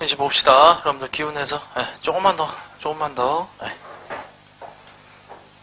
이제 봅시다. 여러분들 기운내서 조금만 더.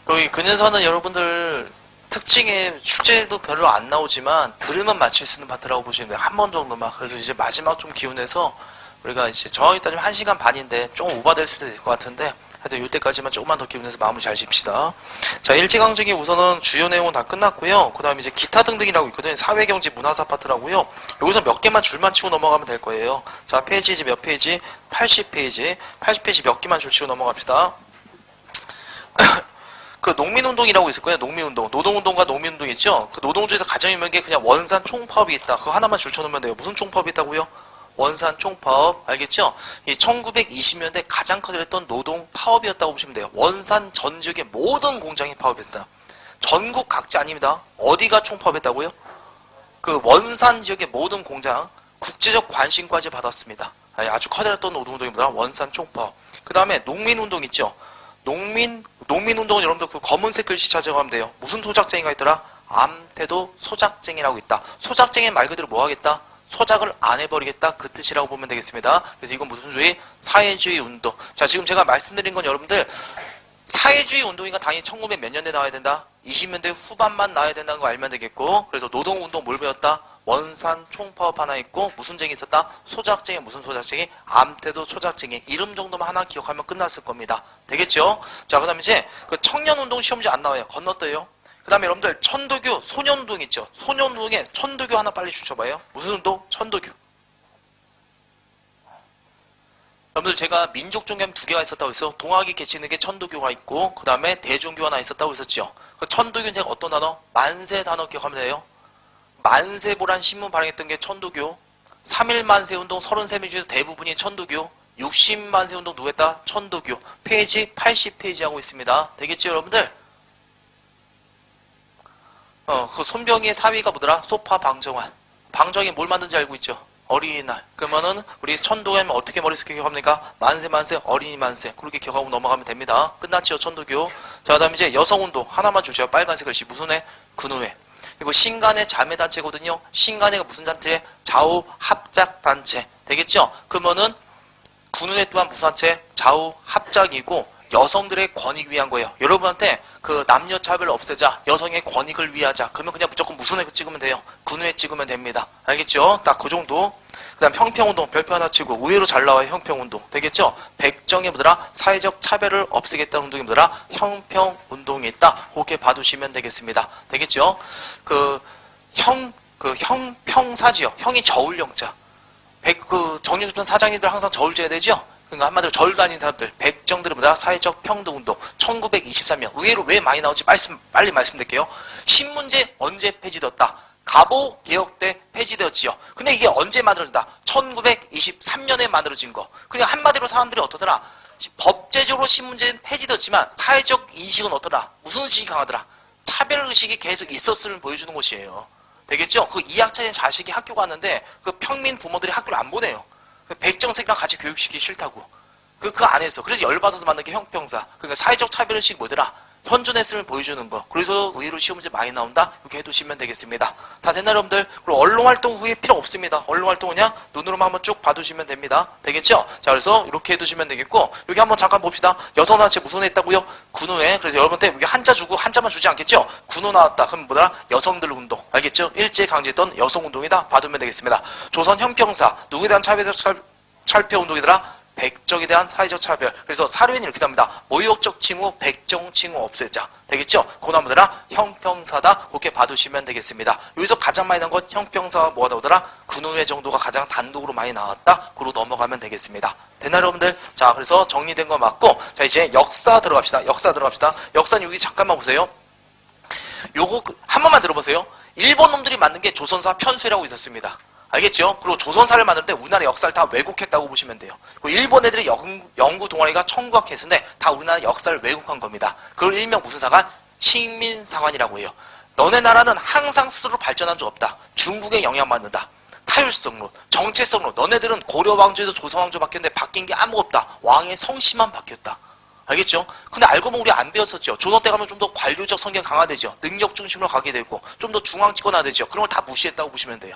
여기 근인선은 여러분들 특징에 축제도 별로 안 나오지만 들으면 맞출 수 있는 파트라고 보시면 돼요. 한 번 정도만. 그래서 이제 마지막 좀 기운내서 우리가 이제 정확히 따지면 1시간 반인데 조금 오버될 수도 있을 것 같은데 하여튼 이때까지만 조금만 더 기운내서 마무리 잘 집시다. 자, 일제강점기 우선은 주요 내용은 다 끝났고요. 그 다음에 이제 기타 등등이라고 있거든요. 사회경제 문화사 파트라고요. 여기서 몇 개만 줄만 치고 넘어가면 될 거예요. 자, 페이지 이제 몇 페이지? 80페이지. 80페이지 몇 개만 줄 치고 넘어갑시다. 그 농민운동이라고 있을 거예요. 농민운동. 노동운동과 농민운동 있죠? 그 노동주에서 가장 유명한 게 그냥 원산 총파업이 있다. 그거 하나만 줄 쳐놓으면 돼요. 무슨 총파업이 있다고요? 원산 총파업. 알겠죠? 이 1920년대 가장 커졌던 노동 파업이었다고 보시면 돼요. 원산 전 지역의 모든 공장이 파업했어요. 전국 각지 아닙니다. 어디가 총파업했다고요? 그 원산 지역의 모든 공장 국제적 관심까지 받았습니다. 아주 커졌던 노동운동입니다. 원산 총파업. 그 다음에 농민운동 있죠? 농민운동은 여러분들 그 검은색 글씨 찾아가면 돼요. 무슨 소작쟁이가 있더라? 암태도 소작쟁이라고 있다. 소작쟁이 말 그대로 뭐 하겠다? 소작을 안 해버리겠다. 그 뜻이라고 보면 되겠습니다. 그래서 이건 무슨 주의? 사회주의 운동. 자, 지금 제가 말씀드린 건 여러분들 사회주의 운동이니까 당연히 1900 몇 년대 나와야 된다? 20년대 후반만 나와야 된다는 거 알면 되겠고, 그래서 노동운동 뭘 배웠다? 원산 총파업 하나 있고, 무슨 쟁이 있었다? 소작쟁이, 무슨 소작쟁이? 암태도 소작쟁이. 이름 정도만 하나 기억하면 끝났을 겁니다. 되겠죠? 자, 그 다음에 이제 그 청년운동 시험지 안 나와요. 건너떠요. 그 다음에 여러분들 천도교, 소년운동 있죠? 소년운동에 천도교 하나 빨리 주셔봐요. 무슨 운동? 천도교. 여러분들 제가 민족종교하면 두 개가 있었다고 했어요. 동학이 계시는 게 천도교가 있고 그 다음에 대종교 하나 있었다고 했었죠. 그 천도교는 제가 어떤 단어? 만세 단어 기억하면 돼요. 만세보란 신문 발행했던 게 천도교. 3.1 만세운동 33명 중에서 대부분이 천도교. 60만세 운동 누구 했다? 천도교. 페이지 80페이지 하고 있습니다. 되겠죠 여러분들? 그 손병희의 사위가 뭐더라? 소파 방정환. 방정이 뭘 만든지 알고 있죠? 어린이날. 그러면은 우리 천도교면 어떻게 머릿속에 기억합니까? 만세 어린이 만세. 그렇게 기억하고 넘어가면 됩니다. 끝났죠 천도교. 자, 그 다음에 이제 여성운동 하나만 주세요. 빨간색 글씨 무슨 회? 근우회. 그리고 신간의 자매단체거든요. 신간회가 무슨 단체? 좌우합작단체. 되겠죠? 그러면은 군우회 또한 무슨 단체? 좌우합작이고 여성들의 권익 위한 거예요. 여러분한테 그 남녀 차별을 없애자, 여성의 권익을 위하자. 그러면 그냥 무조건 무슨 회 찍으면 돼요? 근우회 찍으면 됩니다. 알겠죠? 딱 그 정도. 그 다음 형평운동 별표 하나 치고 의외로 잘 나와요. 형평운동. 되겠죠? 백정이 뭐더라? 사회적 차별을 없애겠다는 운동이 뭐더라? 형평운동이 있다. 그렇게 봐두시면 되겠습니다. 되겠죠? 형평사지요. 형이 저울영자. 정유수편 사장님들 항상 저울 져야 되죠? 그러니까 한마디로 절 다니는 사람들, 백정들은 뭐다? 사회적 평등운동. 1923년. 의외로 왜 많이 나올지 빨리 말씀드릴게요. 신문제 언제 폐지되었다? 갑오개혁 때 폐지되었지요. 근데 이게 언제 만들어진다? 1923년에 만들어진 거. 그냥 한마디로 사람들이 어떠더라? 법제적으로 신문제는 폐지되었지만 사회적 인식은 어떠더라? 무슨 의식이 강하더라? 차별의식이 계속 있었음을 보여주는 것이에요. 되겠죠? 그 2학년의 자식이 학교 갔는데 그 평민 부모들이 학교를 안 보내요. 백정색이랑 같이 교육시키기 싫다고. 그 안에서. 그래서 열받아서 만든 게 형평사. 그러니까 사회적 차별의식이 뭐더라? 현존했음을 보여주는 거. 그래서 의외로 시험 문제 많이 나온다? 이렇게 해두시면 되겠습니다. 다 됐나 여러분들? 그리고 언론활동 후에 필요 없습니다. 언론활동은 그냥 눈으로만 한번 쭉 봐두시면 됩니다. 되겠죠? 자, 그래서 이렇게 해두시면 되겠고, 여기 한번 잠깐 봅시다. 여성단체 무슨 애 했다고요? 군우회. 그래서 여러분한테 여기 한자 주고 한자만 주지 않겠죠? 군우 나왔다. 그럼 뭐더라? 여성들 운동. 알겠죠? 일제강제했던 여성운동이다. 봐두면 되겠습니다. 조선 형평사. 누구에 대한 차별적 철폐운동이더라? 백정에 대한 사회적 차별. 그래서 사료에는 이렇게 나옵니다. 모욕적 칭호, 백정 칭호 없애자. 되겠죠? 그 나무더라 형평사다. 그렇게 봐두시면 되겠습니다. 여기서 가장 많이 나온 건 형평사가 뭐가 나오더라? 근우회 정도가 가장 단독으로 많이 나왔다. 그로 넘어가면 되겠습니다. 됐나 여러분들? 자, 그래서 정리된 거 맞고, 자 이제 역사 들어갑시다. 역사는 여기 잠깐만 보세요. 요거 한 번만 들어보세요. 일본 놈들이 만든 게 조선사 편수라고 있었습니다. 알겠죠? 그리고 조선사를 만들 때 우리나라 역사를 다 왜곡했다고 보시면 돼요. 일본 애들의 연구 동아리가 청구학회에서인데 다 우리나라 역사를 왜곡한 겁니다. 그걸 일명 무슨 사관? 식민사관이라고 해요. 너네 나라는 항상 스스로 발전한 적 없다. 중국에 영향받는다. 타율성론, 정체성론. 너네들은 고려왕조에서 조선왕조 바뀌었는데 바뀐 게 아무것도 없다. 왕의 성씨만 바뀌었다. 알겠죠? 근데 알고 보면 우리 안 배웠었죠. 조선 때 가면 좀 더 관료적 성격 강화되죠. 능력 중심으로 가게 되고 좀 더 중앙 집권화 되죠. 그런 걸 다 무시했다고 보시면 돼요.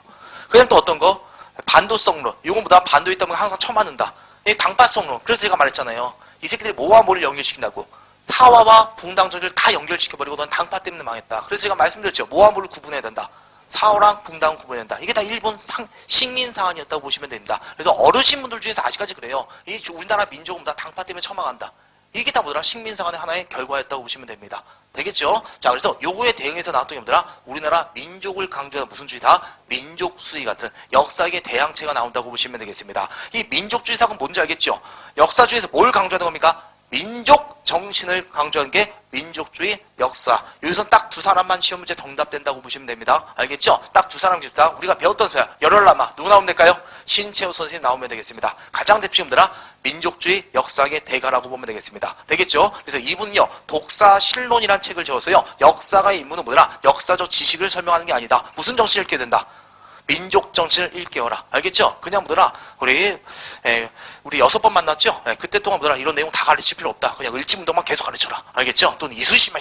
그 다음 또 어떤 거? 반도성론. 요거보다 반도에 있다면 항상 처맞는다. 당파성론. 그래서 제가 말했잖아요. 이 새끼들이 뭐와 뭐를 연결시킨다고. 사화와 붕당전을 다 연결시켜버리고 넌 당파 때문에 망했다. 그래서 제가 말씀드렸죠. 뭐와 뭐를 구분해야 된다. 사화랑 붕당을 구분해야 된다. 이게 다 일본 식민사안이었다고 보시면 됩니다. 그래서 어르신분들 중에서 아직까지 그래요. 이 우리나라 민족은 다 당파 때문에 처망한다. 이게 다 뭐더라? 식민사안의 하나의 결과였다고 보시면 됩니다. 되겠죠? 자, 그래서 요거에 대응해서 나왔던 게 뭐더라? 우리나라 민족을 강조하는 무슨 주의사? 민족수의 같은 역사의 대항체가 나온다고 보시면 되겠습니다. 이 민족주의사는 뭔지 알겠죠? 역사주의에서 뭘 강조하는 겁니까? 민족 정신을 강조하는 게 민족주의 역사. 여기서 딱 두 사람만 시험 문제 정답된다고 보시면 됩니다. 알겠죠? 딱 두 사람 기다 우리가 배웠던 소야. 열혈남아. 누구 나오면 될까요? 신채호 선생님 나오면 되겠습니다. 가장 대표적인 뭐더라? 민족주의 역사의 대가라고 보면 되겠습니다. 되겠죠? 그래서 이분은요, 독사실론이라는 책을 적어서요, 역사가의 임무는 뭐더라? 역사적 지식을 설명하는 게 아니다. 무슨 정신을 읽게 된다? 민족 정신을 일깨워라. 알겠죠? 그냥 뭐더라? 우리 6번 만났죠? 그때 동안 뭐더라? 이런 내용 다 가르칠 필요 없다. 그냥 을지문덕만 계속 가르쳐라. 알겠죠? 또는 이수시만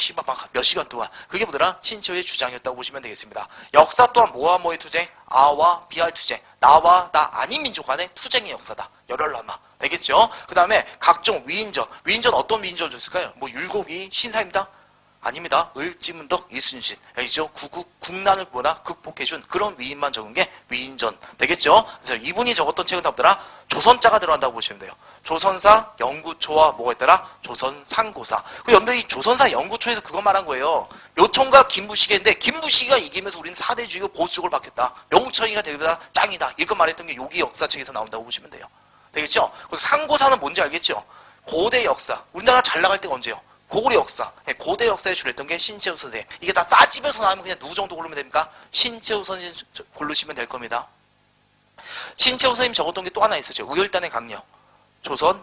몇 시간 동안. 그게 뭐더라? 신채호의 주장이었다고 보시면 되겠습니다. 역사 또한 뭐와 뭐의 투쟁? 아와 비아의 투쟁. 나와 나 아닌 민족 간의 투쟁의 역사다. 열혈남아. 되겠죠? 그 다음에 각종 위인전. 위인전 어떤 위인전을 줬을까요? 뭐 율곡이 신사입니다. 아닙니다. 을지문덕 이순신. 알죠? 국난을 뭐나 극복해준 그런 위인만 적은 게 위인전. 되겠죠? 그래서 이분이 적었던 책은 다 뭐더라? 조선자가 들어간다고 보시면 돼요. 조선사 연구초와 뭐가 있더라? 조선상고사. 그 여러분들 이 조선사 연구초에서 그거 말한 거예요. 묘총과 김부시계인데 김부시계가 이기면서 우리는 사대주의고 보수적으로 바뀌었다. 명청이가 되기보다 짱이다. 이거 말했던 게 여기 역사책에서 나온다고 보시면 돼요. 되겠죠? 그래서 상고사는 뭔지 알겠죠? 고대 역사. 우리나라 잘 나갈 때가 언제요? 고구려 역사, 고대 역사에 주력했던 게 신채호 선생님. 이게 다 싸집어서 나오면 그냥 누구 정도 고르면 됩니까? 신채호 선생님 고르시면 될 겁니다. 신채호 선생님 적었던 게 또 하나 있었죠. 우열단의 강력, 조선,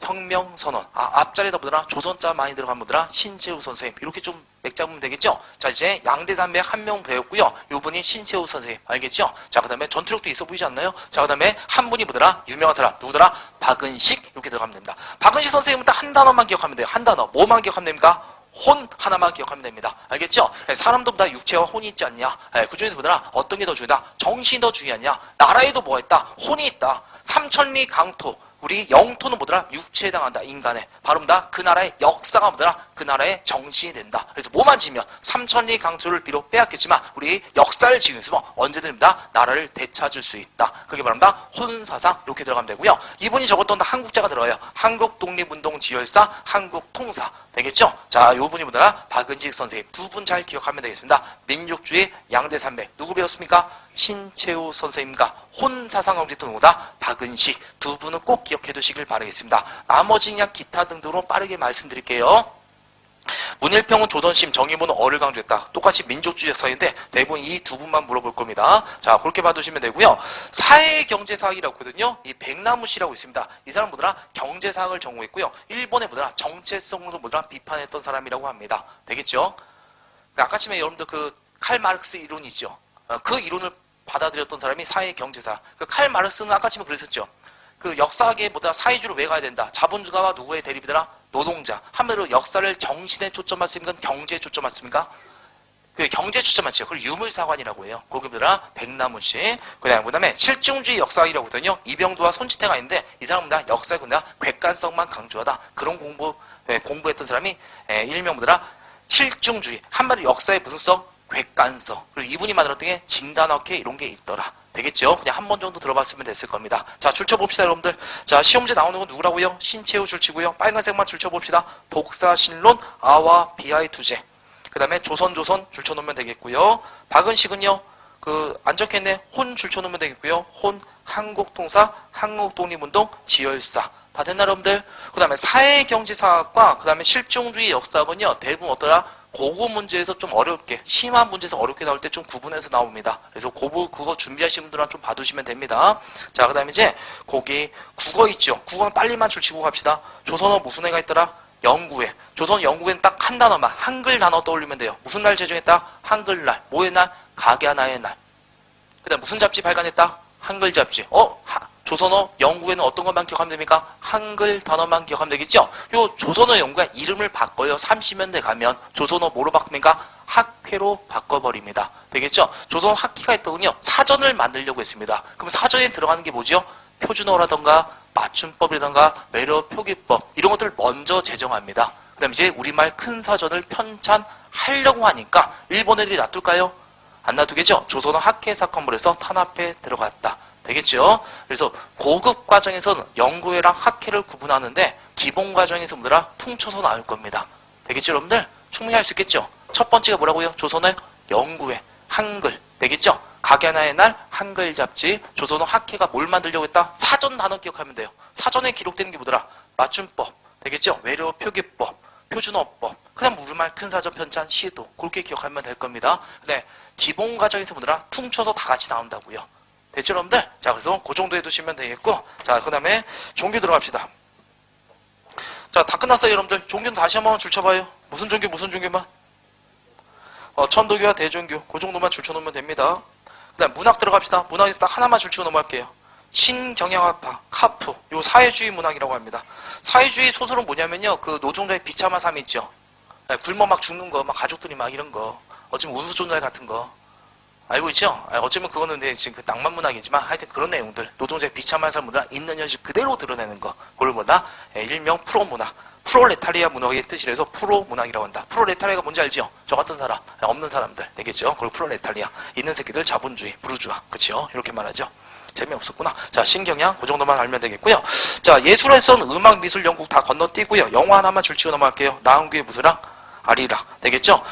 혁명선언. 앞자리에다 보더라? 조선자 많이 들어간 보더라? 신채호 선생님. 이렇게 좀 맥잡으면 되겠죠? 자, 이제 양대산맥 한 명 배웠고요. 요분이 신채호 선생님. 알겠죠? 자, 그 다음에 전투력도 있어 보이지 않나요? 자, 그 다음에 한 분이 뭐더라? 유명한 사람. 누구더라? 박은식. 이렇게 들어가면 됩니다. 박은식 선생님은 딱 한 단어만 기억하면 돼요. 한 단어. 뭐만 기억하면 됩니까? 혼 하나만 기억하면 됩니다. 알겠죠? 사람도 보다 육체와 혼이 있지 않냐? 그 중에서 보더라? 어떤 게 더 중요하다? 정신이 더 중요하냐? 나라에도 뭐가 있다? 혼이 있다. 삼천리 강토. 우리 영토는 뭐더라? 육체에 해당한다. 인간에. 바로 뭐다? 그 나라의 역사가 뭐더라? 그 나라의 정신이 된다. 그래서 뭐만 지면 삼천리 강토를 비록 빼앗겼지만 우리 역사를 지으면서 언제든 뭐다? 나라를 되찾을 수 있다. 그게 바로 뭐다? 혼사상 이렇게 들어가면 되고요. 이분이 적었던 한국자가 들어요. 한국 독립운동 지열사, 한국 통사. 되겠죠? 자, 요 분이 뭐더라? 박은식 선생님. 두 분 잘 기억하면 되겠습니다. 민족주의 양대산맥. 누구 배웠습니까? 신채호 선생님과 혼사상검지도 누구다? 박은식. 두 분은 꼭 기억해 두시길 바라겠습니다. 나머지 그냥 기타 등등으로 빠르게 말씀드릴게요. 문일평은 조선심, 정의문은 어를 강조했다. 똑같이 민족주의 역사인데 대부분 이 두 분만 물어볼 겁니다. 자, 그렇게 봐두시면 되고요. 사회경제사학이라고 있거든요. 이 백나무씨라고 있습니다. 이 사람 뭐더라? 경제사학을 전공했고요. 일본의 뭐더라? 정체성으로 뭐더라? 비판했던 사람이라고 합니다. 되겠죠? 아까 전에 여러분들 그 칼 마르크스 이론이 있죠. 그 이론을 받아들였던 사람이 사회경제사. 그 칼 마르크스는 아까 전에 그랬었죠. 그 역사학에 보다 사회주의로 왜 가야 된다? 자본주의와 누구의 대립이더라? 노동자. 한마디로 역사를 정신에 초점 맞습니까? 경제에 초점 맞습니까? 그 경제에 초점 맞죠. 그걸 유물사관이라고 해요. 거기보다 백나무씨. 그다음에 실증주의 역사학이라고 하거든요. 이병도와 손치태가 있는데 이 사람은 다 역사에 그냥 객관성만 강조하다. 그런 공부했던 사람이 일명 뭐더라? 실증주의. 한마디로 역사의 무슨 성? 객관성. 그리고 이분이 만들었던 게 진단학회 이런 게 있더라. 되겠죠? 그냥 한 번 정도 들어봤으면 됐을 겁니다. 자, 줄쳐봅시다, 여러분들. 자, 시험문제 나오는 건 누구라고요? 신채호 줄치고요. 빨간색만 줄쳐봅시다. 독사신론, 아와 비아의 투쟁. 그 다음에 조선 줄쳐놓으면 되겠고요. 박은식은요, 안 적혔네. 혼 줄쳐놓으면 되겠고요. 혼, 한국통사, 한국독립운동, 지열사. 다 됐나, 여러분들? 그 다음에 사회경제사학과, 그 다음에 실증주의 역사학은요, 대부분 어떠라? 고급 문제에서 좀 어렵게, 심한 문제에서 어렵게 나올 때 좀 구분해서 나옵니다. 그래서 그거 준비하시는 분들은 좀 봐두시면 됩니다. 자, 그 다음에 이제, 거기, 국어 있죠? 국어는 빨리만 줄치고 갑시다. 조선어 무슨 해가 있더라? 영구회. 조선 영구회는 딱 한 단어만, 한글 단어 떠올리면 돼요. 무슨 날 제정했다? 한글날. 뭐의 날? 각야나의 날. 그 다음 무슨 잡지 발간했다? 한글 잡지. 조선어 연구에는 어떤 것만 기억하면 됩니까? 한글 단어만 기억하면 되겠죠? 요 조선어 연구가 이름을 바꿔요. 30년대 가면 조선어 뭐로 바꿉니까? 학회로 바꿔버립니다. 되겠죠? 조선 학회가 했더군요. 사전을 만들려고 했습니다. 그럼 사전에 들어가는 게 뭐죠? 표준어라던가 맞춤법이라던가 매력 표기법 이런 것들을 먼저 제정합니다. 그 다음에 이제 우리말 큰 사전을 편찬하려고 하니까 일본 애들이 놔둘까요? 안 놔두겠죠? 조선어 학회 사건물에서 탄압해 들어갔다. 되겠죠? 그래서 고급 과정에서는 연구회랑 학회를 구분하는데 기본 과정에서 뭐더라? 퉁쳐서 나올 겁니다. 되겠죠, 여러분들? 충분히 할 수 있겠죠? 첫 번째가 뭐라고요? 조선어 연구회, 한글. 되겠죠? 각야나의 날 한글 잡지, 조선어 학회가 뭘 만들려고 했다? 사전 단어 기억하면 돼요. 사전에 기록되는 게 뭐더라? 맞춤법. 되겠죠? 외래어 표기법, 표준어법. 그 다음 우리말 큰 사전 편찬 시도. 그렇게 기억하면 될 겁니다. 근데 기본 과정에서 뭐더라? 퉁쳐서 다 같이 나온다고요. 됐죠, 여러분들? 자, 그래서 그 정도 해두시면 되겠고. 자, 그 다음에 종교 들어갑시다. 자, 다 끝났어요, 여러분들. 종교는 다시 한번 줄쳐봐요. 무슨 종교, 무슨 종교만? 천도교와 대종교. 그 정도만 줄쳐놓으면 됩니다. 그 다음 문학 들어갑시다. 문학에서 딱 하나만 줄치고 넘어갈게요. 신경영학파, 카프. 요 사회주의 문학이라고 합니다. 사회주의 소설은 뭐냐면요. 그 노동자의 비참한 삶 있죠. 굶어 막 죽는 거, 막 가족들이 막 이런 거. 어쩌면 우수존잘 같은 거. 알고 있죠? 어쩌면 그거는 지금 그 낭만 문학이지만 하여튼 그런 내용들. 노동자의 비참한 삶을 있는 현실 그대로 드러내는 거. 그걸 뭐다? 일명 프로문학. 프롤레타리아 문학의 뜻이라서 프로문학이라고 한다. 프롤레타리아가 뭔지 알죠? 저 같은 사람, 없는 사람들 되겠죠? 그리고 프롤레타리아, 있는 새끼들 자본주의, 부르주아, 그렇죠? 이렇게 말하죠. 재미없었구나. 자, 신경향 그 정도만 알면 되겠고요. 자, 예술에서는 음악, 미술, 연극 다 건너뛰고요. 영화 하나만 줄치고 넘어갈게요. 나훈규의 무드랑 아리랑 되겠죠?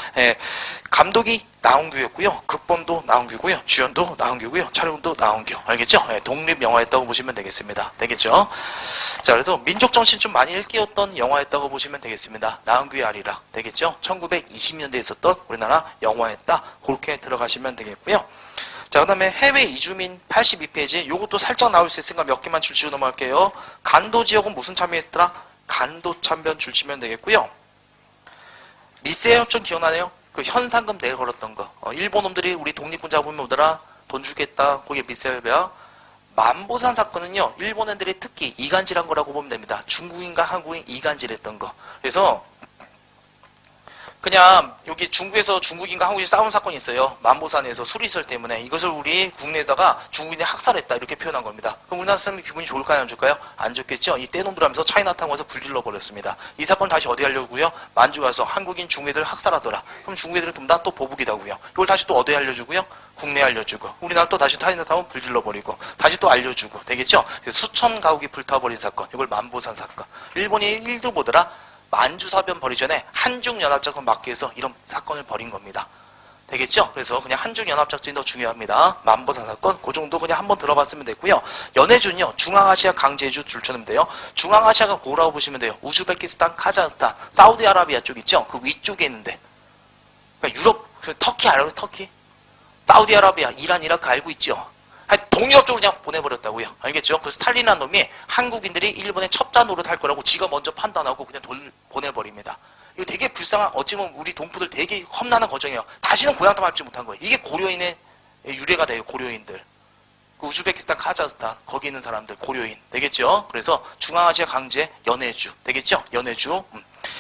감독이 나훈규였고요. 극본도 나훈규고요. 주연도 나훈규고요. 촬영도 나훈규. 알겠죠? 독립영화였다고 보시면 되겠습니다. 되겠죠? 자, 그래서 민족정신 좀 많이 일깨웠던 영화였다고 보시면 되겠습니다. 나훈규의 아리랑. 되겠죠? 1920년대에 있었던 우리나라 영화였다. 그렇게 들어가시면 되겠고요. 자, 그 다음에 해외 이주민 82페이지. 요것도 살짝 나올 수 있으니까 몇 개만 줄치고 넘어갈게요. 간도 지역은 무슨 참여했더라? 간도 참변 줄치면 되겠고요. 미세 협정 기억나네요? 그 현상금 내걸었던 거. 일본 놈들이 우리 독립군 잡으면 오더라. 돈 주겠다. 그게 미세 협약. 만보산 사건은요. 일본 애들이 특히 이간질한 거라고 보면 됩니다. 중국인과 한국인 이간질했던 거. 그래서 그냥 여기 중국에서 중국인과 한국인이 싸운 사건이 있어요. 만보산에서 수리설 때문에. 이것을 우리 국내에다가 중국인이 학살했다. 이렇게 표현한 겁니다. 그럼 우리나라 사람이 기분이 좋을까요? 안 좋을까요? 안 좋겠죠? 이 떼놈들 하면서 차이나타운 가서 불질러 버렸습니다. 이 사건 다시 어디 하려고요? 만주 가서 한국인 중국애들 학살하더라. 그럼 중국애들은 그럼 또 보복이다고요. 이걸 다시 또 어디에 알려주고요? 국내에 알려주고. 우리나라 또 다시 차이나타운 불질러 버리고. 다시 또 알려주고. 되겠죠? 수천 가옥이 불타버린 사건. 이걸 만보산 사건. 일본이 일도 보더라. 만주사변 벌이기 전에 한중연합작전 막기 위해서 이런 사건을 벌인 겁니다. 되겠죠? 그래서 그냥 한중연합작전이 더 중요합니다. 만보산 사건 그 정도 그냥 한번 들어봤으면 됐고요. 연해준요. 중앙아시아 강제주 줄쳐놓으면 돼요. 중앙아시아가 뭐라고 보시면 돼요. 우즈베키스탄, 카자흐스탄, 사우디아라비아 쪽 있죠? 그 위쪽에 있는데. 그러니까 유럽, 터키 알아요? 터키? 사우디아라비아, 이란, 이라크 알고 있죠? 동유럽 쪽으로 그냥 보내버렸다고요. 알겠죠? 그 스탈린이라는 놈이 한국인들이 일본에 첩자 노릇 할 거라고 지가 먼저 판단하고 그냥 돈 보내버립니다. 이거 되게 불쌍한, 어찌보면 우리 동포들 되게 험난한 과정이에요. 다시는 고향 밟지 못한 거예요. 이게 고려인의 유래가 돼요. 고려인들. 그 우즈베키스탄, 카자흐스탄 거기 있는 사람들 고려인. 되겠죠? 그래서 중앙아시아 강제 연해주. 되겠죠? 연해주.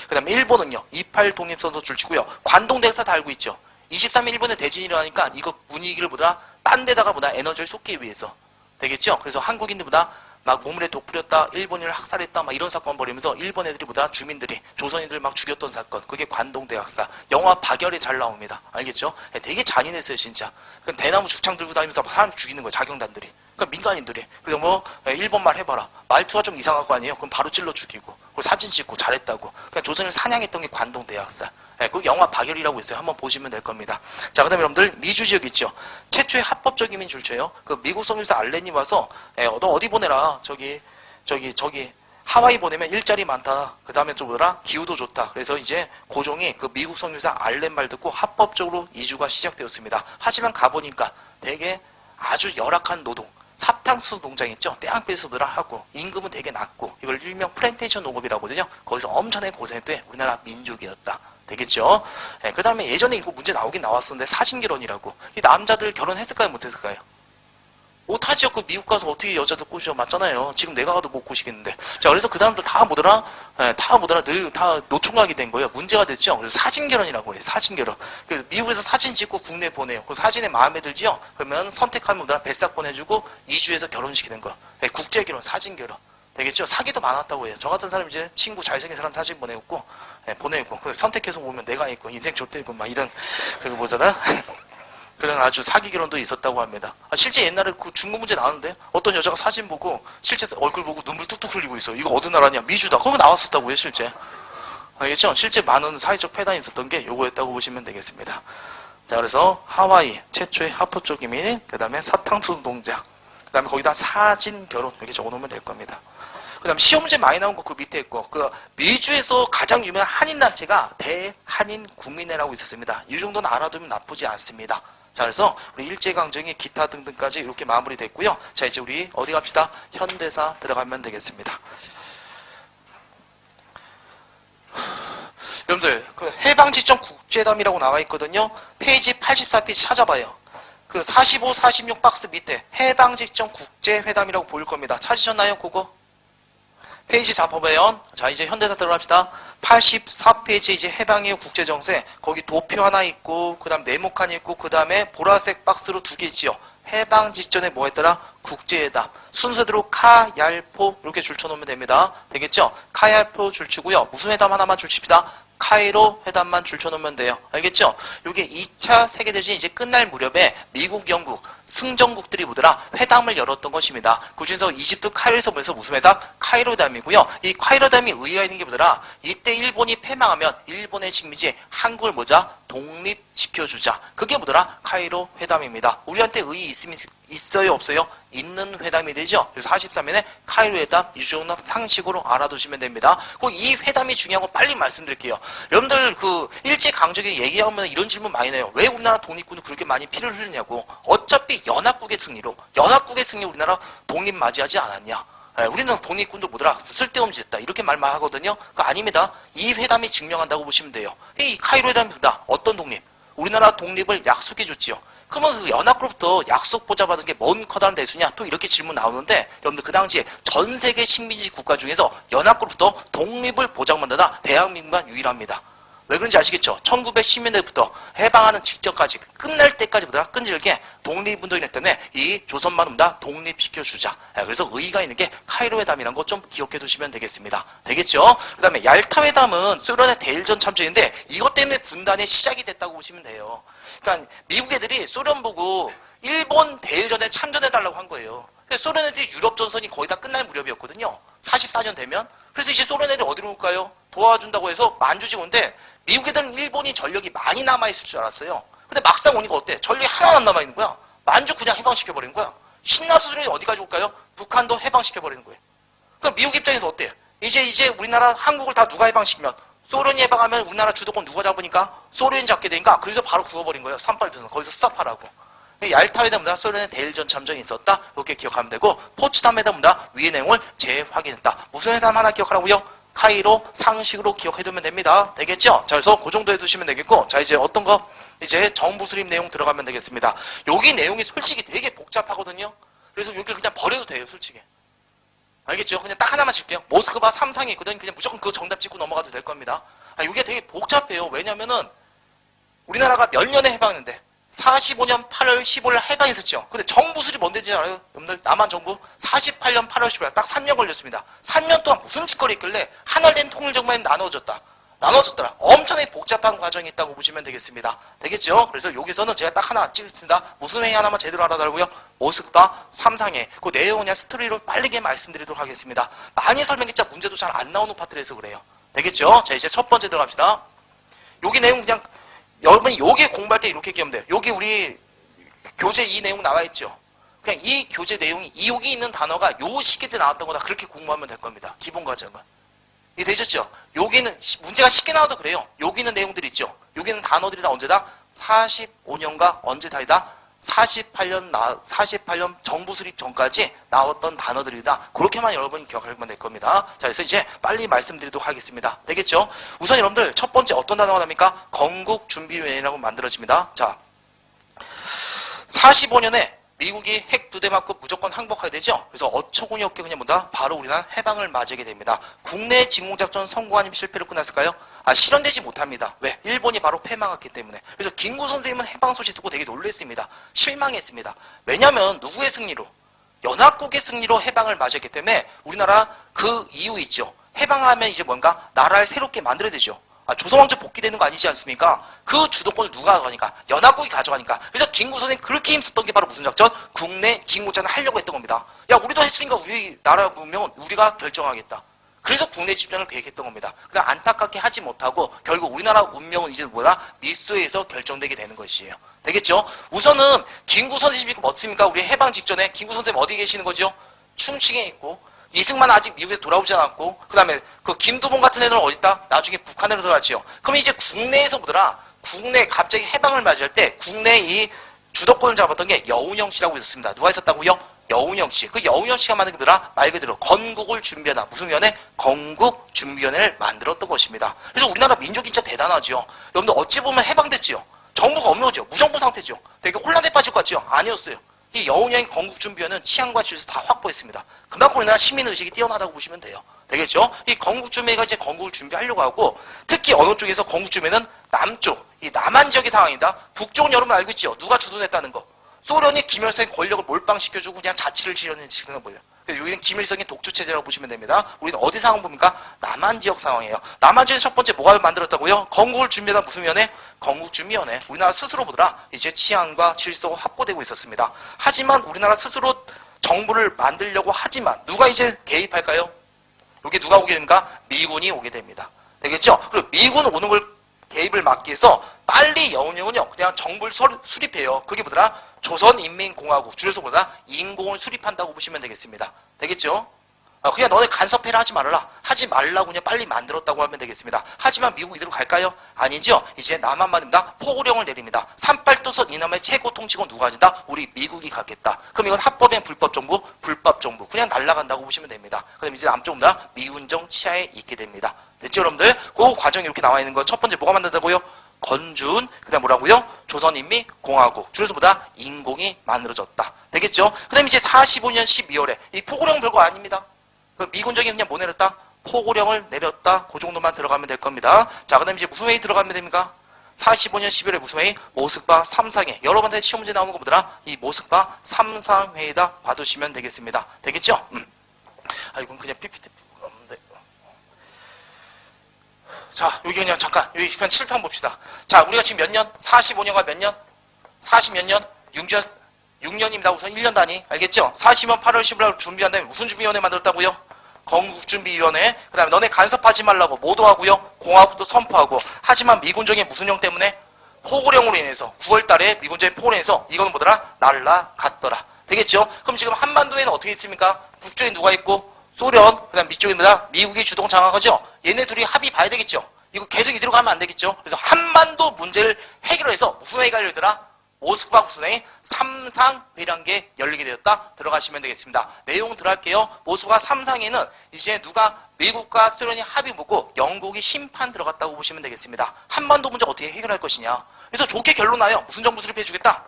그 다음에 일본은요. 28 독립선서 줄치고요. 관동대사 다 알고 있죠? 23일 일본에 대진이 일어나니까 이거 분위기를 보다 딴 데다가 보다 에너지를 쏟기 위해서. 되겠죠? 그래서 한국인들보다 막 우물에 독 뿌렸다, 일본인을 학살했다, 막 이런 사건 벌이면서 일본 애들이보다 주민들이, 조선인들 막 죽였던 사건. 그게 관동대학사. 영화 박열에 잘 나옵니다. 알겠죠? 되게 잔인했어요, 진짜. 그 대나무 죽창 들고 다니면서 사람 죽이는 거예요, 자경단들이. 그러니까 민간인들이. 그래서 뭐, 일본말 해봐라. 말투가 좀 이상할 거 아니에요? 그럼 바로 찔러 죽이고. 그리고 사진 찍고 잘했다고. 그러니까 조선을 사냥했던 게 관동대학사. 그 영화 박열이라고 있어요. 한번 보시면 될 겁니다. 자, 그 다음에 여러분들, 미주 지역 있죠? 최초의 합법적 이민 줄쳐요. 그 미국 성유사 알렌님 와서, 너 어디 보내라. 저기, 하와이 보내면 일자리 많다. 그 다음에 또 뭐더라? 기후도 좋다. 그래서 이제 고종이 그 미국 성유사 알렌 말 듣고 합법적으로 이주가 시작되었습니다. 하지만 가보니까 되게 아주 열악한 노동. 사탕수 농장 있죠? 떼양볕에서들 하고 임금은 되게 낮고 이걸 일명 플랜테이션 농업이라고 하거든요. 거기서 엄청나게 고생했대 우리나라 민족이었다. 되겠죠? 그 다음에 예전에 이거 문제 나오긴 나왔었는데 사신결혼이라고. 이 남자들 결혼했을까요? 못했을까요? 못하죠. 그 미국 가서 어떻게 여자들 꼬셔. 맞잖아요. 지금 내가 가도 못 꼬시겠는데. 자, 그래서 그 사람들 다 뭐더라? 다 뭐더라? 늘 다 노총각이 된 거예요. 문제가 됐죠. 그래서 사진결혼이라고 해요. 사진결혼. 그래서 미국에서 사진 찍고 국내에 보내요. 그 사진에 마음에 들지요? 그러면 선택하면 뭐더라? 배싹 보내주고 2주에서 결혼시키는 거. 국제결혼, 사진결혼. 되겠죠? 사기도 많았다고 해요. 저 같은 사람 이제 친구 잘생긴 사람 사진 보내고, 보내고, 선택해서 보면 내가 있고, 인생 좆되고, 막 이런, 그 뭐잖아? 그런 아주 사기 결혼도 있었다고 합니다. 실제 옛날에 그 중국 문제 나왔는데, 어떤 여자가 사진 보고, 실제 얼굴 보고 눈물 뚝뚝 흘리고 있어. 이거 어느 나라냐? 미주다. 그거 나왔었다고요, 실제. 알겠죠? 실제 많은 사회적 폐단이 있었던 게 요거였다고 보시면 되겠습니다. 자, 그래서 하와이 최초의 하포 쪽 이민, 그 다음에 사탕수수 농장, 그 다음에 거기다 사진 결혼, 이렇게 적어 놓으면 될 겁니다. 그 다음 시험 문제 많이 나온 거 그 밑에 있고, 그 미주에서 가장 유명한 한인단체가 대한인국민회라고 있었습니다. 이 정도는 알아두면 나쁘지 않습니다. 자, 그래서 우리 일제강점기 기타 등등까지 이렇게 마무리됐고요. 자, 이제 우리 어디 갑시다? 현대사 들어가면 되겠습니다. 여러분들, 그 해방지점 국제담이라고 나와 있거든요. 페이지 84페이지 찾아봐요. 그 45, 46 박스 밑에 해방지점 국제회담이라고 보일 겁니다. 찾으셨나요? 그거? 페이지 잡아보면, 자, 이제 현대사 들어갑시다. 84페이지 이제 해방 이후 국제정세, 거기 도표 하나 있고, 그 다음 네모칸 있고, 그 다음에 보라색 박스로 두 개 있지요. 해방 직전에 뭐 했더라? 국제회담. 순서대로 카, 얄포, 이렇게 줄쳐놓으면 됩니다. 되겠죠? 카, 얄포 줄치고요. 무슨 회담 하나만 줄칩시다. 카이로 회담만 줄쳐놓으면 돼요. 알겠죠? 요게 2차 세계대전이 이제 끝날 무렵에 미국, 영국, 승전국들이 뭐더라? 회담을 열었던 것입니다. 그 중에서 이집트 카이로에서 뭐해서 무슨 회담? 카이로 회담이고요. 이 카이로 회담이 의의가 있는 게 뭐더라? 이때 일본이 패망하면 일본의 식민지 한국을 뭐자? 독립시켜주자. 그게 뭐더라? 카이로 회담입니다. 우리한테 의의 있어요? 없어요? 있는 회담이 되죠. 그래서 43년에 카이로 회담, 이 정도 상식으로 알아두시면 됩니다. 이 회담이 중요한 거 빨리 말씀드릴게요. 여러분들 그 일제강점기 얘기하면 이런 질문 많이 내요. 왜 우리나라 독립군이 그렇게 많이 피를 흘리냐고. 어차피 연합국의 승리 우리나라 독립 맞이하지 않았냐. 우리는 독립군도 뭐더라? 쓸데없는 짓 했다. 이렇게 말만 하거든요. 그거 아닙니다. 이 회담이 증명한다고 보시면 돼요. 이 카이로 회담입니다. 어떤 독립? 우리나라 독립을 약속해줬지요. 그러면 그 연합으로부터 약속 보장받은 게 뭔 커다란 대수냐? 또 이렇게 질문 나오는데, 여러분들 그 당시에 전 세계 식민지 국가 중에서 연합으로부터 독립을 보장받는다. 대한민국만 유일합니다. 왜 그런지 아시겠죠? 1910년대부터 해방하는 직전까지 끝날 때까지 보다 끈질게 독립운동이기 때문에 이 조선만 다 독립시켜주자. 그래서 의의가 있는 게 카이로 회담이라는 거 좀 기억해 두시면 되겠습니다. 되겠죠? 그 다음에 얄타 회담은 소련의 대일전 참전인데 이것 때문에 분단의 시작이 됐다고 보시면 돼요. 그러니까 미국 애들이 소련 보고 일본 대일전에 참전해달라고 한 거예요. 소련 애들이 유럽 전선이 거의 다 끝날 무렵이었거든요. 44년 되면. 그래서 이제 소련 애들이 어디로 올까요? 도와준다고 해서 만주지 온데 미국 애들은 일본이 전력이 많이 남아있을 줄 알았어요. 근데 막상 오니까 어때? 전력이 하나도 안 남아있는 거야. 만주 그냥 해방시켜버리는 거야. 신나서 소련이 어디까지 올까요? 북한도 해방시켜버리는 거예요. 그럼 미국 입장에서 어때? 이제 우리나라 한국을 다 누가 해방시키면 소련이 해방하면 우리나라 주도권 누가 잡으니까 소련이 잡게 되니까 그래서 바로 구워버린 거예요. 38도선 거기서 스탑하라고. 얄타 회담보다 소련의 대일전 참전이 있었다. 이렇게 기억하면 되고 포츠담 회담보다 위의 내용을 재확인했다. 무슨 회담 하나 기억하라고요? 카이로 상식으로 기억해두면 됩니다. 되겠죠? 자, 그래서 그 정도 해두시면 되겠고, 자, 이제 어떤 거? 이제 정부 수립 내용 들어가면 되겠습니다. 여기 내용이 솔직히 되게 복잡하거든요. 그래서 여기를 그냥 버려도 돼요, 솔직히. 알겠죠? 그냥 딱 하나만 칠게요. 모스크바 3상이 있거든. 그냥 무조건 그 정답 찍고 넘어가도 될 겁니다. 이게 되게 복잡해요. 왜냐면은 우리나라가 몇 년에 해방했는데 45년 8월 15일 해방했었죠. 근데 정부 수립 언제인지 알아요? 여러분들 남한 정부 48년 8월 15일 딱 3년 걸렸습니다. 3년 동안 무슨 짓거리 있길래 하나된 통일정부에 나눠졌더라. 엄청나게 복잡한 과정이 있다고 보시면 되겠습니다. 되겠죠? 그래서 여기서는 제가 딱 하나 찍겠습니다. 무슨 회의 하나만 제대로 알아달라고요? 모스크바 3상회. 그 내용 그냥 스토리로 빠르게 말씀드리도록 하겠습니다. 많이 설명했자 문제도 잘 안 나오는 파트라서 그래요. 되겠죠? 자, 이제 첫 번째 들어갑시다. 여기 내용 그냥 여러분이 여기 공부할 때 이렇게 기억하면 돼요. 여기 우리 교재 이 내용 나와 있죠. 그냥 이 교재 내용이 여기 있는 단어가 요 시기 때 나왔던 거다. 그렇게 공부하면 될 겁니다. 기본 과정은. 이해 되셨죠? 여기는 문제가 쉽게 나와도 그래요. 여기 있는 내용들이 있죠. 여기 있는 단어들이 다 언제다? 45년가 언제 다이다? 48년 정부 수립 전까지 나왔던 단어들이다. 그렇게만 여러분이 기억하면 될 겁니다. 자, 그래서 이제 빨리 말씀드리도록 하겠습니다. 되겠죠? 우선 여러분들 첫 번째 어떤 단어가 나옵니까? 건국준비위원회라고 만들어집니다. 자, 45년에 미국이 핵 2대 맞고 무조건 항복해야 되죠. 그래서 어처구니 없게 그냥 뭐다? 바로 우리나라 해방을 맞이하게 됩니다. 국내 진공작전 성공 아니면 실패로 끝났을까요? 실현되지 못합니다. 왜? 일본이 바로 패망했기 때문에. 그래서 김구 선생님은 해방 소식 듣고 되게 놀랐습니다. 실망했습니다. 왜냐면 누구의 승리로? 연합국의 승리로 해방을 맞이했기 때문에 우리나라 그 이유 있죠. 해방하면 이제 뭔가 나라를 새롭게 만들어야 되죠. 조선왕조 복귀되는 거 아니지 않습니까? 그 주도권을 누가 가져가니까? 연합국이 가져가니까. 그래서 김구 선생님 그렇게 힘썼던 게 바로 무슨 작전? 국내 진공작전을 하려고 했던 겁니다. 야, 우리도 했으니까 우리 나라 문명은 우리가 결정하겠다. 그래서 국내 집전을 계획했던 겁니다. 그냥 안타깝게 하지 못하고 결국 우리나라 운명은 이제 뭐라? 미소에서 결정되게 되는 것이에요. 되겠죠? 우선은 김구 선생님이 멋집니까? 우리 해방 직전에 김구 선생님 어디 계시는 거죠? 충칭에 있고, 이승만 아직 미국에 돌아오지 않았고, 그 다음에 그 김두봉 같은 애들은 어디 있다? 나중에 북한으로 들어갔죠. 그럼 이제 국내에서 뭐더라? 국내 갑자기 해방을 맞이할 때 국내 이 주도권을 잡았던 게 여운형 씨라고 있었습니다. 누가 있었다고요? 여운형 씨. 그 여운형 씨가 만든 게 뭐더라? 말 그대로 건국을 준비하다. 무슨 위원회? 건국준비위원회를 만들었던 것입니다. 그래서 우리나라 민족이 진짜 대단하죠. 여러분들 어찌 보면 해방됐지요. 정부가 없는 거죠. 무정부 상태죠. 되게 혼란에 빠질 것 같죠? 아니었어요. 이 여운형의 건국준비위원회는 치안과 질서 다 확보했습니다. 그만큼 우리나라 시민의식이 뛰어나다고 보시면 돼요. 되겠죠? 이 건국준비회가 이제 건국을 준비하려고 하고, 특히 어느 쪽에서 건국준비회는 남쪽, 이 남한 지역의 상황이다. 북쪽은 여러분 알고 있죠? 누가 주도했다는 거. 소련이 김일성의 권력을 몰빵시켜주고 그냥 자치를 지려내는 거예요. 여기는 김일성의 독주체제라고 보시면 됩니다. 우리는 어디 상황 봅니까? 남한 지역 상황이에요. 남한 지역 첫 번째 뭐가 만들었다고요? 건국을 준비하다 무슨 위원회? 건국준비위원회. 우리나라 스스로 보더라. 이제 치안과 질서가 확보되고 있었습니다. 하지만 우리나라 스스로 정부를 만들려고 하지만 누가 이제 개입할까요? 여기 누가 오게 됩니까? 미군이 오게 됩니다. 되겠죠? 그리고 미군 오는 걸 개입을 막기 위해서 빨리 여운형은요 그냥 정부를 수립해요. 그게 뭐더라? 조선인민공화국, 줄여서 뭐더라? 인공을 수립한다고 보시면 되겠습니다. 되겠죠? 그냥 너네 간섭해라 하지 말아라. 하지 말라고 그냥 빨리 만들었다고 하면 되겠습니다. 하지만 미국 이대로 갈까요? 아니죠. 이제 남한만입니다. 포고령을 내립니다. 38도선 이남의 최고 통치권 누가 가진다? 우리 미국이 갖겠다. 그럼 이건 합법인 불법 정부? 불법 정부. 그냥 날아간다고 보시면 됩니다. 그럼 이제 남쪽보다 미운정 치하에 있게 됩니다. 됐죠, 여러분들? 그 과정이 이렇게 나와 있는 거. 첫 번째 뭐가 만든다고요? 건준, 그 다음 뭐라고요? 조선인민공화국. 줄여서 보다 인공이 만들어졌다. 되겠죠? 그 다음에 이제 45년 12월에 이 포고령 별거 아닙니다. 미군정이 그냥 뭐 내렸다? 포고령을 내렸다. 그 정도만 들어가면 될 겁니다. 자, 그 다음에 이제 무슨 회의 들어가면 됩니까? 45년 11월에 무슨 회의? 모스크바 3상회. 여러분한테 시험 문제 나오는 거 보더라? 이 모스크바 3상회의다 봐두시면 되겠습니다. 되겠죠? 이건 그냥 PPT 없는데. 자, 여기 그냥 잠깐, 여기 그냥 칠판 봅시다. 자, 우리가 지금 몇 년? 45년과 몇 년? 40몇 년? 6년입니다. 우선 1년 단위. 알겠죠? 40년 8월 10일 준비한 다음에 무슨 준비위원회 만들었다고요? 건국준비위원회. 그 다음에 너네 간섭하지 말라고 모도하고요. 공화국도 선포하고. 하지만 미군정의 무슨 령 때문에? 포고령으로 인해서 9월 달에 미군정의 포고령에 인해서 이거는 뭐더라? 날라갔더라. 되겠죠? 그럼 지금 한반도에는 어떻게 있습니까? 북쪽에 누가 있고? 소련, 그 다음 밑쪽에 뭐다? 미국이 주동 장악하죠? 얘네 둘이 합의 봐야 되겠죠? 이거 계속 이대로 가면 안 되겠죠? 그래서 한반도 문제를 해결해서 무슨 회의가 열리더라? 모스크바 무슨 회의? 3상회의란 게 열리게 되었다. 들어가시면 되겠습니다. 내용 들어갈게요. 모스크바 3상회의는 이제 누가 미국과 소련이 합의 보고 영국이 심판 들어갔다고 보시면 되겠습니다. 한반도 문제 어떻게 해결할 것이냐. 그래서 좋게 결론 나요. 무슨 정부 수립해 주겠다?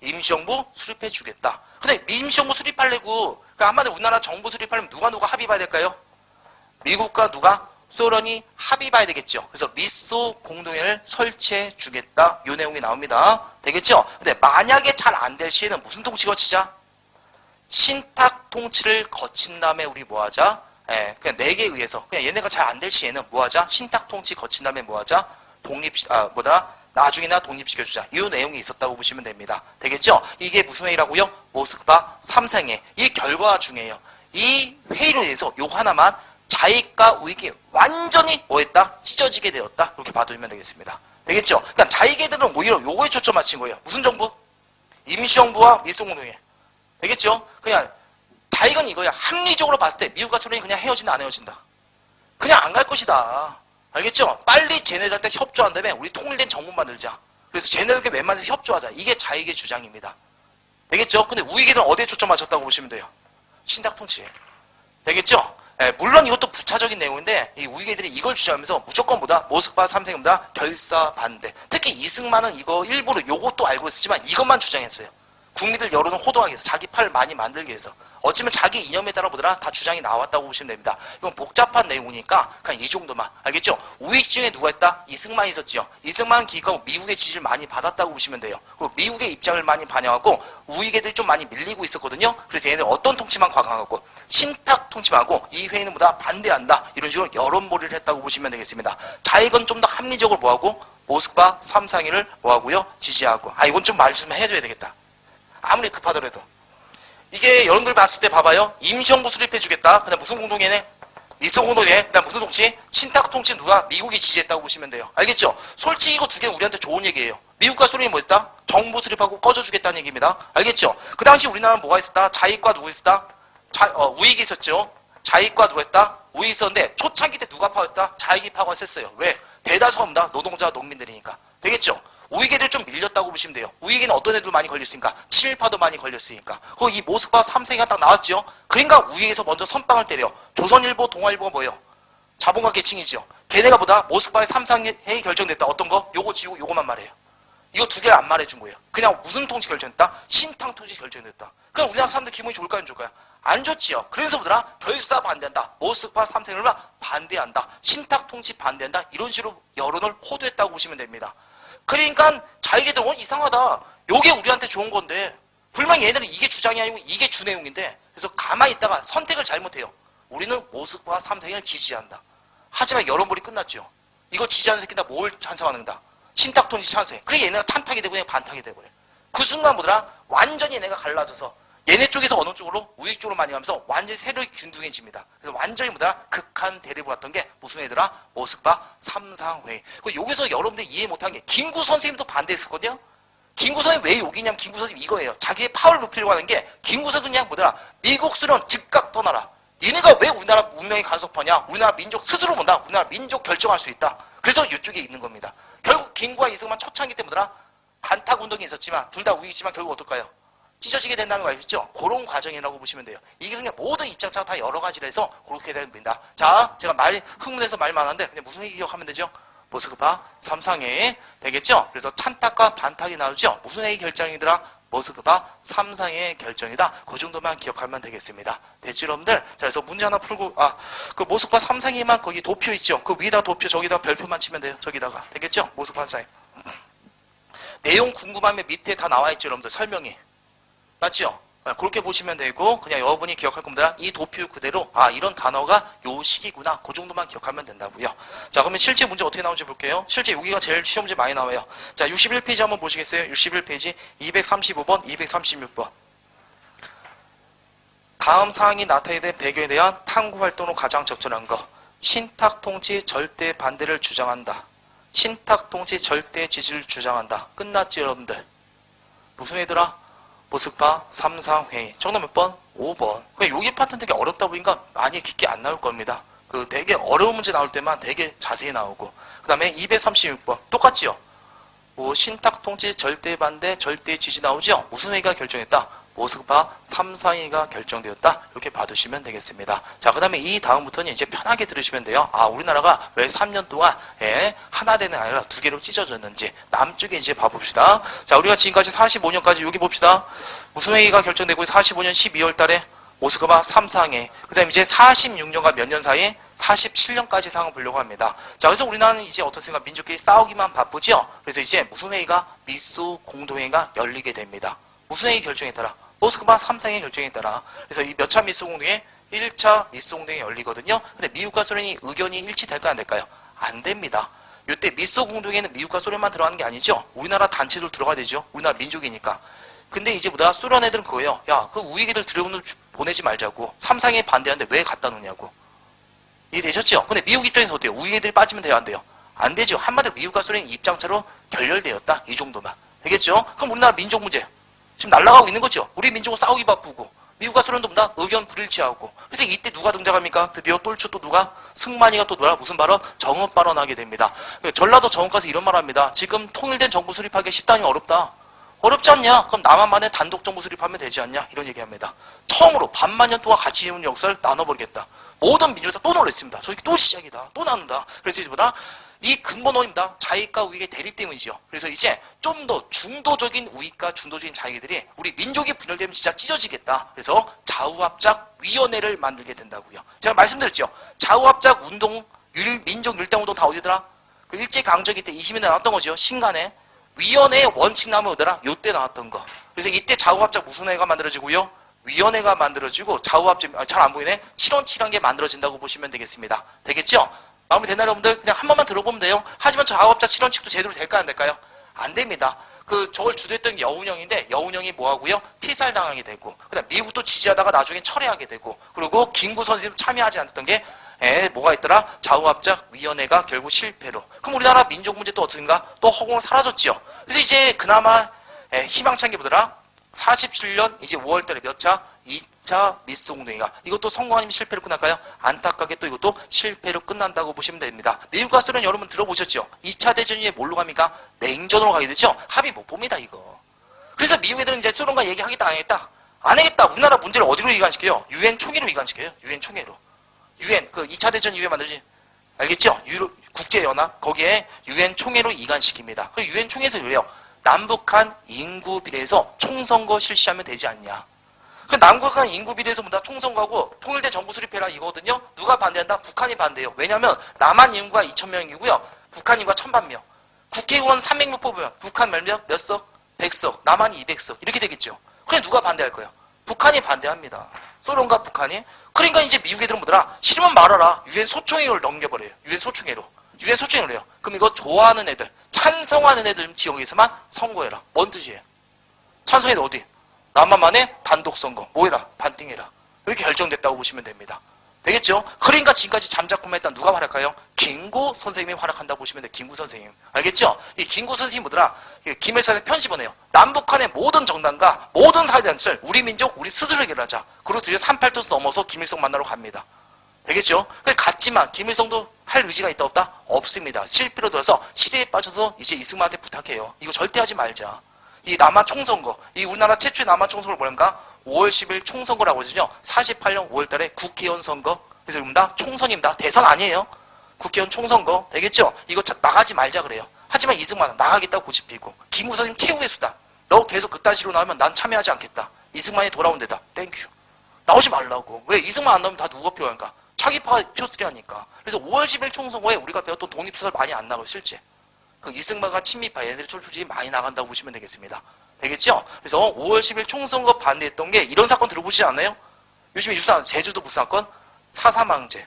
임시정부 수립해 주겠다. 근데 임시정부 수립하려고 한마디로 우리나라 정부 수립하려면 누가 합의 봐야 될까요? 미국과 누가? 소련이 합의 봐야 되겠죠. 그래서 미소 공동회를 설치해 주겠다. 이 내용이 나옵니다. 되겠죠? 근데 만약에 잘 안 될 시에는 무슨 통치 거치자? 신탁 통치를 거친 다음에 우리 뭐 하자? 그냥 내게 의해서 그냥 얘네가 잘 안 될 시에는 뭐 하자? 신탁 통치 거친 다음에 뭐 하자? 나중이나 독립시켜주자. 이 내용이 있었다고 보시면 됩니다. 되겠죠? 이게 무슨 회의라고요? 모스크바 3상회. 이 결과 중에요. 이 회의로 인해서 요 하나만 자익과 우익이 완전히 뭐했다? 찢어지게 되었다. 이렇게 봐두면 되겠습니다. 되겠죠? 그러니까 자익애들은 오히려 요거에 초점 맞춘 거예요. 무슨 정부? 임시정부와 미소공동회. 되겠죠? 그냥 자익은 이거야. 합리적으로 봤을 때 미국과 소련이 그냥 헤어진다 안 헤어진다? 그냥 안 갈 것이다. 알겠죠? 빨리 쟤네들한테 협조한 다음에 우리 통일된 정부 만들자. 그래서 쟤네들께 웬만해서 협조하자. 이게 자익의 주장입니다. 되겠죠? 근데 우익애들은 어디에 초점 맞췄다고 보시면 돼요? 신탁 통치에. 되겠죠? 물론 이것도 부차적인 내용인데 이 우익애들이 이걸 주장하면서 무조건 모스크바 3상회의보다 결사 반대. 특히 이승만은 이거 일부러 요것도 알고 있었지만 이것만 주장했어요. 국민들 여론을 호도하기 위해서, 자기 팔을 많이 만들기 위해서. 어쩌면 자기 이념에 따라 보더라 다 주장이 나왔다고 보시면 됩니다. 이건 복잡한 내용이니까 그냥 이 정도만. 알겠죠? 우익 중에 누가 있다? 이승만이 있었죠. 이승만 기획하고 미국의 지지를 많이 받았다고 보시면 돼요. 그리고 미국의 입장을 많이 반영하고 우익 애들이 좀 많이 밀리고 있었거든요. 그래서 얘네들 어떤 통치만 과강하고 신탁 통치만 하고 이 회의는 보다 반대한다. 이런 식으로 여론몰이를 했다고 보시면 되겠습니다. 자익은 좀 더 합리적으로 뭐하고 모스크바 3상회를 뭐하고요? 지지하고. 이건 좀 말 좀 해줘야 되겠다. 아무리 급하더라도. 이게 여러분들 봤을 때 봐봐요. 임시정부 수립해주겠다. 그다음 무슨 공동회네? 미소 공동회. 그다음 무슨 통치? 신탁 통치 누가? 미국이 지지했다고 보시면 돼요. 알겠죠? 솔직히 이거 두 개는 우리한테 좋은 얘기예요. 미국과 소련이 뭐였다? 정부 수립하고 꺼져주겠다는 얘기입니다. 알겠죠? 그 당시 우리나라는 뭐가 있었다? 자익과 누구 있었다? 우익이 있었죠. 자익과 누가 있었다? 우익이 있었는데 초창기 때 누가 파워했다? 자익이 파워했어요. 왜? 대다수가 뭡니다? 노동자, 농민들이니까. 되겠죠? 우익 애들 좀 밀렸다고 보시면 돼요. 우익에는 어떤 애들 많이 걸렸으니까? 친일파도 많이 걸렸으니까. 그리고 이 모스크바 3세기가 딱 나왔죠? 그러니까 우익에서 먼저 선빵을 때려. 조선일보, 동아일보가 뭐예요? 자본가 계층이죠. 걔네가 보다 모스크바의 3상회의 결정됐다. 어떤 거? 요거 지우고 요거만 말해요. 이거 두 개를 안 말해준 거예요. 그냥 무슨 통치 결정됐다? 신탕 통치 결정됐다. 그럼 우리나라 사람들 기분이 좋을까요? 안 좋을까요? 안 좋지요. 그래서 보더라 결사 반대한다. 모스크바 3상회를 반대한다. 신탁 통치 반대한다. 이런 식으로 여론을 호도했다고 보시면 됩니다. 그러니까 자기들은 이상하다. 요게 우리한테 좋은 건데 분명히 얘네는 이게 주장이 아니고 이게 주 내용인데 그래서 가만히 있다가 선택을 잘못해요. 우리는 모스크바 3상회를 지지한다. 하지만 여론몰이 끝났죠. 이거 지지하는 새끼다 뭘 찬성하는다. 신탁 통치 찬성해. 그래 얘네가 찬탁이 되고 그냥 반탁이 되고요. 그 순간 보더라 완전히 얘네가 갈라져서 얘네 쪽에서 어느 쪽으로? 우익 쪽으로 많이 가면서 완전히 세력이 균등해집니다. 그래서 완전히 뭐더라? 극한 대립을 왔던 게 무슨 애들아? 모스크바 3상회. 여기서 여러분들이 이해 못한 게 김구 선생님도 반대했었거든요. 김구 선생님 왜 여기냐면 김구 선생님 이거예요. 자기의 파워를 높이려고 하는 게 김구 선생님 그냥 뭐더라? 미국 수련 즉각 떠나라. 얘네가 왜 우리나라 문명이 간섭하냐? 우리나라 민족 스스로 본다. 우리나라 민족 결정할 수 있다. 그래서 이쪽에 있는 겁니다. 결국 김구와 이승만 초창기 때 뭐더라? 반탁 운동이 있었지만 둘 다 우익이지만 결국 어떨까요? 찢어지게 된다는 거 아시죠? 그런 과정이라고 보시면 돼요. 이게 그냥 모든 입장차가 다 여러 가지라 해서 그렇게 됩니다. 자, 제가 흥분해서 말 많은데 그냥 무슨 얘기 기억하면 되죠? 모스크바 3상회 되겠죠? 그래서 찬탁과 반탁이 나오죠? 무슨 회의 결정이더라? 모스크바 3상회의 결정이다. 그 정도만 기억하면 되겠습니다. 됐죠, 여러분들? 자, 그래서 문제 하나 풀고, 그 모스크바 3상회만 거기 도표 있죠? 그 위에다 도표, 저기다 별표만 치면 돼요. 저기다가. 되겠죠? 모스크바 3상회. 내용 궁금하면 밑에 다 나와 있죠, 여러분들? 설명이. 맞죠? 그렇게 보시면 되고 그냥 여러분이 기억할 겁니다. 이 도표 그대로 이런 단어가 요 식이구나. 그 정도만 기억하면 된다고요. 자, 그러면 실제 문제 어떻게 나오는지 볼게요. 실제 여기가 제일 시험 문제 많이 나와요. 자, 61페이지 한번 보시겠어요? 61페이지 235번, 236번. 다음 사항이 나타내야 될 배경에 대한 탐구 활동으로 가장 적절한 거. 신탁 통치 절대 반대를 주장한다. 신탁 통치 절대 지지를 주장한다. 끝났죠, 여러분들? 무슨 애들아? 모스크바 3상회. 정답 몇 번? 5번. 여기 파트는 되게 어렵다 보니까 많이 깊게 안 나올 겁니다. 되게 어려운 문제 나올 때만 되게 자세히 나오고. 그 다음에 236번. 똑같지요? 신탁 통치 절대 반대, 절대 지지 나오죠? 무슨 회의가 결정했다? 모스크바 3상회가 결정되었다. 이렇게 봐두시면 되겠습니다. 자, 그 다음에 이 다음부터는 이제 편하게 들으시면 돼요. 우리나라가 왜 3년 동안 하나 되는 아니라 두 개로 찢어졌는지 남쪽에 이제 봐봅시다. 자, 우리가 지금까지 45년까지 여기 봅시다. 무슨 회의가 결정되고 45년 12월 달에 모스크바 3상회. 그 다음에 이제 46년과 몇 년 사이에 47년까지 상황을 보려고 합니다. 자, 그래서 우리나라는 이제 어떻습니까? 민족끼리 싸우기만 바쁘죠? 그래서 이제 무슨 회의가? 미소 공동회의가 열리게 됩니다. 무슨 회의 결정에 따라? 모스크바 3상회 결정에 따라. 그래서 이 몇 차 미소 공동회? 1차 미소 공동회 열리거든요. 근데 미국과 소련이 의견이 일치될까요? 안 될까요? 안 됩니다. 이때 미소 공동회는 미국과 소련만 들어가는 게 아니죠. 우리나라 단체도 들어가야 되죠. 우리나라 민족이니까. 근데 이제 뭐다? 소련 애들은 그거예요. 야, 그 우익 애들 보내지 말자고. 3상회에 반대하는데 왜 갖다 놓냐고. 이해되셨죠? 근데 미국 입장에서 어때요? 우익 애들이 빠지면 돼요? 안 돼요? 안 되죠. 한마디로 미국과 소련이 입장차로 결렬되었다. 이 정도만. 되겠죠? 그럼 우리나라 민족 문제. 지금 날아가고 있는 거죠. 우리 민족은 싸우기 바쁘고 미국과 소련도 뭐다? 의견 불일치하고. 그래서 이때 누가 등장합니까? 드디어 똘추 또 누가? 승만이가 또 무슨 발언? 정업 발언하게 됩니다. 전라도 정업 가서 이런 말 합니다. 지금 통일된 정부 수립하기 쉽다니 어렵다. 어렵지 않냐? 그럼 남한만의 단독 정부 수립하면 되지 않냐? 이런 얘기합니다. 처음으로 반만 년 동안 같이 해온 역사를 나눠버리겠다. 모든 민주사 또 놀랬습니다. 저기 또 시작이다. 또 나눈다. 그래서 이제 뭐다? 이 근본원입니다. 자익과 우익의 대립 때문이죠. 그래서 이제 좀 더 중도적인 우익과 중도적인 자익들이 우리 민족이 분열되면 진짜 찢어지겠다. 그래서 좌우합작위원회를 만들게 된다고요. 제가 말씀드렸죠. 좌우합작 운동, 민족 율당운동 다 어디더라? 그 일제강점기 때 20년대 나왔던 거죠. 신간에. 위원회의 원칙 나오면 어디더라? 요때 나왔던 거. 그래서 이때 좌우합작 무슨 회가 만들어지고요? 위원회가 만들어지고 좌우합작, 잘 안 보이네? 7원칠한 게 만들어진다고 보시면 되겠습니다. 되겠죠? 마무리 되나요, 여러분들? 그냥 한 번만 들어보면 돼요. 하지만 좌우합작 7원칙도 제대로 될까요, 안 될까요? 안 됩니다. 저걸 주도했던 여운형인데, 여운형이 뭐하고요? 피살당하게 되고, 그 다음 미국도 지지하다가 나중에 철회하게 되고, 그리고 김구 선생님 참여하지 않았던 게, 뭐가 있더라? 좌우합작위원회가 결국 실패로. 그럼 우리나라 민족 문제 또 어떻게인가? 또 허공으로 사라졌죠. 그래서 이제 그나마 희망찬 게 뭐더라? 47년 이제 5월달에 몇 차? 2차 미스운동회가. 이것도 성공 아니면 실패로 끝날까요? 안타깝게 또 이것도 실패로 끝난다고 보시면 됩니다. 미국과 소련 여러분 들어보셨죠? 2차 대전 이후에 뭘로 갑니까? 냉전으로 가게 되죠? 합의 못 봅니다, 이거. 그래서 미국 애들은 이제 소련과 얘기하겠다, 안 하겠다? 안 하겠다. 우리나라 문제를 어디로 이관시켜요? 유엔 총회로 이관시켜요. 유엔 총회로. 유엔, 2차 대전 이후에 만들어진, 알겠죠? 국제연합, 거기에 유엔 총회로 이관시킵니다. 그 유엔 총회에서 그래요. 남북한 인구 비례에서 총선거 실시하면 되지 않냐. 그 남북한 인구 비례에서 뭐다 총선거하고 통일된 정부 수립해라 이거거든요. 누가 반대한다? 북한이 반대해요. 왜냐하면 남한 인구가 2,000명이고요. 북한 인구가 1,000만. 국회의원 300명 뽑으면 북한 몇 석? 100석. 남한 200석. 이렇게 되겠죠. 그래 누가 반대할 거예요? 북한이 반대합니다. 소련과 북한이. 그러니까 이제 미국 애들은 뭐더라? 싫으면 말아라. 유엔 소총회로 넘겨버려요. 유엔 소총회로. 유엔 소총회로 해요. 그럼 이거 좋아하는 애들, 찬성하는 애들 지역에서만 선거해라. 뭔 뜻이에요? 찬성해도 어디? 남한만의 단독 선거. 뭐해라? 반띵해라. 이렇게 결정됐다고 보시면 됩니다. 되겠죠? 그러니까 지금까지 잠자코만 했던 누가 활약할까요? 김구 선생님이 활약한다고 보시면 돼요. 김구 선생님. 알겠죠? 이 김구 선생님 뭐더라? 김일성의 편집을 해요. 남북한의 모든 정당과 모든 사회단체를 우리 민족, 우리 스스로 해결하자. 그리고 드디어 38도에서 넘어서 김일성 만나러 갑니다. 되겠죠? 같지만 김일성도 할 의지가 있다 없다? 없습니다. 실패로 들어서 시대에 빠져서 이제 이승만한테 부탁해요. 이거 절대 하지 말자. 이 남한 총선거, 이 우리나라 최초의 남한 총선거를 뭐랍니까? 5월 10일 총선거라고 하거든요. 48년 5월 달에 국회의원 선거. 그래서 입니다. 총선입니다. 대선 아니에요. 국회의원 총선거. 되겠죠? 이거 나가지 말자 그래요. 하지만 이승만은 나가겠다고 고집피고. 김구 선생님 최후의 수단. 너 계속 그딴 식으로 나오면 난 참여하지 않겠다. 이승만이 돌아온 데다. 땡큐. 나오지 말라고. 왜? 이승만 안 나오면 다 누가 표하니까? 자기파 표쓰리 하니까. 그래서 5월 10일 총선거에 우리가 배웠던 독립소설 많이 안 나가요, 실제. 그 이승만과 친미파 얘네들이 솔직히 많이 나간다고 보시면 되겠습니다. 되겠죠? 그래서 5월 10일 총선거 반대했던 게 이런 사건 들어보시지 않나요? 요즘에 유사한 제주도 무슨 사건? 사사망제,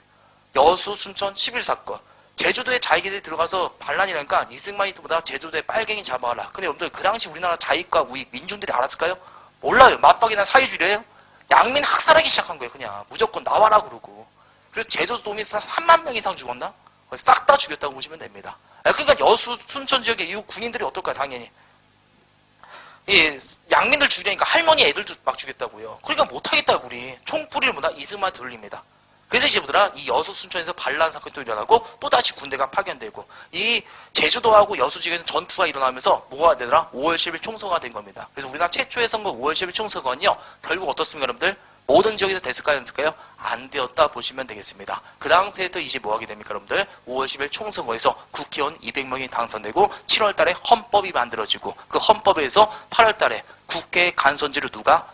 여수, 순천 11사건. 제주도에 자기들이 들어가서 반란이라니까 이승만이 보다 제주도에 빨갱이 잡아와라. 근데 여러분들 그 당시 우리나라 자익과 우익, 민중들이 알았을까요? 몰라요. 맞박이나 사회주의래요? 양민 학살하기 시작한 거예요. 그냥 무조건 나와라 그러고. 그래서 제주도 도민 3만 명 이상 죽었나? 싹 다 죽였다고 보시면 됩니다. 그러니까 여수, 순천 지역의 이 군인들이 어떨까요? 당연히. 이 양민들 죽이려니까 할머니 애들도 막 죽였다고요. 그러니까 못하겠다 우리. 총뿌리를 뭐다? 이승만한테 돌립니다. 그래서 이제 뭐더라? 이 여수, 순천에서 반란 사건이 또 일어나고 또다시 군대가 파견되고 이 제주도하고 여수 지역에서 전투가 일어나면서 뭐가 되더라? 5월 10일 총선거가 된 겁니다. 그래서 우리나라 최초의 선거 5월 10일 총선거는요. 결국 어떻습니까 여러분들? 모든 지역에서 됐을까요? 안 됐을까요? 안 되었다 보시면 되겠습니다. 그 당시에도 이제 뭐 하게 됩니까, 여러분들? 5월 10일 총선거에서 국회의원 200명이 당선되고 7월 달에 헌법이 만들어지고 그 헌법에서 8월 달에 국회 간선제로 누가?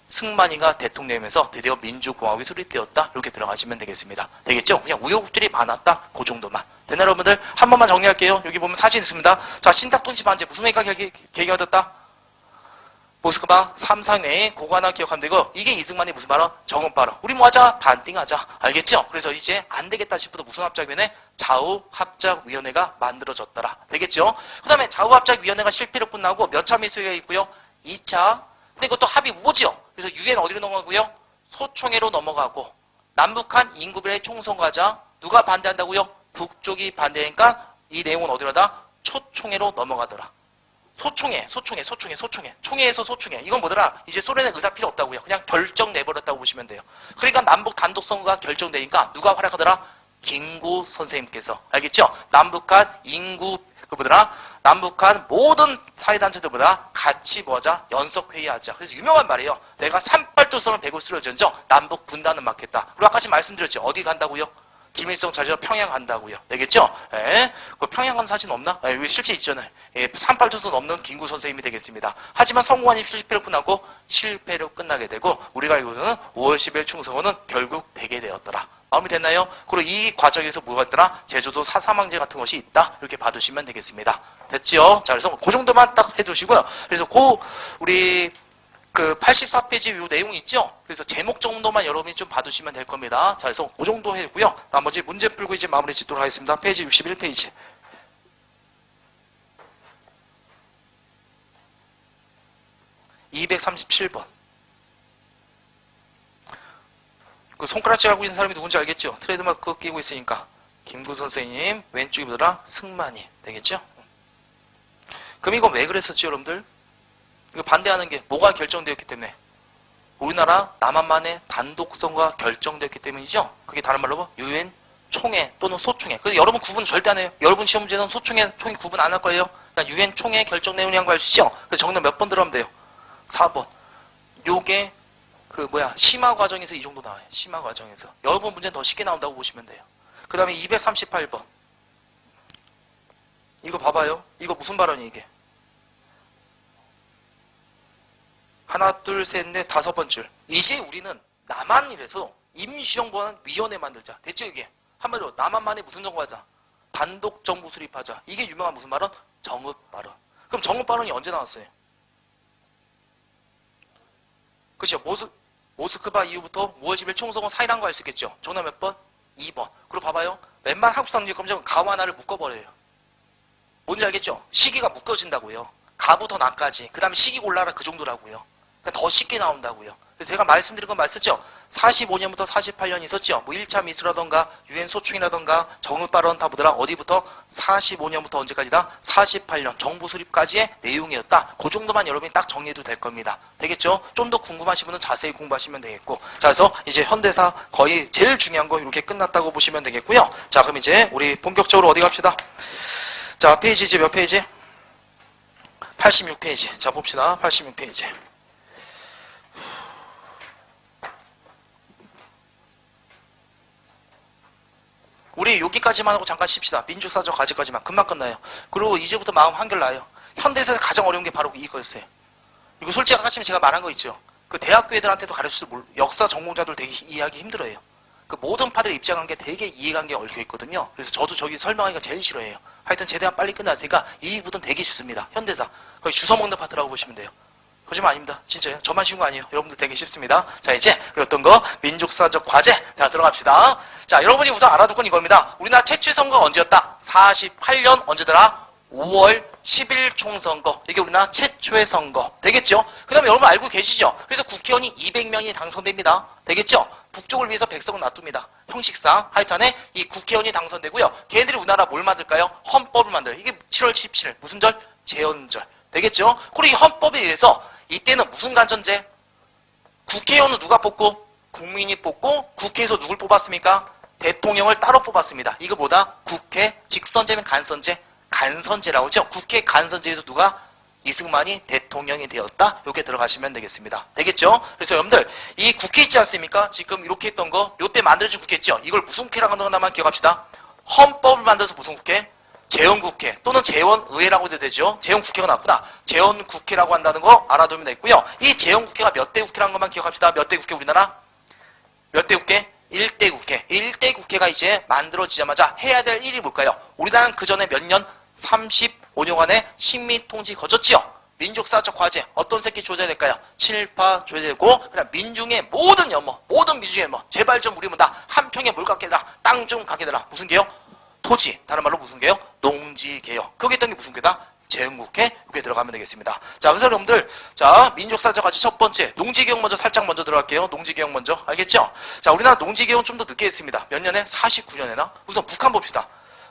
승만이가 대통령이면서 드디어 민주공화국이 수립되었다. 이렇게 들어가시면 되겠습니다. 되겠죠? 그냥 우여곡절이 많았다. 그 정도만. 되나요, 여러분들? 한 번만 정리할게요. 여기 보면 사진 있습니다. 자, 신탁통치 반제 무슨 회의가 계기가 됐다? 모스크바 3상회의 고관한 기억하면 되고 이게 이승만이 무슨 발언? 정언 발언. 우리 뭐 하자? 반띵하자. 알겠죠? 그래서 이제 안 되겠다 싶어서 무슨 합작위원회? 좌우합작위원회가 만들어졌더라. 되겠죠? 그 다음에 좌우합작위원회가 실패로 끝나고 몇 차 미수회가 있고요? 2차. 근데 이것도 합의 뭐지요? 그래서 유엔 어디로 넘어가고요? 소총회로 넘어가고 남북한 인구비례 총선거하자. 누가 반대한다고요? 북쪽이 반대하니까 이 내용은 어디로 하다? 초총회로 넘어가더라. 총회에서 소총회. 이건 뭐더라? 이제 소련의 의사 필요 없다고요. 그냥 결정 내버렸다고 보시면 돼요. 그러니까 남북 단독 선거가 결정되니까 누가 활약하더라? 김구 선생님께서. 알겠죠? 남북한 인구, 남북한 모든 사회단체들보다 같이 뭐하자? 연석회의하자. 그래서 유명한 말이에요. 내가 산발도선을 베고 쓰러졌죠? 남북 분단은 막겠다. 그리고 아까 말씀드렸죠? 어디 간다고요? 김일성 자리로 평양 간다고요. 되겠죠? 예. 그 평양간 사진 없나? 아, 여기 실제 있잖아요. 예, 38도선 넘는 김구 선생님이 되겠습니다. 하지만 선거관이 실패로 끝나고 실패로 끝나게 되고 우리가 알고 있는 5월 10일 총선거는 결국 되게 되었더라. 마음이 됐나요? 그리고 이 과정에서 뭐가 있더라? 제주도 사사망제 같은 것이 있다. 이렇게 봐두시면 되겠습니다. 됐죠? 자, 그래서 그 정도만 딱 해두시고요. 그래서 우리 84페이지 요 내용 있죠? 그래서 제목 정도만 여러분이 좀 봐두시면 될 겁니다. 자, 그래서 그 정도 해고요. 나머지 문제 풀고 이제 마무리 짓도록 하겠습니다. 페이지 61페이지. 237번. 그 손가락질 하고 있는 사람이 누군지 알겠죠? 트레이드마크 끼고 있으니까. 김구 선생님, 왼쪽이 뭐더라? 승만이. 되겠죠? 그럼 이건 왜 그랬었지, 여러분들? 이거 반대하는 게 뭐가 결정되었기 때문에? 우리나라 남한만의 단독성과 결정되었기 때문이죠? 그게 다른 말로 뭐? 유엔 총회 또는 소총회. 그래서 여러분 구분 절대 안 해요. 여러분 시험 문제는 소총회, 총회 구분 안 할 거예요. 그냥 유엔 총회 결정 내용이란 거 아시죠? 그래서 정답 몇 번 들어가면 돼요? 4번. 요게 심화 과정에서 이 정도 나와요. 심화 과정에서. 여러분 문제는 더 쉽게 나온다고 보시면 돼요. 그 다음에 238번. 이거 봐봐요. 이거 무슨 발언이 이게? 하나, 둘, 셋, 넷, 5번 줄. 이제 우리는 남한이라서 임시정부위원회 만들자. 됐죠, 이게? 한마디로 남한만의 무슨 정부하자? 단독 정부 수립하자. 이게 유명한 무슨 발언? 정읍 발언. 그럼 정읍 발언이 언제 나왔어요? 그렇죠. 모스크바 이후부터 5월 10일 총선거 사일한 거 알 수 있겠죠? 정답 몇 번? 2번. 그리고 봐봐요. 웬만한 한국 상징검정은 가와 나를 묶어버려요. 뭔지 알겠죠? 시기가 묶어진다고요. 가부터 나까지. 그 다음에 시기 골라라 그 정도라고요. 그러니까 더 쉽게 나온다고요. 그래서 제가 말씀드린 건 맞었죠? 45년부터 48년 있었죠? 뭐 1차 미수라던가 유엔 소총이라던가 정읍 발언 다 보더라. 어디부터? 45년부터 언제까지다? 48년 정부 수립까지의 내용이었다. 그 정도만 여러분이 딱 정리해도 될 겁니다. 되겠죠? 좀 더 궁금하신 분은 자세히 공부하시면 되겠고. 자, 그래서 이제 현대사 거의 제일 중요한 거 이렇게 끝났다고 보시면 되겠고요. 자, 그럼 이제 우리 본격적으로 어디 갑시다. 자, 페이지 이제 몇 페이지? 86페이지. 자, 봅시다. 86페이지. 우리 여기까지만 하고 잠깐 쉽시다. 민족사적 과제까지만. 금방 끝나요. 그리고 이제부터 마음 한결 나요. 현대사에서 가장 어려운 게 바로 이거였어요. 이거 솔직히 아까 제가 말한 거 있죠. 그 대학교 애들한테도 가르쳐도 역사 전공자들 되게 이해하기 힘들어요. 그 모든 파들의 입장한 게 되게 이해관계가 얽혀 있거든요. 그래서 저도 저기 설명하기가 제일 싫어해요. 하여튼 제대한 빨리 끝났으니까 이 부분 되게 쉽습니다. 현대사. 거의 주워먹는 파트라고 보시면 돼요. 거짓말 아닙니다. 진짜요. 저만 쉬운 거 아니에요. 여러분들 되게 쉽습니다. 자, 이제 그리고 어떤 거? 민족사적 과제. 자, 들어갑시다. 자, 여러분이 우선 알아둘 건 이겁니다. 우리나라 최초의 선거가 언제였다? 48년 언제더라? 5월 10일 총선거. 이게 우리나라 최초의 선거. 되겠죠? 그 다음에 여러분 알고 계시죠? 그래서 국회의원이 200명이 당선됩니다. 되겠죠? 북쪽을 위해서 백성을 놔둡니다. 형식상. 하여튼에 이 국회의원이 당선되고요. 걔네들이 우리나라 뭘 만들까요? 헌법을 만들어요. 이게 7월 17일. 무슨 절? 제헌절. 되겠죠? 그리고 이 헌법에 의해서 이때는 무슨 간전제? 국회의원은 누가 뽑고? 국민이 뽑고 국회에서 누굴 뽑았습니까? 대통령을 따로 뽑았습니다. 이거 뭐다? 국회 직선제면 간선제? 간선제라고 하죠. 국회 간선제에서 누가? 이승만이 대통령이 되었다. 이렇게 들어가시면 되겠습니다. 되겠죠? 그래서 여러분들 이 국회 있지 않습니까? 지금 이렇게 했던 거 요때 만들어진 국회 있죠? 이걸 무슨 국회라고 하는 것만 기억합시다. 헌법을 만들어서 무슨 국회? 재헌국회 또는 재헌의회라고 해도 되죠. 재헌국회가 나왔구나. 재헌국회라고 한다는 거 알아두면 되고요. 이 재헌국회가 몇 대 국회라는 것만 기억합시다. 몇 대 국회 우리나라? 몇 대 국회? 1대 국회. 1대 국회가 이제 만들어지자마자 해야 될 일이 뭘까요? 우리나라는 그 전에 몇 년? 35년간의 식민통치 거쳤지요. 민족사적 과제 어떤 새끼 조져야 될까요? 친일파 조져야 되고 그다음 민중의 모든 염모 모든 민중의 염모 제발 좀 우리 뭐다 한 평에 뭘 갖게 해달라 땅 좀 갖게 해달라 무슨 개요? 토지 다른 말로 무슨 개요? 농지개요. 거기 있던 게 무슨 개다? 재헌국회 여기에 들어가면 되겠습니다. 자 그래서 여러분들 자 민족사적 과제 첫 번째 농지개혁 먼저 들어갈게요. 농지개혁 먼저 알겠죠? 자 우리나라 농지개혁은 좀 더 늦게 했습니다. 몇 년에? 49년에나 우선 북한 봅시다.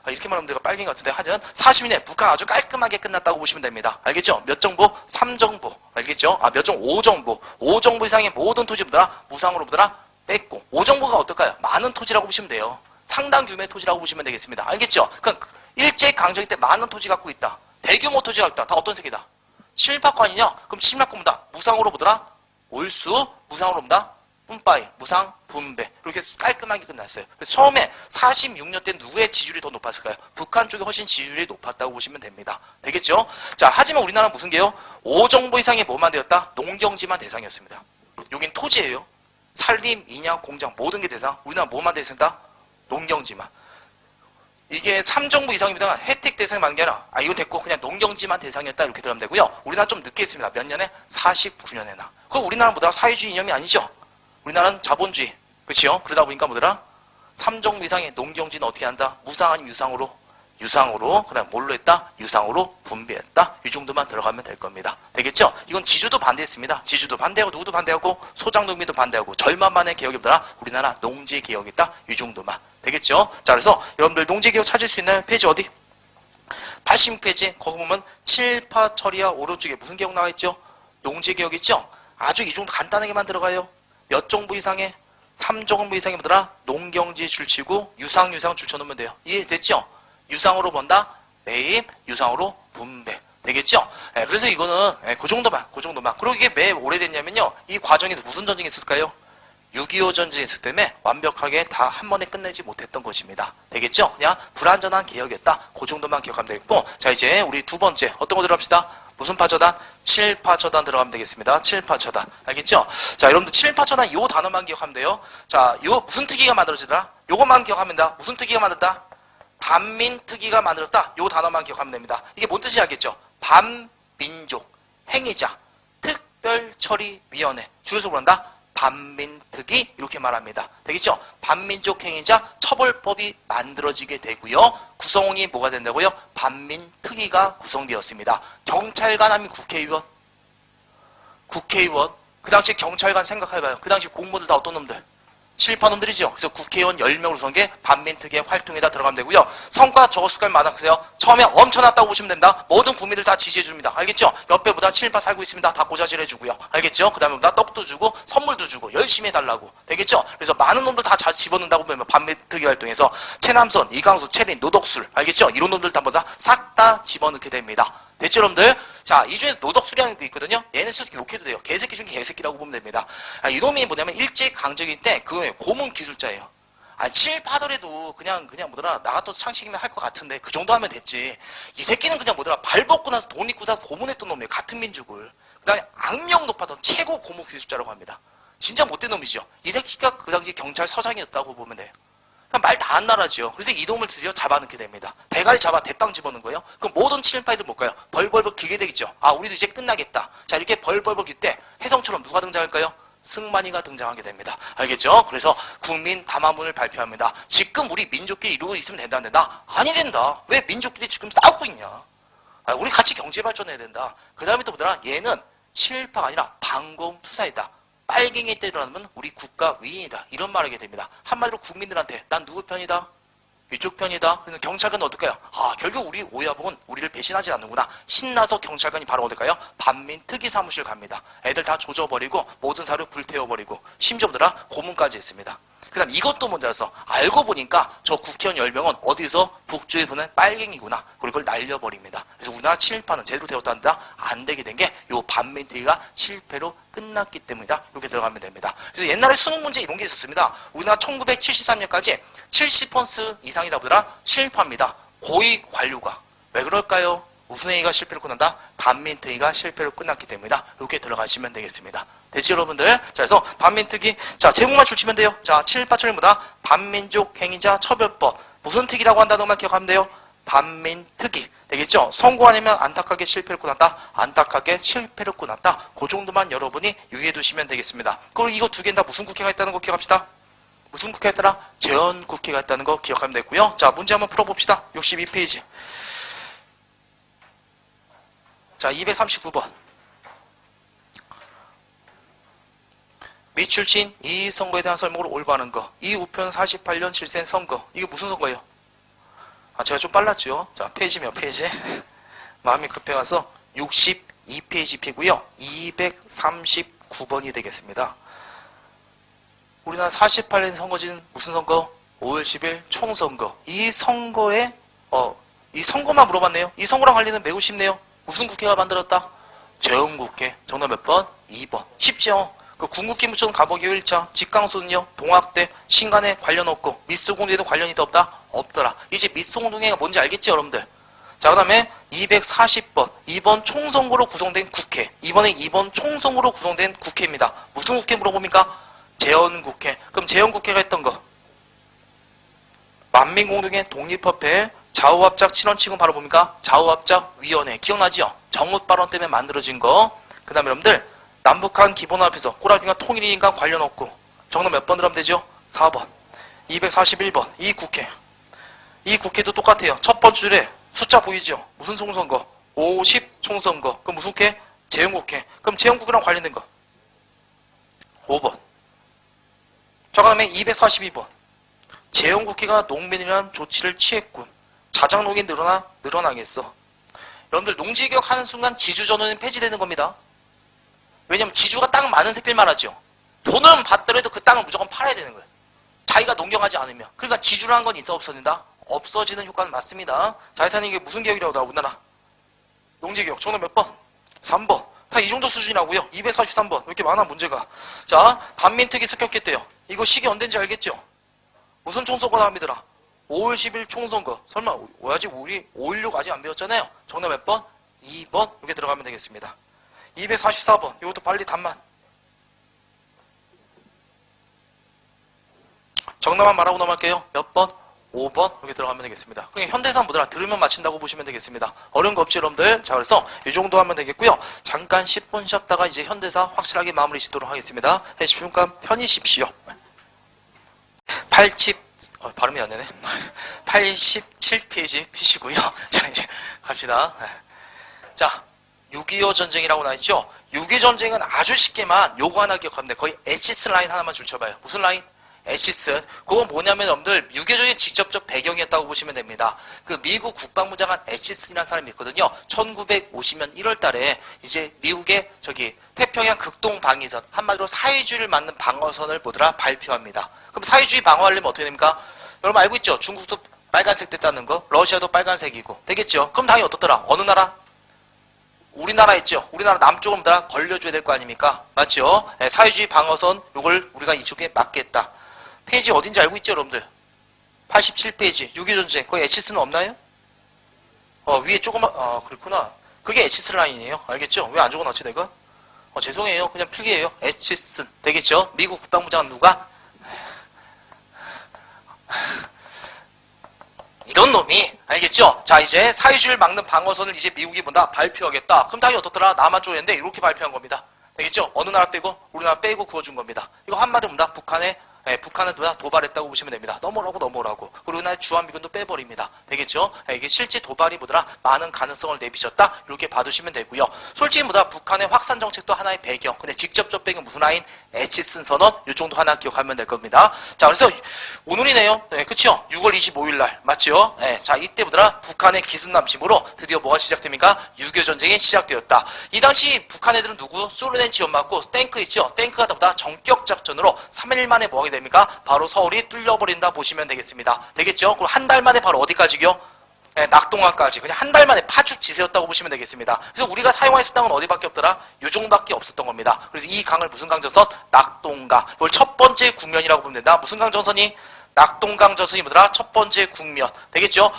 이렇게 말하면 내가 빨갱이 같은데 하여튼 40년에 북한 아주 깔끔하게 끝났다고 보시면 됩니다. 알겠죠? 몇 정부? 3정부. 알겠죠? 몇 정? 5정부. 5정부 이상의 모든 토지보더라 무상으로 보더라 뺐고 5정부가 어떨까요? 많은 토지라고 보시면 돼요. 상당 규모의 토지라고 보시면 되겠습니다. 알겠죠? 그러니까 일제강점기 때 많은 토지 갖고 있다. 대규모 토지 갖고 있다. 다 어떤 색이다? 친일파권이냐? 그럼 친일파권보다 무상으로 보더라 올수 무상으로 보다 뿜빠이, 무상, 분배. 이렇게 깔끔하게 끝났어요. 그래서 처음에 46년 때 누구의 지지율이 더 높았을까요? 북한 쪽이 훨씬 지지율이 높았다고 보시면 됩니다. 되겠죠? 자, 하지만 우리나라는 무슨 게요? 5정부 이상이 뭐만 되었다? 농경지만 대상이었습니다. 여긴 토지예요. 산림, 인양, 공장 모든 게 대상. 우리나라 뭐만 대상이다? 농경지만. 이게 3정부 이상입니다. 혜택 대상이 많은 게 아니라 이건 됐고 그냥 농경지만 대상이었다 이렇게 들어가면 되고요. 우리나라 좀 늦게 했습니다. 몇 년에? 49년에나. 그거 우리나라보다 사회주의 이념이 아니죠. 우리나라는 자본주의. 그렇죠? 그러다 보니까 뭐더라? 3정부 이상의 농경지는 어떻게 한다? 무상 아니면 유상으로? 유상으로. 그 다음에 뭘로 했다? 유상으로 분배했다. 이 정도만 들어가면 될 겁니다. 되겠죠? 이건 지주도 반대했습니다. 지주도 반대하고 누구도 반대하고 소장농민도 반대하고 절반만의 개혁이 뭐더라? 우리나라 농지개혁이다. 이 정도만. 되겠죠? 자, 그래서 여러분들 농지개혁 찾을 수 있는 페이지 어디? 86페이지. 거기 보면 7파 처리와 오른쪽에 무슨 개혁 나와 있죠? 농지개혁 있죠? 아주 이 정도 간단하게만 들어가요. 몇 정부 이상의? 3정부 이상이 뭐더라? 농경지 줄치고 유상 줄쳐놓으면 돼요. 이해됐죠? 유상으로 본다? 매입, 유상으로 분배. 되겠죠? 그래서 이거는 그 정도만. 그리고 이게 왜 오래됐냐면요. 이 과정에서 무슨 전쟁이 있을까요? 6.25 전쟁이 있을 때문에 완벽하게 다 한 번에 끝내지 못했던 것입니다. 되겠죠? 그냥 불완전한 개혁이었다. 그 정도만 기억하면 되겠고. 자, 이제 우리 두 번째. 어떤 거 들어갑시다? 무슨 파처단? 7파처단 들어가면 되겠습니다. 7파처단. 알겠죠? 자, 여러분들 7파처단 요 단어만 기억하면 돼요. 자, 요 무슨 특위가 만들어지더라? 요것만 기억하면 된다. 무슨 특위가 만들었다? 반민특위가 만들었다. 요 단어만 기억하면 됩니다. 이게 뭔 뜻이 알겠죠? 반민족, 행위자, 특별처리위원회. 줄여서 부른다. 반민특위 이렇게 말합니다. 되겠죠? 반민족 행위자 처벌법이 만들어지게 되고요. 구성원이 뭐가 된다고요? 반민특위가 구성되었습니다. 경찰관 하면 국회의원. 그 당시 경찰관 생각해봐요. 그 당시 공무원들 다 어떤 놈들? 실파 놈들이죠. 그래서 국회의원 10명으로 선 게 반민특위의 활동에다 들어가면 되고요. 성과 적었을까요? 많았어요. 처음에 엄청났다고 보시면 됩니다. 모든 국민들 다 지지해줍니다. 알겠죠? 옆에보다 친일파 살고 있습니다. 다 고자질 해주고요. 알겠죠? 그 다음에 보다 떡도 주고 선물도 주고 열심히 해달라고. 되겠죠? 그래서 많은 놈들 다 집어넣는다고 보면 반민특위 활동에서 최남선, 이강수, 최린, 노덕술 알겠죠? 이런 놈들 다 뭐다? 싹 다 집어넣게 됩니다. 됐죠, 여러분들? 자, 이 중에 노덕술이라는 게 있거든요. 얘는 솔직히 욕해도 돼요. 개새끼 중에 개새끼라고 보면 됩니다. 이놈이 뭐냐면 일제강점기 때 그 고문 기술자예요. 친일파더라도 그냥 뭐더라 나 같아도 창식이면 할 것 같은데 그 정도 하면 됐지. 이 새끼는 그냥 뭐더라 발 벗고 나서 돈 입고 나서 고문했던 놈이에요. 같은 민족을. 그 다음에 악명 높았던 최고 고문 기술자라고 합니다. 진짜 못된 놈이죠. 이 새끼가 그 당시 경찰서장이었다고 보면 돼요. 말 다 안 나라죠. 그래서 이놈을 드디어 잡아넣게 됩니다. 대가리 잡아 대빵 집어넣은 거예요. 그럼 모든 친일파이들 뭘까요? 벌벌벌 기게 되겠죠. 우리도 이제 끝나겠다. 자, 이렇게 벌벌벌 길 때 혜성처럼 누가 등장할까요? 승만이가 등장하게 됩니다. 알겠죠? 그래서 국민 담화문을 발표합니다. 지금 우리 민족끼리 이루고 있으면 된다 안 된다? 아니 된다. 왜 민족끼리 지금 싸우고 있냐? 우리 같이 경제 발전해야 된다. 그 다음에 또 뭐더라? 얘는 친일파가 아니라 반공투사이다. 빨갱이 때려라면 우리 국가 위인이다. 이런 말을 하게 됩니다. 한마디로 국민들한테 난 누구 편이다? 이쪽 편이다. 그래서 경찰관은 어떨까요? 결국 우리 오야복은 우리를 배신하지 않는구나. 신나서 경찰관이 바로 어딜까요? 반민특위 사무실 갑니다. 애들 다 조져버리고 모든 사료 불태워버리고 심지어더라 고문까지 했습니다. 그 다음 이것도 뭔지 알아서 알고 보니까 저 국회의원 10명은 어디서 북쪽에 보낸 빨갱이구나. 그리고 그걸 날려버립니다. 그래서 우리나라 친일파는 제대로 되었다는데 안 되게 된 게 요 반민특위가 실패로 끝났기 때문이다. 이렇게 들어가면 됩니다. 그래서 옛날에 수능 문제 이런 게 있었습니다. 우리나라 1973년까지 70% 이상이다 보더라 친일파입니다. 고위 관료가. 왜 그럴까요? 무슨 행위가 실패로 끝난다? 반민특위가 실패로 끝났기 때문이다. 이렇게 들어가시면 되겠습니다. 됐죠, 여러분들? 자, 그래서 반민특위. 자, 제목만 줄치면 돼요. 자, 친일파처럼보다 반민족 행위자 처벌법. 무슨 특위라고 한다는 것만 기억하면 돼요. 반민특위. 되겠죠? 선고 아니면 안타깝게 실패로 끝났다. 안타깝게 실패로 끝났다. 그 정도만 여러분이 유의해 두시면 되겠습니다. 그리고 이거 두 개는 다 무슨 국회가 있다는 거 기억합시다. 무슨 국회가 있더라? 재헌국회가 있다는 거 기억하면 되고요. 자, 문제 한번 풀어봅시다. 62페이지. 자, 239번. 미출신 이 선거에 대한 설명으로 올바른 거. 이 우편 48년 실생 선거. 이게 무슨 선거예요? 제가 좀 빨랐죠. 자, 페이지 몇 페이지? 마음이 급해가서 62페이지 피고요. 239번이 되겠습니다. 우리나라 48년 선거지는 무슨 선거? 5월 10일 총선거. 이 선거에 이 선거만 물어봤네요. 이 선거랑 관련은 매우 쉽네요. 무슨 국회가 만들었다? 재헌국회. 정답 몇 번? 2번. 쉽죠? 그 궁극기 묻혀놓은 가보기호 1차, 직강소는요, 동학대, 신간에 관련 없고, 미스공동에도 관련이 없다? 없더라. 이제 미스공동회가 뭔지 알겠지, 여러분들? 자, 그 다음에 240번, 이번 총선거로 구성된 국회. 이번에 이번 총선거로 구성된 국회입니다. 무슨 국회 물어봅니까? 재헌국회. 그럼 재헌국회가 했던 거. 만민공동의 독립협회 좌우합작 친원칙은 바로 뭡니까? 좌우합작위원회. 기억나지요? 정읍발언 때문에 만들어진 거. 그 다음에 여러분들, 남북한 기본합에서 꼬라비가 통일인간 관련 없고. 정답 몇 번 들으면 되죠? 4번. 241번. 이 국회. 이 국회도 똑같아요. 첫 번째 줄에 숫자 보이죠? 무슨 총선거? 50 총선거. 그럼 무슨 국회? 재헌국회. 그럼 재헌국회랑 관련된 거. 5번. 자, 그 다음에 242번. 재헌국회가 농민이라는 조치를 취했군. 자작농이 늘어나겠어. 여러분들 농지개혁 하는 순간 지주전원이 폐지되는 겁니다. 왜냐면 지주가 땅 많은 새끼만 하죠. 돈은 받더라도 그 땅을 무조건 팔아야 되는 거예요. 자기가 농경하지 않으면. 그러니까 지주라는 건 있어 없어진다? 없어지는 효과는 맞습니다. 자, 하여튼 이게 무슨 개혁이라고 나와, 우리나라? 농지개혁. 정답 몇 번? 3번. 다 이 정도 수준이라고요. 243번. 왜 이렇게 많아, 문제가. 자, 반민특위 습격했대요. 이거 시기 언젠지 알겠죠? 무슨 총선거 나옵니더라? 5월 10일 총선거. 설마, 아직 우리 5.16 아직 안 배웠잖아요. 정답 몇 번? 2번. 이렇게 들어가면 되겠습니다. 244번. 이것도 빨리 답만. 정답만 말하고 넘어갈게요. 몇 번? 5번. 이렇게 들어가면 되겠습니다. 그냥 현대사 뭐더라? 들으면 맞힌다고 보시면 되겠습니다. 어려운 거 없지, 여러분들? 자, 그래서 이 정도 하면 되겠고요. 잠깐 10분 쉬었다가 이제 현대사 확실하게 마무리 짓도록 하겠습니다. 10분간 편히 쉬십시오. 발음이 안 되네. 87페이지 피시고요. 자, 이제 갑시다. 자, 6.25 전쟁이라고 나있죠? 6.25 전쟁은 아주 쉽게만 요거 하나 기억하면 돼. 거의 에치스 라인 하나만 줄쳐봐요. 무슨 라인? 에치스. 그건 뭐냐면 여러분들 6.25 전쟁의 직접적 배경이었다고 보시면 됩니다. 그 미국 국방부 장관 에치스라는 사람이 있거든요. 1950년 1월 달에 이제 미국의 태평양 극동 방위선, 한마디로 사회주의를 맞는 방어선을 보더라 발표합니다. 그럼 사회주의 방어하려면 어떻게 됩니까? 여러분 알고 있죠? 중국도 빨간색 됐다는 거, 러시아도 빨간색이고 되겠죠? 그럼 당연히 어떻더라? 어느 나라? 우리나라 있죠? 우리나라 남쪽은 다 걸려줘야 될 거 아닙니까? 맞죠? 네, 사회주의 방어선 요걸 우리가 이쪽에 맡겠다. 페이지 어딘지 알고 있죠, 여러분들? 87페이지 6.25 전쟁. 거기 에치스는 없나요? 위에 조금만 그렇구나. 그게 에치스 라인이에요. 알겠죠? 왜 안 적어놨지 내가? 죄송해요. 그냥 필기예요. 에치스 되겠죠? 미국 국방부 장관 누가? 이런 놈이 알겠죠? 자, 이제 사회주의를 막는 방어선을 이제 미국이 본다 발표하겠다. 그럼 당연히 어떻더라? 남한 쪽인데 이렇게 발표한 겁니다. 되겠죠? 어느 나라 빼고 우리나라 빼고 구워준 겁니다. 이거 한마디로 뭡니다? 북한은 도발했다고 보시면 됩니다. 넘어오라고. 그리고 우리나라의 주한미군도 빼버립니다. 되겠죠? 이게 실제 도발이 뭐더라? 많은 가능성을 내비쳤다. 이렇게 봐두시면 되고요. 솔직히 북한의 확산 정책도 하나의 배경. 근데 직접적 배경 무슨 라인? 에치슨 선언. 이 정도 하나 기억하면 될 겁니다. 자, 그래서 오늘이네요. 네, 그쵸? 6월 25일 날 맞죠? 네, 자, 이때 뭐더라? 북한의 기승남심으로 드디어 뭐가 시작됩니까? 6.25 전쟁이 시작되었다. 이 당시 북한 애들은 누구? 소련에 지원받고 탱크 있죠? 탱크가 보다 전격 작전으로 3일 만에 뭐하게 됩니까? 바로 서울이 뚫려버린다 보시면 되겠습니다. 되겠죠? 그럼 한 달 만에 바로 어디까지요? 네, 낙동강까지. 그냥 한 달 만에 파죽지세였다고 보시면 되겠습니다. 그래서 우리가 사용할 수 있는 땅은 어디밖에 없더라? 요 정도밖에 없었던 겁니다. 그래서 이 강을 무슨 강전선? 낙동강. 이걸 첫 번째 국면이라고 보면 된다. 무슨 강전선이? 낙동강 전선이 뭐더라? 첫 번째 국면. 되겠죠?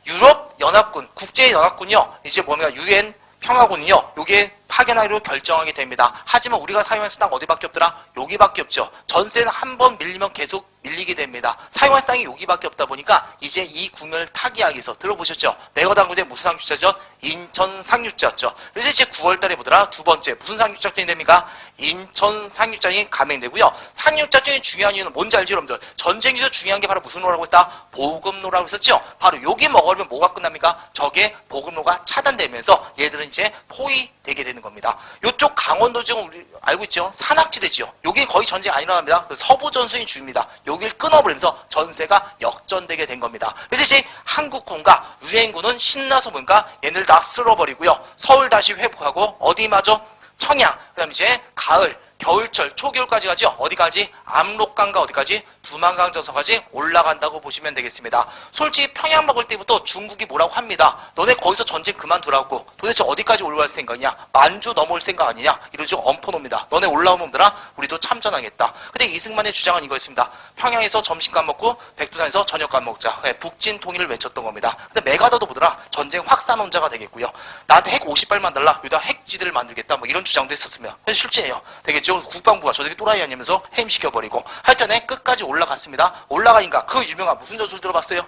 유럽 연합군, 국제 연합군이요. 이제 뭡니까? UN 평화군은요. 요게 파견하기로 결정하게 됩니다. 하지만 우리가 사용할 수 있는 땅 어디밖에 없더라? 여기밖에 없죠. 전세는 한 번 밀리면 계속 밀리게 됩니다. 사용할 수 있는 땅이 여기밖에 없다 보니까 이제 이 국면을 타개하기 위해서 들어보셨죠? 내거당군의 무슨 상륙작전? 인천 상륙작전. 그래서 이제 9월달에 뭐더라? 두 번째 무슨 상륙작전이 됩니까? 인천 상륙작전이 감행되고요. 상륙작전이 중요한 이유는 뭔지 알죠, 여러분들? 전쟁에서 중요한 게 바로 무슨 노라고 했다? 보급로라고 했었죠? 바로 여기 먹으면 뭐가 끝납니까? 적의 보급로가 차단되면서 얘들은 이제 포위되게 되는 겁니다. 이쪽 강원도 지금 우리 알고 있죠? 산악지대지요. 여기 거의 전쟁이 안 일어납니다. 서부 전선이 주입니다. 여기를 끊어버리면서 전세가 역전되게 된 겁니다. 그래서 이제 한국군과 유엔군은 신나서 뭔가 얘네를 다 쓸어버리고요. 서울 다시 회복하고 어디마저 청양, 그 다음 이제 가을, 겨울철 초겨울까지 가죠. 어디까지? 압록강과 어디까지? 두만강 전선까지 올라간다고 보시면 되겠습니다. 솔직히 평양 먹을 때부터 중국이 뭐라고 합니다. 너네 거기서 전쟁 그만두라고. 도대체 어디까지 올라갈 생각이냐? 만주 넘어올 생각 아니냐? 이런 식으로 엄포놓습니다. 너네 올라오면 놈들아 우리도 참전하겠다. 근데 이승만의 주장은 이거였습니다. 평양에서 점심값 먹고 백두산에서 저녁값 먹자. 네, 북진 통일을 외쳤던 겁니다. 근데 메가더도 보더라 전쟁 확산원자가 되겠고요. 나한테 핵 50발만 달라. 여기다 핵지대를 만들겠다. 뭐 이런 주장도 했었으며 실제예요. 되겠죠. 국방부가 저렇게 또라이 아니면서 해임시켜버리고 하여튼에 끝까지 올라갔습니다. 올라가니까 그 유명한 무슨 전술 들어봤어요?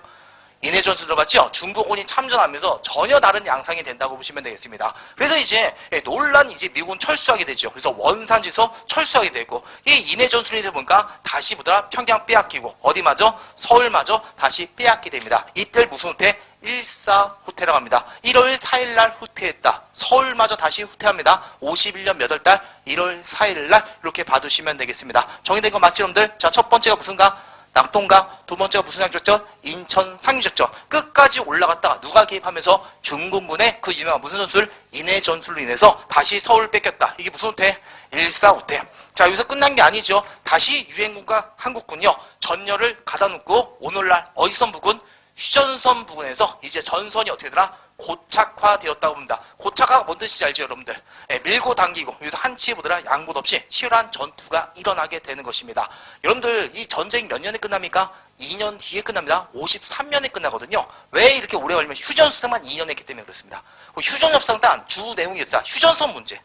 인해 전술 들어봤죠? 중국군이 참전하면서 전혀 다른 양상이 된다고 보시면 되겠습니다. 그래서 이제 논란 이제 미국은 철수하게 되죠. 그래서 원산지에서 철수하게 되고 이 인해 전술이 되다 보니까 다시 보더라 평양 빼앗기고 어디마저? 서울마저 다시 빼앗게 됩니다. 이때 무슨 후퇴? 일사후퇴라고 합니다. 1월 4일날 후퇴했다. 서울마저 다시 후퇴합니다. 51년 몇 월달? 1월 4일날 이렇게 봐두시면 되겠습니다. 정의된 거 맞지 여러분들? 자, 첫 번째가 무슨가? 낙동강, 두 번째가 무슨 상륙작전? 인천 상륙작전. 끝까지 올라갔다가 누가 개입하면서 중공군의 그 유명한 무슨 전술? 인해 전술로 인해서 다시 서울 뺏겼다. 이게 무슨 후퇴? 일사후퇴. 자, 여기서 끝난 게 아니죠. 다시 유엔군과 한국군요. 전열을 가다놓고 오늘날 어디선 부근? 휴전선 부근에서 이제 전선이 어떻게 되나? 고착화되었다고 봅니다. 고착화가 뭔 뜻인지 알죠, 여러분들? 밀고 당기고 여기서 한치의 보더라 양보 없이 치열한 전투가 일어나게 되는 것입니다. 여러분들 이 전쟁이 몇 년에 끝납니까? 2년 뒤에 끝납니다. 53년에 끝나거든요. 왜 이렇게 오래 걸리면 휴전선만 2년 했기 때문에 그렇습니다. 휴전협상단 주 내용이었다. 휴전선 문제.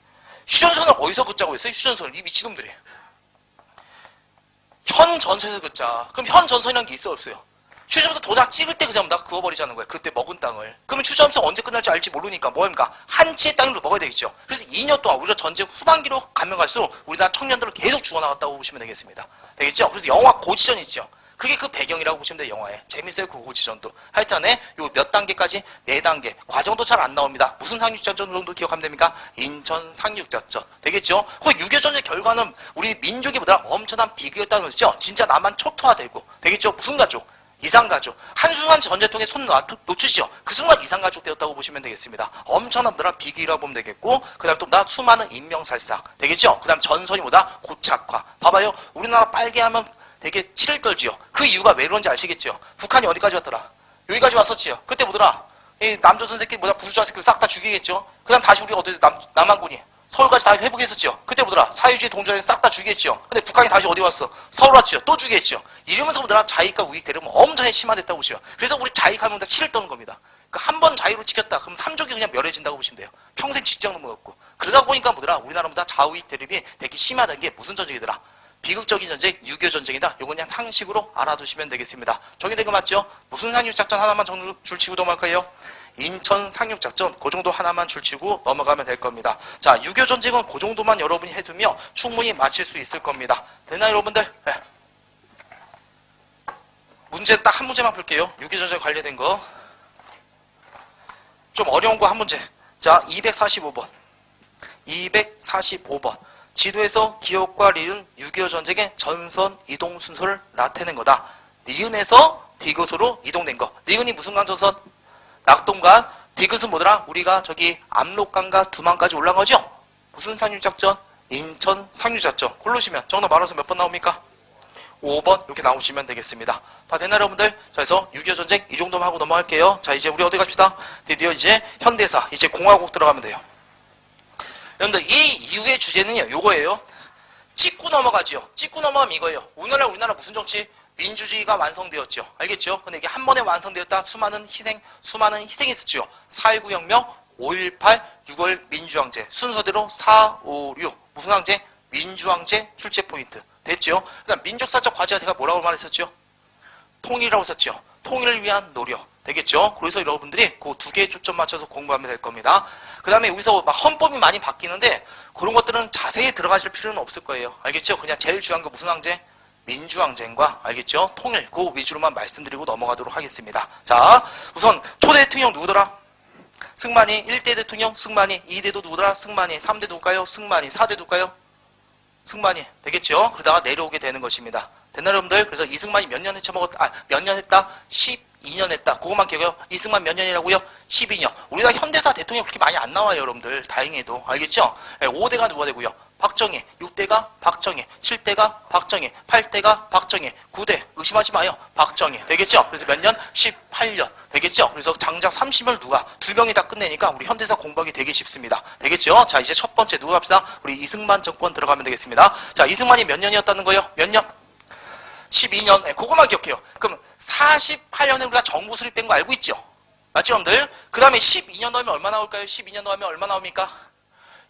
휴전선을 어디서 긋자고 했어요? 휴전선을. 이 미친놈들이. 현 전선에서 긋자. 그럼 현 전선이라는 게 있어 없어요? 휴전선 도장 찍을 때 그냥 다 그어버리자는 거예요. 그때 먹은 땅을. 그러면 휴전선 언제 끝날지 알지 모르니까 뭐합니까? 한치의 땅으로 먹어야 되겠죠. 그래서 2년 동안 우리가 전쟁 후반기로 가면 갈수록 우리나라 청년들을 계속 죽어나갔다고 보시면 되겠습니다. 되겠죠? 그래서 영화 고지전이 있죠. 그게 그 배경이라고 보시면 돼요. 영화에. 재밌어요. 그 고지전도. 하여튼에 요 몇 단계까지? 4단계. 과정도 잘 안 나옵니다. 무슨 상륙작전 정도 기억하면 됩니까? 인천 상륙작전. 되겠죠? 그 6.25전쟁 결과는 우리 민족이 보다 엄청난 비극이었다는 것이죠. 진짜 나만 초토화되고. 되겠죠? 무슨 가족? 이산가족. 한순간 전쟁통에 손 놓치죠. 그 순간 이산가족 되었다고 보시면 되겠습니다. 엄청난 비기라고 보면 되겠고 그 다음 또 수많은 인명살상 되겠죠. 그 다음 전선이 뭐다? 고착화. 봐봐요. 우리나라 빨개 하면 되게 치를 떨지요. 그 이유가 왜 그런지 아시겠죠. 북한이 어디까지 왔더라? 여기까지 왔었지요. 그때 뭐더라? 이 남조선 새끼 뭐다 부르주아 새끼를 싹 다 죽이겠죠. 그 다음 다시 우리가 어디서 남한군이 서울까지 다 회복했었죠. 그때 보더라 사회주의 동전에 싹 다 죽이겠죠. 근데 북한이 다시 어디 왔어? 서울 왔죠. 또 죽이겠죠. 이러면서 보더라 자익과 우익 대립은 엄청 심화됐다고 보시면. 그래서 우리 자익하면 다 치를 떠는 겁니다. 그러니까 한 번 자유로 지켰다. 그럼 삼족이 그냥 멸해진다고 보시면 돼요. 평생 직장 넘어갔고. 그러다 보니까 뭐더라 우리나라보다 좌우익 대립이 되게 심하다는 게 무슨 전쟁이더라? 비극적인 전쟁, 6.25 전쟁이다. 요건 그냥 상식으로 알아두시면 되겠습니다. 정의된 거 맞죠? 무슨 상륙작전 하나만 줄치고 넘어갈까요? 인천 상륙작전 그 정도 하나만 줄치고 넘어가면 될 겁니다. 자, 6.25 전쟁은 그 정도만 여러분이 해두면 충분히 마칠 수 있을 겁니다. 되나요 여러분들? 네. 문제 딱 한 문제만 풀게요. 6.25 전쟁 관련된 거. 좀 어려운 거 한 문제. 자, 245번. 245번. 지도에서 기역과 리은 6.25 전쟁의 전선 이동 순서를 나타낸 거다. 리은에서 디귿으로 이동된 거. 리은이 무슨 강 전선? 낙동강. 디귿은 뭐더라? 우리가 저기 압록강과 두만까지 올라간 거죠? 무슨 상륙작전? 인천 상륙작전. 고르시면 정답 말아서 몇 번 나옵니까? 5번 이렇게 나오시면 되겠습니다. 다 됐나요 여러분들? 자, 그래서 6.25 전쟁 이 정도만 하고 넘어갈게요. 자, 이제 우리 어디 갑시다? 드디어 이제 현대사, 이제 공화국 들어가면 돼요. 여러분들 이 이후의 주제는요 요거예요. 찍고 넘어가죠. 찍고 넘어가면 이거예요. 우리나라 무슨 정치? 민주주의가 완성되었죠. 알겠죠? 근데 이게 한 번에 완성되었다. 수많은 희생이 있었죠. 4.19 혁명, 5.18, 6월 민주항쟁. 순서대로 4, 5, 6. 무슨 항쟁? 민주항쟁 출제 포인트. 됐죠? 그다음 민족사적 과제가 제가 뭐라고 말했었죠? 통일이라고 했었죠. 통일을 위한 노력. 되겠죠? 그래서 여러분들이 그 두 개에 초점 맞춰서 공부하면 될 겁니다. 그 다음에 여기서 막 헌법이 많이 바뀌는데 그런 것들은 자세히 들어가실 필요는 없을 거예요. 알겠죠? 그냥 제일 중요한 게 무슨 항쟁? 민주항쟁과 알겠죠? 통일 그 위주로만 말씀드리고 넘어가도록 하겠습니다. 자, 우선 초대 대통령 누구더라? 승만이. 1대 대통령 승만이. 2대도 누구더라? 승만이. 3대 누굴까요? 승만이. 4대 누굴까요? 승만이. 되겠죠? 그러다가 내려오게 되는 것입니다. 됐나 여러분들? 그래서 이승만이 몇 년 몇 년 했다? 12년 했다. 그것만 기억해요. 이승만 몇 년이라고요? 12년. 우리나라 현대사 대통령 그렇게 많이 안 나와요, 여러분들. 다행히도. 알겠죠? 5대가 누가 되고요? 박정희, 6대가 박정희, 7대가 박정희, 8대가 박정희, 9대 의심하지 마요. 박정희 되겠죠? 그래서 몇 년? 18년 되겠죠? 그래서 장작 30을 누가 2명이 다 끝내니까 우리 현대사 공부하기 되게 쉽습니다. 되겠죠? 자, 이제 첫 번째 누구 갑시다. 우리 이승만 정권 들어가면 되겠습니다. 자, 이승만이 몇 년이었다는 거예요? 몇 년? 12년. 네, 그거만 기억해요. 그럼 48년에 우리가 정부 수립된 거 알고 있죠? 맞죠, 여러분들? 그 다음에 12년 넣으면 얼마 나올까요? 12년 넣으면 얼마 나옵니까?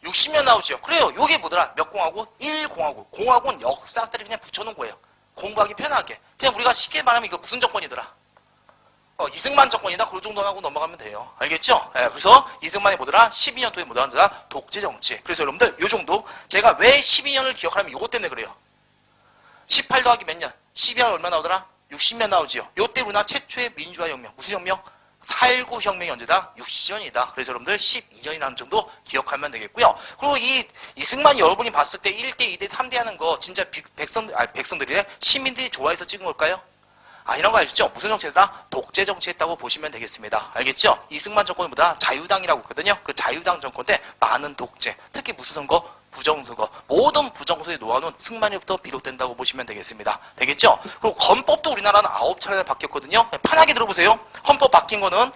60년 나오죠. 그래요. 요게 뭐더라? 몇 공화국? 1공화국. 공화국은 역사학자들이 그냥 붙여놓은 거예요. 공부하기 편하게. 그냥 우리가 쉽게 말하면 이거 무슨 정권이더라? 이승만 정권이다. 그 정도 하고 넘어가면 돼요. 알겠죠? 예, 그래서 이승만이 뭐더라? 12년 동안 뭐더라? 독재 정치. 그래서 여러분들 요 정도. 제가 왜 12년을 기억하냐면 요것 때문에 그래요. 18 더하기 몇 년? 12년 얼마 나오더라? 60년 나오지요. 요때 우리나라 최초의 민주화 혁명. 무슨 혁명? 4.19 혁명이 언제다? 60년이다. 그래서 여러분들 12년이라는 정도 기억하면 되겠고요. 그리고 이승만이 여러분이 봤을 때 1대, 2대, 3대 하는 거 진짜 백성들이래? 시민들이 좋아해서 찍은 걸까요? 이런 거 아시죠? 무슨 정치다? 독재 정치했다고 보시면 되겠습니다. 알겠죠? 이승만 정권은 뭐다? 자유당이라고 했거든요. 그 자유당 정권 때 많은 독재, 특히 무슨 선거? 부정선거. 모든 부정선거에 놓아놓은 승만이부터 비롯된다고 보시면 되겠습니다. 되겠죠? 그리고 헌법도 우리나라는 9차례나 바뀌었거든요. 편하게 들어보세요. 헌법 바뀐 거는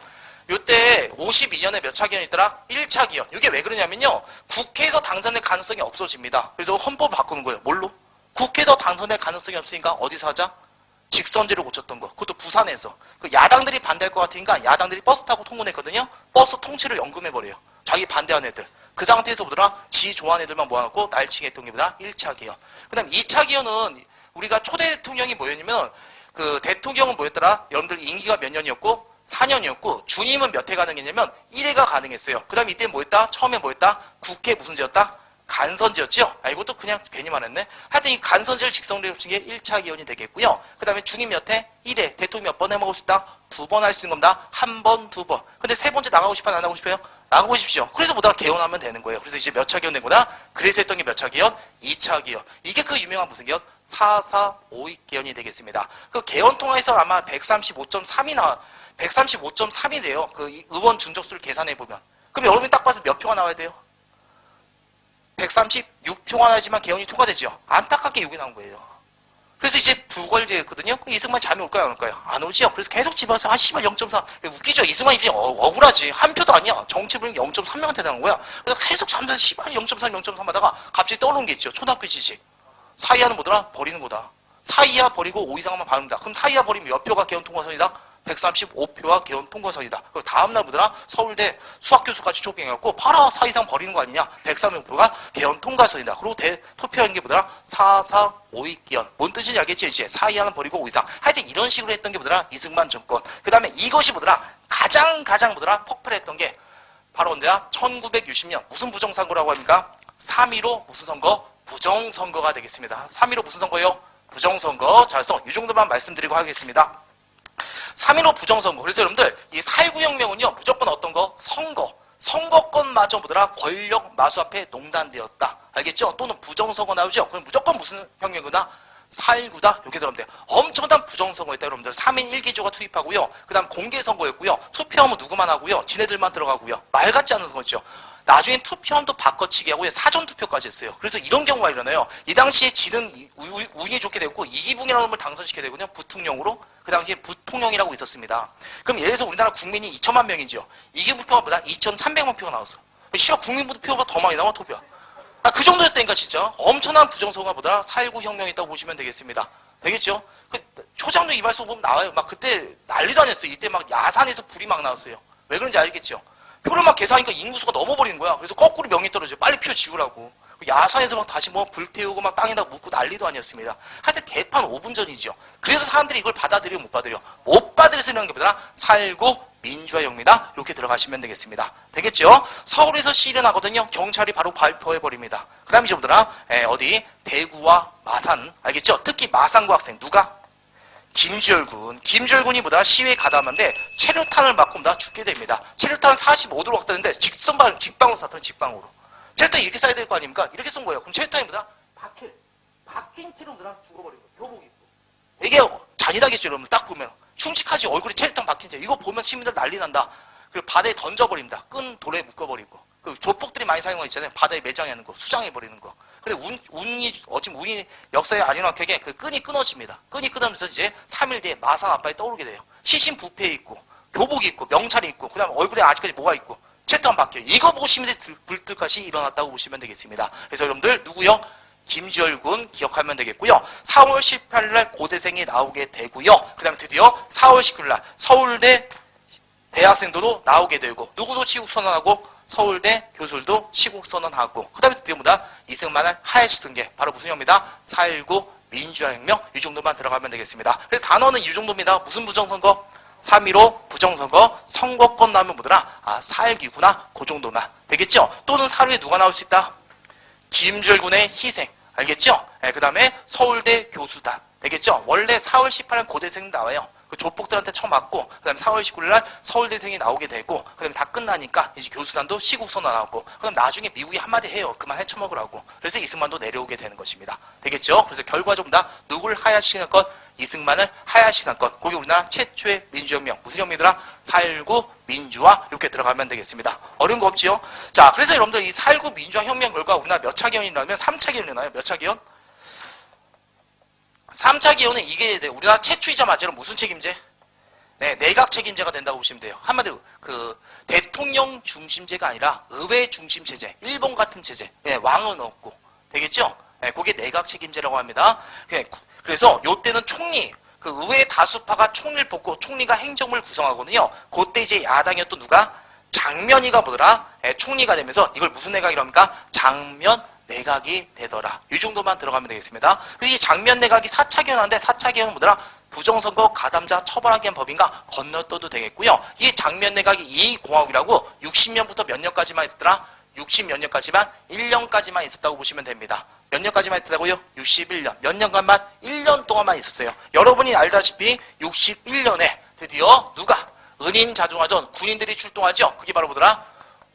요때 52년에 몇 차 기원이 있더라? 1차 기원. 이게 왜 그러냐면요. 국회에서 당선될 가능성이 없어집니다. 그래서 헌법을 바꾸는 거예요. 뭘로? 국회에서 당선될 가능성이 없으니까 어디서 하자? 직선제로 고쳤던 거. 그것도 부산에서. 그 야당들이 반대할 것 같으니까 야당들이 버스 타고 통근했거든요. 버스 통째로 연금해버려요. 자기 반대한 애들. 그 상태에서 보더라? 지 좋아하는 애들만 모아놓고 날치기 했던 게 뭐더라? 1차 기원. 그 다음 2차 기원은 우리가 초대 대통령이 뭐였냐면 그 대통령은 뭐였더라? 여러분들 임기가 몇 년이었고 4년이었고 주임은 몇 회 가능했냐면 1회가 가능했어요. 그 다음 이때 뭐였다? 처음에 뭐였다? 국회 무슨 제였다? 간선제였죠? 이것도 그냥 괜히 말했네. 하여튼 이 간선제를 직선으로 합친 게 1차 기원이 되겠고요. 그 다음에 중임 몇 회? 1회. 대통령 몇 번 해먹을 수 있다? 2번 할 수 있는 겁니다. 1번, 2번. 근데 세 번째 나가고 싶어요? 안 나가고 싶어요? 나가고 싶죠. 그래서 뭐다? 개헌하면 되는 거예요. 그래서 이제 몇 차 기원 된 거다? 그래서 했던 게 몇 차 기원? 2차 기원. 이게 그 유명한 무슨 기원? 4.4.5.2 개헌이 되겠습니다. 그 개헌 통화에서 아마 135.3이 돼요. 그 의원 준적수를 계산해보면. 그럼 여러분이 딱 봐서 몇 표가 나와야 돼요? 136표가 나야지만 개헌이 통과되죠. 안타깝게 6이 나온 거예요. 그래서 이제 불궐제였거든요. 이승만 잠이 올까요? 안 올까요? 안 오지요. 그래서 계속 집어서 씨발 0.4. 웃기죠. 이승만 입장이 억울하지. 한 표도 아니야. 정치불능 0.3명한테 당한 거야. 그래서 계속 잠자서 씨발 0.3, 0.3 하다가 갑자기 떠오른 게 있죠. 초등학교 지식. 사이하는 뭐더라? 버리는 거다. 사이하 버리고 5 이상만 받는다. 그럼 사이하 버리면 몇 표가 개헌 통과선이다? 135표가 개헌 통과선이다. 그리고 다음날 보더라? 서울대 수학교수까지 초빙해갖고 봐라 4 이상 버리는 거 아니냐? 136표가 개헌 통과선이다. 그리고 투표한 게 뭐더라? 4.4.5.2 개헌. 뭔 뜻인지 알겠지? 이제 4 이하는 버리고 5 이상. 하여튼 이런 식으로 했던 게 뭐더라? 이승만 정권. 그 다음에 이것이 뭐더라? 가장 뭐더라? 폭발했던 게 바로 언제야? 1960년. 무슨 부정선거라고 합니까? 3.15 무슨 선거? 부정선거가 되겠습니다. 3.15 무슨 선거예요? 부정선거. 자, 그래서 이 정도만 말씀드리고 하겠습니다. 3.15 부정선거. 그래서 여러분들 이 4.19 혁명은요 무조건 어떤 거? 선거권마저 뭐더라? 권력 마수 앞에 농단되었다. 알겠죠? 또는 부정선거 나오죠? 그럼 무조건 무슨 혁명이다? 4.19다? 이렇게 들으면 돼요. 엄청난 부정선거였다 여러분들. 3인 1기조가 투입하고요. 그 다음 공개선거였고요. 투표하면 누구만 하고요. 지네들만 들어가고요. 말 같지 않은 선거죠. 나중엔 투표함도 바꿔치기 하고요. 사전투표까지 했어요. 그래서 이런 경우가 일어나요. 이 당시에 지는 운이 좋게 되고 이기붕이라는 놈을 당선시키게 되거든요. 부통령으로. 그 당시에 부통령이라고 있었습니다. 그럼 예를 들어서 우리나라 국민이 2천만 명이죠. 이기붕표보다 2,300만 표가 나왔어. 시가 국민표보다 더 많이 나와 투표. 그 정도였다니까 진짜. 엄청난 부정선거가 보다 4.19 혁명이 있다고 보시면 되겠습니다. 되겠죠? 초장도 이발소 보면 나와요. 막 그때 난리도 아니었어요. 이때 막 야산에서 불이 막 나왔어요. 왜 그런지 알겠죠? 표를 막 계산하니까 인구수가 넘어버리는 거야. 그래서 거꾸로 명이 떨어져요. 빨리 표 지우라고. 야산에서 막 다시 뭐 불태우고 막 땅에다 묻고 난리도 아니었습니다. 하여튼 개판 5분 전이죠. 그래서 사람들이 이걸 받아들여 못 받아들여. 못 받아들여서 이런 게 뭐더라? 4.19 민주화혁명이다. 이렇게 들어가시면 되겠습니다. 되겠죠? 서울에서 시위를 하거든요. 경찰이 바로 발표해버립니다. 그 다음에 이제 뭐더라? 어디? 대구와 마산. 알겠죠? 특히 마산고 학생. 누가? 김주열군. 김주열군이 뭐다? 시위에 가담한데 체류탄을 맞고 뭐다? 죽게 됩니다. 체류탄 45도로 확대했는데 직방으로 쐈더니 직방으로. 체류탄이 이렇게 쏴야 될 거 아닙니까? 이렇게 쏜 거예요. 그럼 체류탄이 뭐다? 박힌 채로 뭐다? 죽어버리고. 교복 입고. 이게 잔인하겠죠, 여러분. 딱 보면. 흉측하지. 얼굴에 체류탄 박힌 채. 이거 보면 시민들 난리 난다. 그리고 바다에 던져버립니다. 끈 돌에 묶어버리고. 그 조폭들이 많이 사용하고 있잖아요. 바다에 매장하는 거, 수장해버리는 거. 근데 운이 역사에 아니락하게 그 끈이 끊어집니다. 끈이 끊어지면서 이제 3일 뒤에 마산 앞바에 떠오르게 돼요. 시신부패 있고, 교복이 있고, 명찰이 있고, 그 다음에 얼굴에 아직까지 뭐가 있고, 채통 바뀌어요. 이거 보시면 불뜻같이 일어났다고 보시면 되겠습니다. 그래서 여러분들, 누구요? 김주열군 기억하면 되겠고요. 4월 18일 고대생이 나오게 되고요. 그 다음에 드디어 4월 19일 서울대 대학생도로 나오게 되고, 누구도 시국선언하고, 서울대 교수들도 시국선언하고, 그 다음에 드디어 뭐다? 이승만을 하야시 쓴게 바로 무슨 혁명이다? 4.19 민주화혁명. 이 정도만 들어가면 되겠습니다. 그래서 단어는 이 정도입니다. 무슨 부정선거? 3.15 부정선거. 선거권 나오면 뭐더라? 4.19구나. 그 정도만 되겠죠? 또는 사료에 누가 나올 수 있다? 김주열군의 희생. 알겠죠? 그 다음에 서울대 교수단. 되겠죠? 원래 4월 18일 고대생 나와요. 그 조폭들한테 쳐맞고, 그 다음에 4월 19일 날 서울대생이 나오게 되고, 그 다음에 다 끝나니까 이제 교수단도 시국선언하고, 그 다음 나중에 미국이 한마디 해요. 그만 헤쳐먹으라고. 그래서 이승만도 내려오게 되는 것입니다. 되겠죠? 그래서 결과적으로 다 누굴 하야시키는 것? 이승만을 하야시키는 것. 그게 우리나라 최초의 민주혁명. 무슨 혁명이더라? 4.19 민주화. 이렇게 들어가면 되겠습니다. 어려운 거 없지요? 자, 그래서 여러분들 이 4.19 민주화 혁명 결과 우리나라 몇 차 개헌이 나면 3차 개헌이 나요. 몇 차 개헌? 3차 개헌은 이게 우리나라 최초이자 마지막 무슨 책임제? 네, 내각 책임제가 된다고 보시면 돼요. 한마디로 그 대통령 중심제가 아니라 의회 중심 체제, 일본 같은 체제. 네, 왕은 없고. 되겠죠? 네, 그게 내각 책임제라고 합니다. 네, 그래서 요때는 총리, 그 의회 다수파가 총리를 뽑고 총리가 행정부를 구성하거든요. 그때 이제 야당이었던 누가? 장면이가 뭐더라? 네, 총리가 되면서 이걸 무슨 내각이라고 합니까? 장면 내각이 되더라. 이 정도만 들어가면 되겠습니다. 그리고 이 장면 내각이 4차 개헌인데 4차 개헌은 뭐더라? 부정선거 가담자 처벌하기 위한 법인가? 건너떠도 되겠고요. 이 장면 내각이 이공화국이라고 60년부터 몇 년까지만 있었더라? 60 몇 년까지만 1년까지만 있었다고 보시면 됩니다. 몇 년까지만 있었다고요? 61년. 몇 년간만? 1년 동안만 있었어요. 여러분이 알다시피 61년에 드디어 누가? 은인자중하던 군인들이 출동하죠. 그게 바로 뭐더라?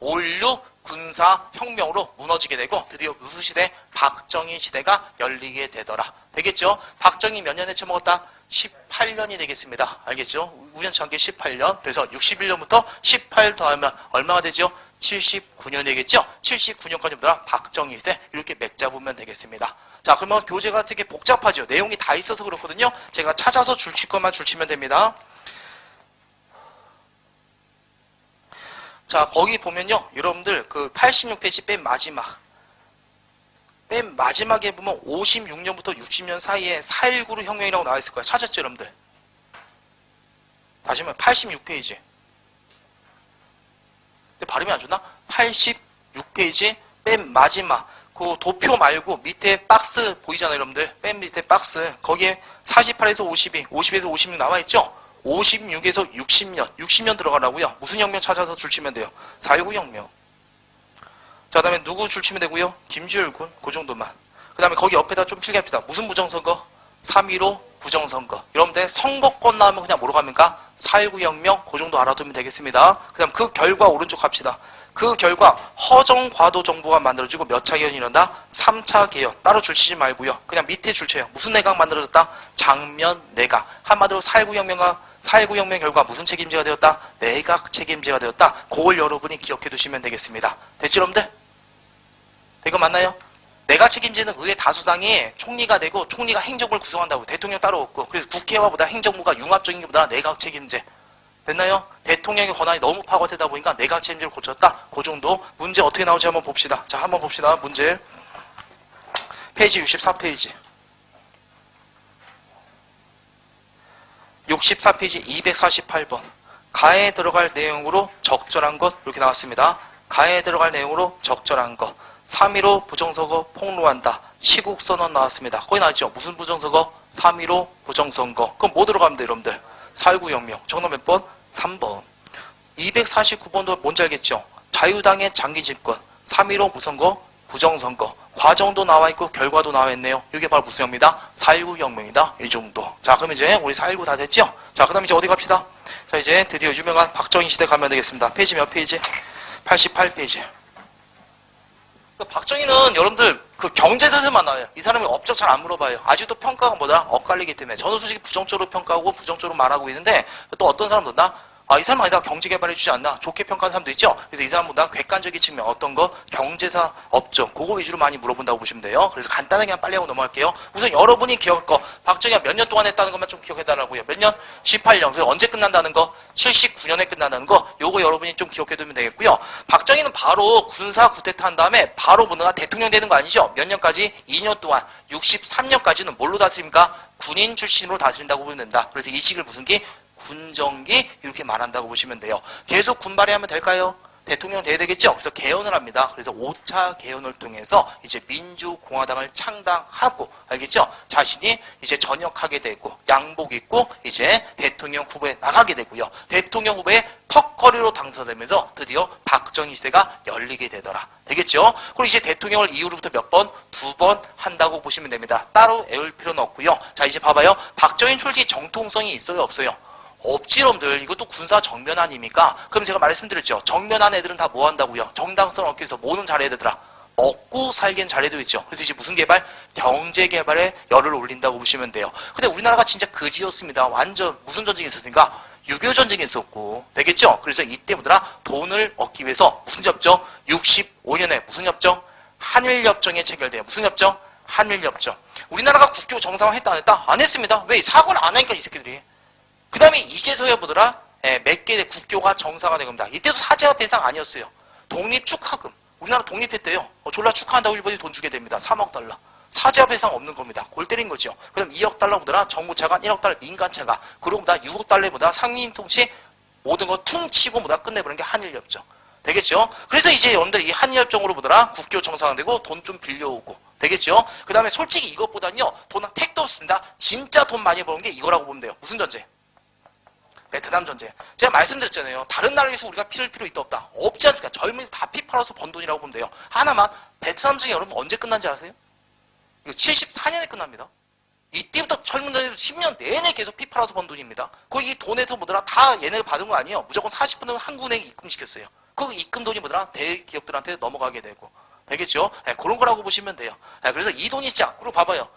5.16 군사혁명으로 무너지게 되고 드디어 무슨 시대? 박정희 시대가 열리게 되더라. 되겠죠? 박정희 몇 년에 처먹었다? 18년이 되겠습니다. 알겠죠? 우연치 않게 18년. 그래서 61년부터 18 더하면 얼마가 되죠? 79년이 되겠죠? 79년까지 뭐더라? 박정희 시대. 이렇게 맥 잡으면 되겠습니다. 자, 그러면 교재가 되게 복잡하죠? 내용이 다 있어서 그렇거든요? 제가 찾아서 줄칠 것만 줄치면 됩니다. 자, 거기 보면요. 여러분들 그 86페이지 맨 마지막에 보면 56년부터 60년 사이에 4.19 혁명이라고 나와 있을 거예요. 찾았죠, 여러분들? 다시 한번 86페이지. 근데 발음이 안 좋나? 86페이지 맨 마지막 그 도표 말고 밑에 박스 보이잖아요, 여러분들? 맨 밑에 박스. 거기에 48에서 52, 50에서 56 나와 있죠? 56에서 60년, 60년 들어가라고요. 무슨 혁명 찾아서 줄치면 돼요? 4.19 혁명. 자, 그 다음에 누구 줄치면 되고요? 김주열군, 그 정도만. 그 다음에 거기 옆에다 좀 필기합시다. 무슨 부정선거? 3.15 부정선거. 여러분들 선거권 나오면 그냥 뭐로 갑니까? 4.19 혁명, 그 정도 알아두면 되겠습니다. 그 다음 그 결과 오른쪽 갑시다. 그 결과 허정과도 정부가 만들어지고 몇 차 개헌이 일어난다? 3차 개헌. 따로 줄치지 말고요. 그냥 밑에 줄쳐요. 무슨 내각 만들어졌다? 장면 내각. 한마디로 4.19 혁명 결과 무슨 책임제가 되었다? 내각 책임제가 되었다. 그걸 여러분이 기억해 두시면 되겠습니다. 됐죠, 여러분들? 이거 맞나요? 내각 책임제는 의회 다수당이 총리가 되고 총리가 행정부를 구성한다고. 대통령 따로 없고. 그래서 국회와보다 행정부가 융합적인 게 보다 내각 책임제. 됐나요? 대통령의 권한이 너무 파고들다 보니까 내각 책임제를 고쳤다. 그 정도. 문제 어떻게 나오지 한번 봅시다. 자, 한번 봅시다. 문제. 페이지 64페이지. 64페이지 248번. 가에 들어갈 내용으로 적절한 것. 이렇게 나왔습니다. 가에 들어갈 내용으로 적절한 것. 3.15 부정선거 폭로한다. 시국선언 나왔습니다. 거기 나왔죠? 무슨 부정선거? 3.15 부정선거. 그럼 뭐 들어가면 돼요, 여러분들? 4.19 혁명. 정답 몇 번? 3번. 249번도 뭔지 알겠죠? 자유당의 장기 집권. 3.15 무선거, 부정선거. 과정도 나와 있고 결과도 나와 있네요. 이게 바로 무슨 혁명이다? 4.19 혁명이다. 이 정도. 자, 그럼 이제 우리 4.19 다 됐죠? 자, 그 다음 이제 어디 갑시다? 자, 이제 드디어 유명한 박정희 시대 가면 되겠습니다. 페이지 몇 페이지? 88페이지. 박정희는 여러분들 그 경제에서만 나와요. 이 사람이 업적 잘 안 물어봐요. 아직도 평가가 뭐다? 엇갈리기 때문에. 저는 솔직히 부정적으로 평가하고 부정적으로 말하고 있는데 또 어떤 사람도 나 이 사람 아니다 경제 개발해 주지 않나 좋게 평가하는 사람도 있죠. 그래서 이 사람보다 객관적인 측면 어떤 거 경제사 업종 그거 위주로 많이 물어본다고 보시면 돼요. 그래서 간단하게 그냥 빨리 하고 넘어갈게요. 우선 여러분이 기억할 거 박정희가 몇 년 동안 했다는 것만 좀 기억해달라고요. 몇 년? 18년. 그래서 언제 끝난다는 거? 79년에 끝난다는 거. 요거 여러분이 좀 기억해두면 되겠고요. 박정희는 바로 군사 쿠데타 한 다음에 바로 보느라 대통령 되는 거 아니죠? 몇 년까지? 2년 동안 63년까지는 뭘로 다스립니까? 군인 출신으로 다스린다고 보면 된다. 그래서 이 시기를 무슨 기? 군정기 이렇게 말한다고 보시면 돼요. 계속 군발이 하면 될까요? 대통령 돼야 되겠죠? 그래서 개헌을 합니다. 그래서 5차 개헌을 통해서 이제 민주공화당을 창당하고, 알겠죠? 자신이 이제 전역하게 되고, 양복 입고, 이제 대통령 후보에 나가게 되고요. 대통령 후보에 턱걸이로 당선되면서 드디어 박정희 시대가 열리게 되더라. 되겠죠? 그리고 이제 대통령을 이후로부터 몇 번? 2번 한다고 보시면 됩니다. 따로 애울 필요는 없고요. 자, 이제 봐봐요. 박정희는 솔직히 정통성이 있어요? 없어요? 없지럼들 이것도 군사 정면 아닙니까? 그럼 제가 말씀드렸죠. 정면한 애들은 다 뭐 한다고요? 정당성을 얻기 위해서 뭐는 잘해야 되더라? 먹고 살기엔 잘해야 되겠죠. 그래서 이제 무슨 개발? 경제 개발에 열을 올린다고 보시면 돼요. 근데 우리나라가 진짜 그지였습니다. 완전 무슨 전쟁이 있었습니까? 6.25 전쟁이 있었고 되겠죠? 그래서 이때 뭐더라? 돈을 얻기 위해서 무슨 협정? 65년에 무슨 협정? 한일협정에 체결돼요. 무슨 협정? 한일협정. 우리나라가 국교 정상화 했다 안 했다? 안 했습니다. 왜? 사과를 안 하니까 이 새끼들이. 그 다음에 이제서야 보더라 몇 개 국교가 정상화된 겁니다. 이때도 사제와 배상 아니었어요. 독립축하금. 우리나라 독립했대요. 졸라 축하한다고 일본이 돈 주게 됩니다. 3억 달러. 사제와 배상 없는 겁니다. 골 때린 거죠. 그럼 2억 달러 보더라 정부 차관, 1억 달러 민간 차관. 그리고 보다 6억 달러보다 상인 통치 모든 거 퉁치고 보다 끝내버린 게 한일협정. 되겠죠? 그래서 이제 여러분들 이 한일협정으로 보더라 국교 정상화되고 돈 좀 빌려오고. 되겠죠? 그 다음에 솔직히 이것보다는요 돈 택도 없습니다. 진짜 돈 많이 버는 게 이거라고 보면 돼요. 무슨 전쟁? 베트남 전쟁. 제가 말씀드렸잖아요. 다른 나라에서 우리가 피를 필요 있다 없다? 없지 않습니까? 젊은이들 다 피 팔아서 번 돈이라고 보면 돼요. 하나만 베트남 전쟁 여러분 언제 끝난지 아세요? 이거 74년에 끝납니다. 이때부터 젊은 전쟁도 10년 내내 계속 피 팔아서 번 돈입니다. 거기 이 돈에서 뭐더라 다 얘네가 받은 거 아니에요. 무조건 40%는 한국은행에 입금시켰어요. 그 입금 돈이 뭐더라 대기업들한테 넘어가게 되고. 되겠죠? 네, 그런 거라고 보시면 돼요. 네, 그래서 이 돈이 진짜 그리고 봐봐요.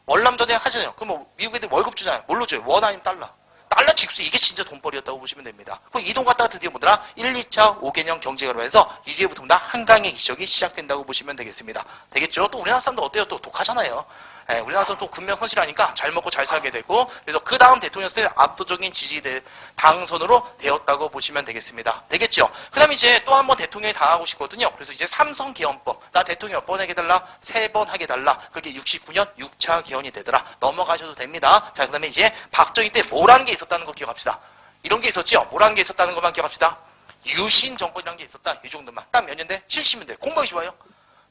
월남 전쟁 하잖아요. 그럼 뭐 미국 애들 월급 주잖아요. 뭘로 줘요? 원 아니면 달러. 달러 직수 이게 진짜 돈벌이였다고 보시면 됩니다. 이 돈 갖다가 드디어 뭐더라? 1, 2차 5개년 경제개발을 해서 이제부터 한강의 기적이 시작된다고 보시면 되겠습니다. 되겠죠? 또 우리나라 사람도 어때요? 또 독하잖아요. 예, 우리나라 사람 또 근면성실하니까 잘 먹고 잘 살게 되고 그래서 그 다음 대통령 때 압도적인 당선으로 되었다고 보시면 되겠습니다. 되겠죠? 그 다음에 이제 또 한 번 대통령이 당하고 싶거든요. 그래서 이제 삼성 개헌법 나 대통령 몇 번 하게 달라? 3번 하게 달라. 그게 69년 6차 개헌이 되더라. 넘어가셔도 됩니다. 자, 그 다음에 이제 박정희 때 뭐라는 게 있었다는 거 기억합시다. 이런 게 있었죠? 뭐라는 게 있었다는 것만 기억합시다. 유신 정권이라는 게 있었다. 이 정도만. 딱 몇 년대? 70년대. 공부하기 좋아요.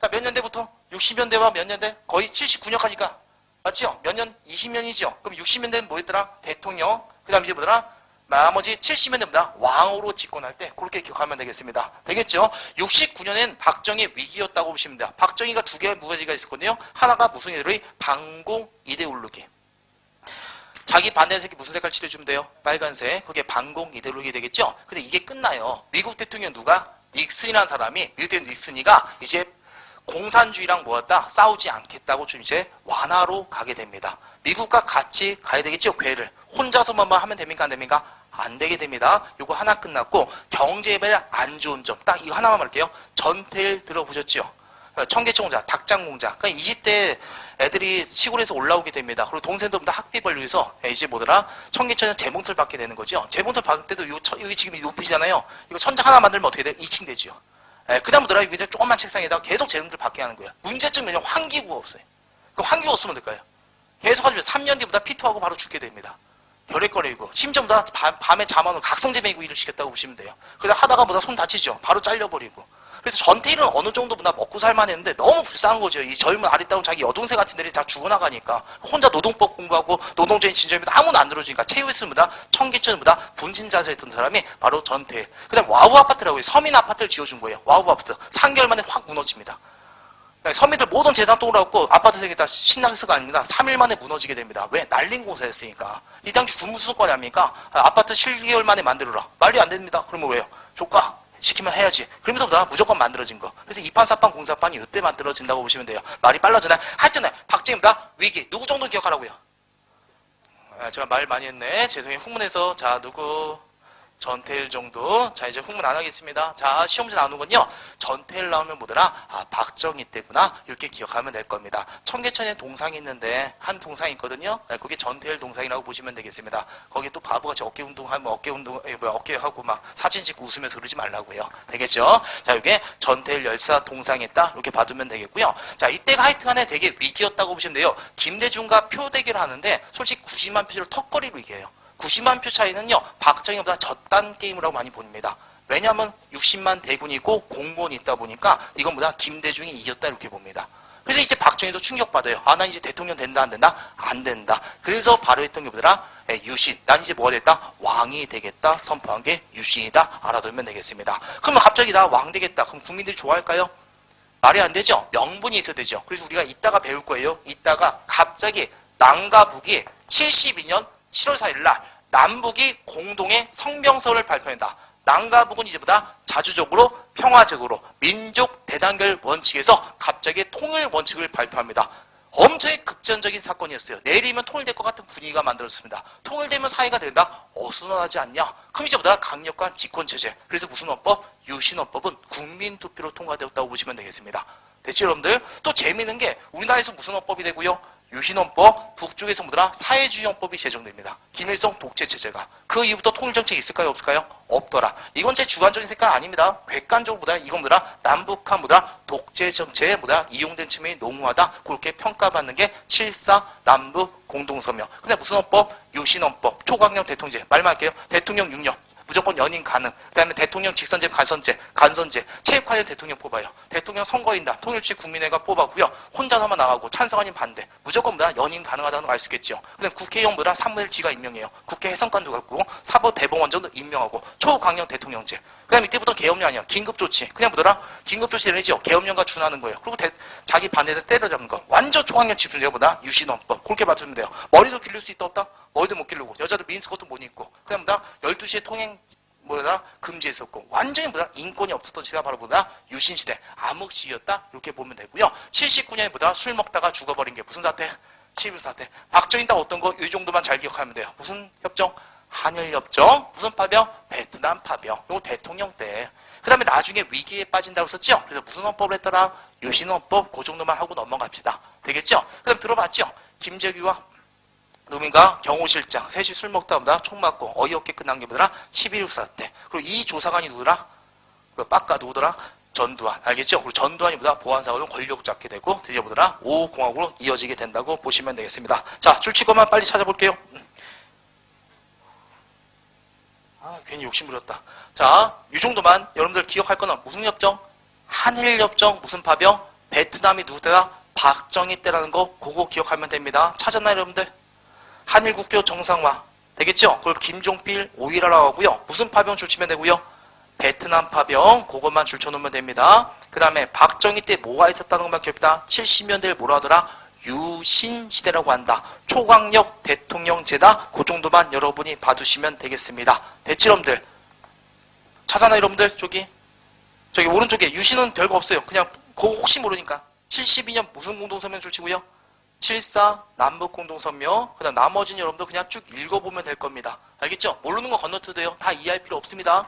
자, 몇 년대부터? 60년대와 몇 년대? 거의 79년까지가. 맞죠? 몇 년? 20년이죠. 그럼 60년대는 뭐였더라? 대통령. 그 다음 이제 뭐더라? 나머지 70년대보다 왕으로 집권할 때 그렇게 기억하면 되겠습니다. 되겠죠? 69년엔 박정희 위기였다고 보시면 됩니다. 박정희가 두 개의 무가지가 있었거든요. 하나가 무슨 이데올로기? 반공 이데올로기. 자기 반대하는 새끼 무슨 색깔 칠해주면 돼요? 빨간색. 그게 반공 이데올로기 되겠죠? 근데 이게 끝나요. 미국 대통령 누가? 닉슨이라는 사람이 미국 대통령 닉슨이가 이제 공산주의랑 뭐였다? 싸우지 않겠다고 좀 이제 완화로 가게 됩니다. 미국과 같이 가야 되겠죠? 괴를. 혼자서만 하면 됩니까? 안 됩니까? 안 되게 됩니다. 요거 하나 끝났고 경제개발의 안 좋은 점. 딱 이거 하나만 말할게요. 전태일 들어보셨죠? 청계천공장, 닭장공장. 그러니까 20대 애들이 시골에서 올라오게 됩니다. 그리고 동생들보다 학비 벌기 위해서 이제 뭐더라? 청계천에 재봉틀 받게 되는 거죠. 재봉틀 받을 때도 여기 지금 높이잖아요. 이거 천장 하나 만들면 어떻게 돼요? 2층 되죠. 그 다음 뭐더라? 이제 조그만 책상에다가 계속 재봉틀 받게 하는 거예요. 문제점 뭐냐면 환기구가 없어요. 그 환기구 없으면 될까요? 계속 하시면 3년 뒤보다 피토하고 바로 죽게 됩니다. 결핵거리고 심지어 보다 밤에 잠 안 오고 각성제매이고 일을 시켰다고 보시면 돼요. 그러다 하다가 보다 손 다치죠. 바로 잘려버리고. 그래서 전태일은 어느 정도보다 먹고 살만 했는데 너무 불쌍한 거죠. 이 젊은 아리따운 자기 여동생 같은 애들이 다 죽어나가니까 혼자 노동법 공부하고 노동적인 진전입니다. 아무도 안 들어주니까 최후에서보다 청계천보다 분진자세를 했던 사람이 바로 전태일. 그 다음에 와우 아파트라고 해요. 서민 아파트를 지어준 거예요. 와우 아파트. 3개월 만에 확 무너집니다. 서민들 모든 재산 똥으로갖고 아파트 생기 다 신나서가 아닙니다. 3일 만에 무너지게 됩니다. 왜? 날린 공사였으니까. 이 당시 군무수권이 아닙니까? 아파트 7개월 만에 만들어라. 말이 안 됩니다. 그러면 왜요? 조카 시키면 해야지. 그러면서 무조건 만들어진 거. 그래서 2판, 4판, 공사판이 이때 만들어진다고 보시면 돼요. 말이 빨라지나요? 하여튼 박정희입니다. 위기. 누구 정도 기억하라고요? 제가 말 많이 했네. 죄송해요. 후문에서 자 누구 전태일 정도. 자, 이제 흥분 안 하겠습니다. 자, 시험 문제 나오는 건요. 전태일 나오면 뭐더라? 아, 박정희 때구나. 이렇게 기억하면 될 겁니다. 청계천에 동상이 있는데 한 동상이 있거든요. 네, 그게 전태일 동상이라고 보시면 되겠습니다. 거기 또 바보같이 어깨 운동하면 어깨하고 막 사진 찍고 웃으면서 그러지 말라고요. 되겠죠? 자, 이게 전태일 열사 동상이 있다. 이렇게 봐두면 되겠고요. 자, 이때가 하여튼간에 되게 위기였다고 보시면 돼요. 김대중과 표 대결을 하는데 솔직히 90만 표를 턱걸이로 이겨요. 90만 표 차이는요, 박정희보다 졌단 게임이라고 많이 봅니다. 왜냐하면 60만 대군이고 공무원이 있다 보니까 이건보다 김대중이 이겼다 이렇게 봅니다. 그래서 이제 박정희도 충격받아요. 아, 난 이제 대통령 된다, 안 된다? 안 된다. 그래서 바로 했던 게 뭐더라? 유신. 난 이제 뭐가 됐다? 왕이 되겠다. 선포한 게 유신이다. 알아두면 되겠습니다. 그러면 갑자기 나 왕 되겠다. 그럼 국민들이 좋아할까요? 말이 안 되죠? 명분이 있어야 되죠. 그래서 우리가 이따가 배울 거예요. 이따가 갑자기 남과 북이 72년 7월 4일 날 남북이 공동의 성명서를 발표한다. 남과 북은 이제보다 자주적으로 평화적으로 민족 대단결 원칙에서 갑자기 통일 원칙을 발표합니다. 엄청나게 급전적인 사건이었어요. 내리면 통일될 것 같은 분위기가 만들어졌습니다. 통일되면 사회가 된다? 어수선하지 않냐? 그럼 이제보다 강력한 직권체제. 그래서 무슨 헌법? 유신헌법은 국민투표로 통과되었다고 보시면 되겠습니다. 됐죠, 여러분들? 또 재미있는 게 우리나라에서 무슨 헌법이 되고요? 유신헌법, 북쪽에서 뭐더라? 사회주의헌법이 제정됩니다. 김일성 독재체제가. 그 이후부터 통일정책이 있을까요? 없을까요? 없더라. 이건 제 주관적인 생각 아닙니다. 객관적으로 보다 이건 뭐더라? 남북한 뭐더라? 독재정책에 뭐더라? 이용된 측면이 농후하다. 그렇게 평가받는 게 7.4 남북 공동성명. 근데 무슨 헌법? 유신헌법, 초강력 대통령제. 말만 할게요. 대통령 6년. 무조건 연임 가능. 그 다음에 대통령 직선제, 간선제, 체육관에 대통령 뽑아요. 대통령 선거인단, 통일주의 국민회가 뽑았고요. 혼자서만 나가고 찬성 아닌 반대. 무조건 뭐다? 연임 가능하다는 걸 알 수 있겠죠. 근데 국회의원 뭐다? 3분의 1 지가 임명해요. 국회 해성관도 갖고 사법 대법원장도 임명하고 초강력 대통령제. 그 다음에 이때부터 계엄령 아니야. 긴급조치. 그냥 뭐더라? 긴급조치 내리죠. 계엄령과 준하는 거예요. 그리고 자기 반대에서 때려잡는 거. 완전 초강력 집중제보다 유신헌법. 그렇게 맞추면 돼요. 머리도 기를 수 있다 없다? 머리도 못 기르고 여자들 미니스커트 못 입고 그냥 뭐다 12시에 통행 뭐다 금지했었고 완전히 뭐다 인권이 없었던 시대가 바로 뭐다 유신시대 암흑시기였다 이렇게 보면 되고요. 79년에 뭐다 술 먹다가 죽어버린 게 무슨 사태? 11사태. 박정희 딱 어떤 거 이 정도만 잘 기억하면 돼요. 무슨 협정? 한일협정. 무슨 파병? 베트남 파병. 이거 대통령 때. 그 다음에 나중에 위기에 빠진다고 썼죠? 그래서 무슨 헌법을 했더라? 유신헌법. 그 정도만 하고 넘어갑시다. 되겠죠? 그 다음 들어봤죠? 김재규와 노민과 경호실장 셋이 술 먹다 보다 총 맞고 어이없게 끝난 게 뭐더라? 11.6 사태. 그리고 이 조사관이 누구더라? 그 빡가 누구더라? 전두환. 알겠죠? 그리고 전두환이 보다 보안사고로 권력 잡게 되고 드디어 보더라? 5공화국으로 이어지게 된다고 보시면 되겠습니다. 자, 줄치고만 빨리 찾아볼게요. 아, 괜히 욕심 부렸다. 자, 이 정도만 여러분들 기억할 거는 무슨 협정? 한일협정 무슨 파병? 베트남이 누구 때다? 박정희 때라는 거 그거 기억하면 됩니다. 찾았나요, 여러분들? 한일국교 정상화 되겠죠? 그걸 김종필 오일하라고 하고요. 무슨 파병 줄치면 되고요? 베트남 파병 그것만 줄쳐놓으면 됩니다. 그 다음에 박정희 때 뭐가 있었다는 것만 기억합니다. 70년대를 뭐라 하더라? 유신시대라고 한다. 초강력 대통령제다. 그 정도만 여러분이 봐두시면 되겠습니다. 됐지, 여러분들? 찾아나 여러분들? 저기 오른쪽에 유신은 별거 없어요. 그냥 그거 혹시 모르니까 72년 무슨 공동성명 줄치고요? 7.4 남북공동성명. 그 다음 나머지는 여러분들 그냥 쭉 읽어보면 될 겁니다. 알겠죠? 모르는 거 건너뛰어도 돼요. 다 이해할 필요 없습니다.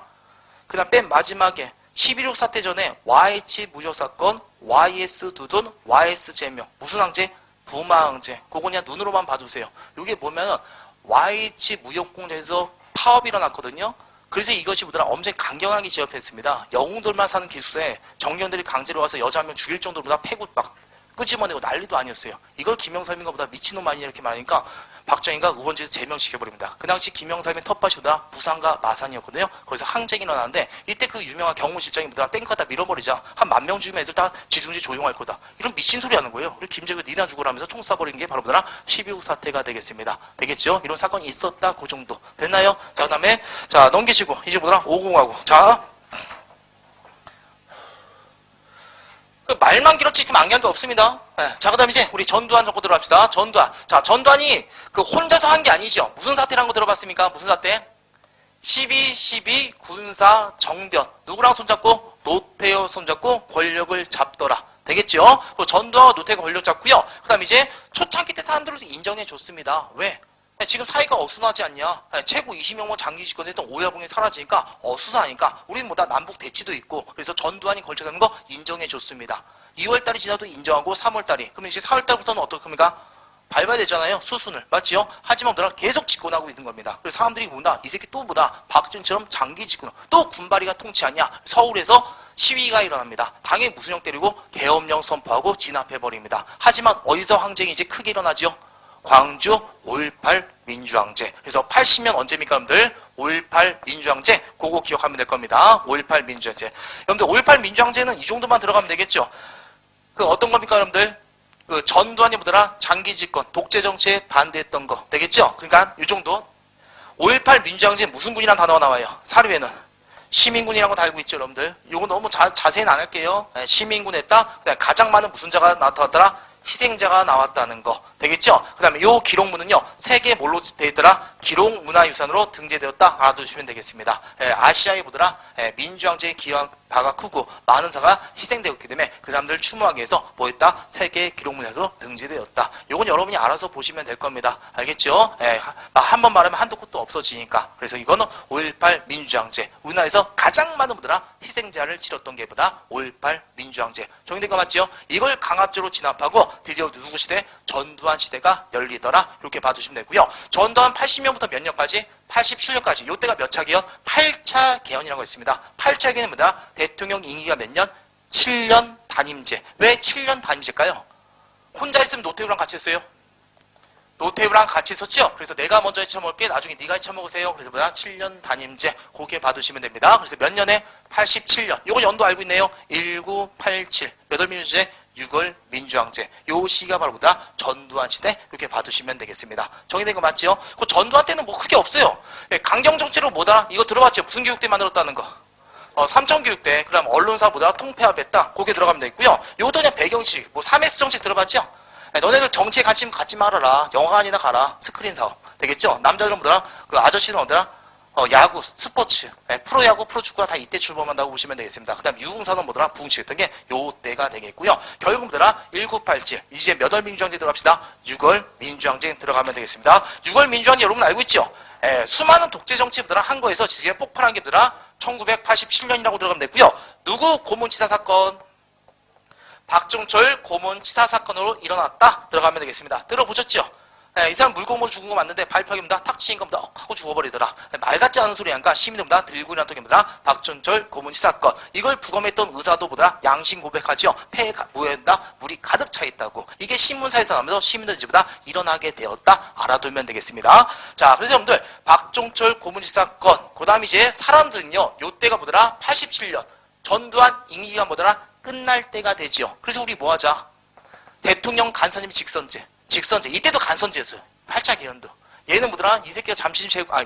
그 다음 맨 마지막에 11.6 사태 전에 YH 무효사건, YS 두둔, YS 제명. 무슨 항제? 부마항제. 그거 그냥 눈으로만 봐주세요. 여기 보면 YH 무역공장에서 파업이 일어났거든요. 그래서 이것이 뭐더라? 엄청 강경하게 제압했습니다. 영웅들만 사는 기숙사에 정경들이 강제로 와서 여자 한 명 죽일 정도로 다 패고 막 끄집어내고 난리도 아니었어요. 이걸 김영삼인가 보다 미친놈 아니냐 이렇게 말하니까 박정희가 의원직에서 제명시켜버립니다. 그 당시 김영삼의 텃밭이 보다 부산과 마산이었거든요. 거기서 항쟁이 일어나는데 이때 그 유명한 경호실장이 뭐더라? 땡크 갖다 밀어버리자. 한 10,000명 죽이면 애들 다 지둥지 조용할 거다. 이런 미친 소리 하는 거예요. 그리고 김재규 니나 죽으라면서 총 쏴버린 게 바로 뭐더라? 12.6 사태가 되겠습니다. 되겠죠? 이런 사건이 있었다. 그 정도. 됐나요? 자, 그 다음에 자 넘기시고 이제 뭐더라? 5공하고 자 그 말만 길었지 지금 안개한 게 없습니다. 네. 자, 그 다음 이제 우리 전두환 정도 들어갑시다. 전두환. 자, 전두환이 그 혼자서 한 게 아니죠. 무슨 사태라는 거 들어봤습니까? 무슨 사태? 12.12 군사 정변. 누구랑 손잡고? 노태우 손잡고 권력을 잡더라. 되겠죠? 전두환과 노태우가 권력 잡고요. 그 다음 이제 초창기 때 사람들을 인정해 줬습니다. 왜? 지금 사회가 어수선하지 않냐? 최고 20명만 장기 집권했던 오야붕이 사라지니까 어수선하니까 우리는 뭐다 남북 대치도 있고 그래서 전두환이 걸쳐가는 거 인정해 줬습니다. 2월달이 지나도 인정하고 3월달이 그러면 이제 4월달부터는 어떨 겁니까? 밟아야 되잖아요. 수순을. 맞지요? 하지만 뭐라 계속 집권하고 있는 겁니다. 그래서 사람들이 본다. 이 새끼 또 보다. 박정희처럼 장기 집권. 또 군바리가 통치하냐? 서울에서 시위가 일어납니다. 당에 무순형 때리고 계엄령 선포하고 진압해버립니다. 하지만 어디서 항쟁이 이제 크게 일어나죠? 광주 5.18 민주항쟁. 그래서 80년 언제입니까, 여러분들? 5.18 민주항쟁. 그거 기억하면 될 겁니다. 5.18 민주항쟁. 여러분들 5.18 민주항쟁은 이 정도만 들어가면 되겠죠? 그 어떤 겁니까, 여러분들? 그 전두환이 뭐더라? 장기 집권, 독재 정치에 반대했던 거. 되겠죠? 그러니까 이 정도. 5.18 민주항쟁 무슨 군이라는 단어가 나와요? 사료에는. 시민군이라는 거 다 알고 있죠, 여러분들? 요거 너무 자세히는 안 할게요. 시민군 했다. 그다음에 가장 많은 무슨 자가 나타났더라? 희생자가 나왔다는 거. 되겠죠? 그 다음에 요 기록문은요, 세계 뭘로 되어 있더라? 기록문화유산으로 등재되었다. 알아두시면 되겠습니다. 아시아에 보더라? 민주항쟁에 기여한 바가 크고 많은 자가 희생되었기 때문에 그 사람들을 추모하기 위해서 뭐 했다? 세계 기록문화유산으로 등재되었다. 요건 여러분이 알아서 보시면 될 겁니다. 알겠죠? 한 번 말하면 한도 끝도 없어지니까. 그래서 이거는 5.18 민주항쟁. 우리나라에서 가장 많은 분들아 희생자를 치렀던 게 보다 5.18 민주항쟁. 정리된 거 맞죠? 이걸 강압적으로 진압하고 드디어 누구 시대? 전두환 시대가 열리더라. 이렇게 봐주시면 되고요. 전두환 80년부터 몇 년까지? 87년까지. 요때가 몇 차 개헌? 8차 개헌이라고 있습니다. 8차 개헌은 뭐다? 대통령 임기가 몇 년? 7년 단임제. 왜 7년 단임제일까요? 혼자 있으면 노태우랑 같이 했어요. 노태우랑 같이 있었죠? 그래서 내가 먼저 헤쳐먹을게. 나중에 네가 헤쳐먹으세요. 그래서 뭐야? 7년 단임제. 그렇게 봐두시면 됩니다. 그래서 몇 년에? 87년. 요거 연도 알고 있네요. 1987. 몇 월 민주제? 6월 민주항쟁. 요 시기가 바로 뭐다? 전두환 시대. 이렇게 봐두시면 되겠습니다. 정의된 거 맞죠? 그 전두환 때는 뭐 크게 없어요. 강경정치로 뭐다? 이거 들어봤죠? 무슨 교육대 만들었다는 거? 삼청교육대. 그다음 언론사보다 통폐합했다. 거기에 들어가면 되겠고요. 요도 그냥 배경식. 뭐 3S 정책 들어봤죠? 너네들 정치에 관심 갖지 말아라. 영화관이나 가라. 스크린 사업. 되겠죠? 남자들은 뭐더라? 그 아저씨는 뭐더라? 야구, 스포츠, 프로야구, 프로축구가 다 이때 출범한다고 보시면 되겠습니다. 그 다음 유흥산업 뭐더라? 부흥시켰던 게 요때가 되겠고요. 결국 뭐더라? 1987. 이제 몇 월 민주항쟁 들어갑시다. 6월 민주항쟁 들어가면 되겠습니다. 6월 민주항쟁 여러분 알고 있죠? 수많은 독재 정치부들아 한 거에서 지금 폭발한 게 뭐더라? 1987년이라고 들어가면 되고요. 누구 고문치사 사건? 박종철 고문치사 사건으로 일어났다. 들어가면 되겠습니다. 들어보셨죠? 이 사람 물고문 죽은 거 맞는데 발표하기보다 탁 치인 겁니다. 하고 죽어버리더라. 말 같지 않은 소리 하니까 시민들보다 들고 일어났던 게 뭐더라? 박종철 고문치 사건. 이걸 부검했던 의사도 보더라? 양심 고백하죠. 폐에 무에다 물이 가득 차 있다고. 이게 신문사에서 나오면서 시민들 집보다 일어나게 되었다. 알아두면 되겠습니다. 자, 그래서 여러분들 박종철 고문치 사건. 그 다음 이제 사람들은요. 요때가 뭐더라? 87년. 전두환 임기가 뭐더라? 끝날 때가 되지요. 그래서 우리 뭐 하자? 대통령 간사님 직선제. 직선제. 이때도 간선제였어요. 8차 개헌도. 얘는 뭐더라? 이 새끼가 잠실체육관,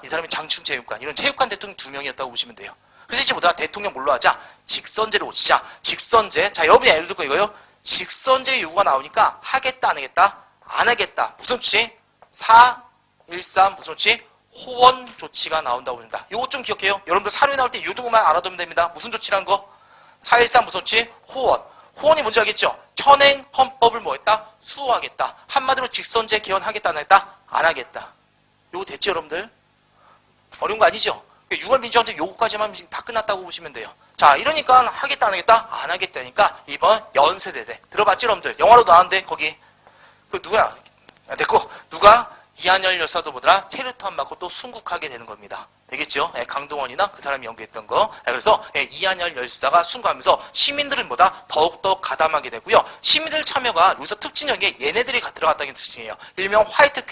이 사람이 장충체육관. 이런 체육관 대통령 2명이었다고 보시면 돼요. 그래서 이제 뭐더라? 대통령 뭘로 하자? 직선제로 오시자. 직선제. 자, 여러분이 예를 들고 이거요. 직선제 요구가 나오니까 하겠다, 안 하겠다? 안 하겠다. 무슨 조치? 4.13 무슨 조치? 호원 조치가 나온다고 봅니다. 요거 좀 기억해요. 여러분들 사료에 나올 때 요 정도만 알아두면 됩니다. 무슨 조치라는 거? 4.13 무슨 조치? 호원. 호원이 뭔지 알겠죠? 현행 헌법을 뭐 했다? 수호하겠다. 한마디로 직선제 개헌하겠다, 안 하겠다? 안 하겠다. 요거 됐죠, 여러분들? 어려운 거 아니죠? 6월 민주항쟁 요거까지만 다 끝났다고 보시면 돼요. 자, 이러니까 하겠다, 안 하겠다? 안 하겠다니까 이번 연세대대. 들어봤죠, 여러분들? 영화로 나왔는데, 거기. 그 누구야? 됐고, 누가? 이한열 열사도 보더라? 체류탄 맞고 또 순국하게 되는 겁니다. 되겠죠? 강동원이나 그 사람이 연기했던 거. 그래서 이한열 열사가 순국하면서 시민들은 뭐다? 더욱더 가담하게 되고요. 시민들 참여가 여기서 특징적인 게 얘네들이 들어갔다는 게 특징이에요. 일명 화이트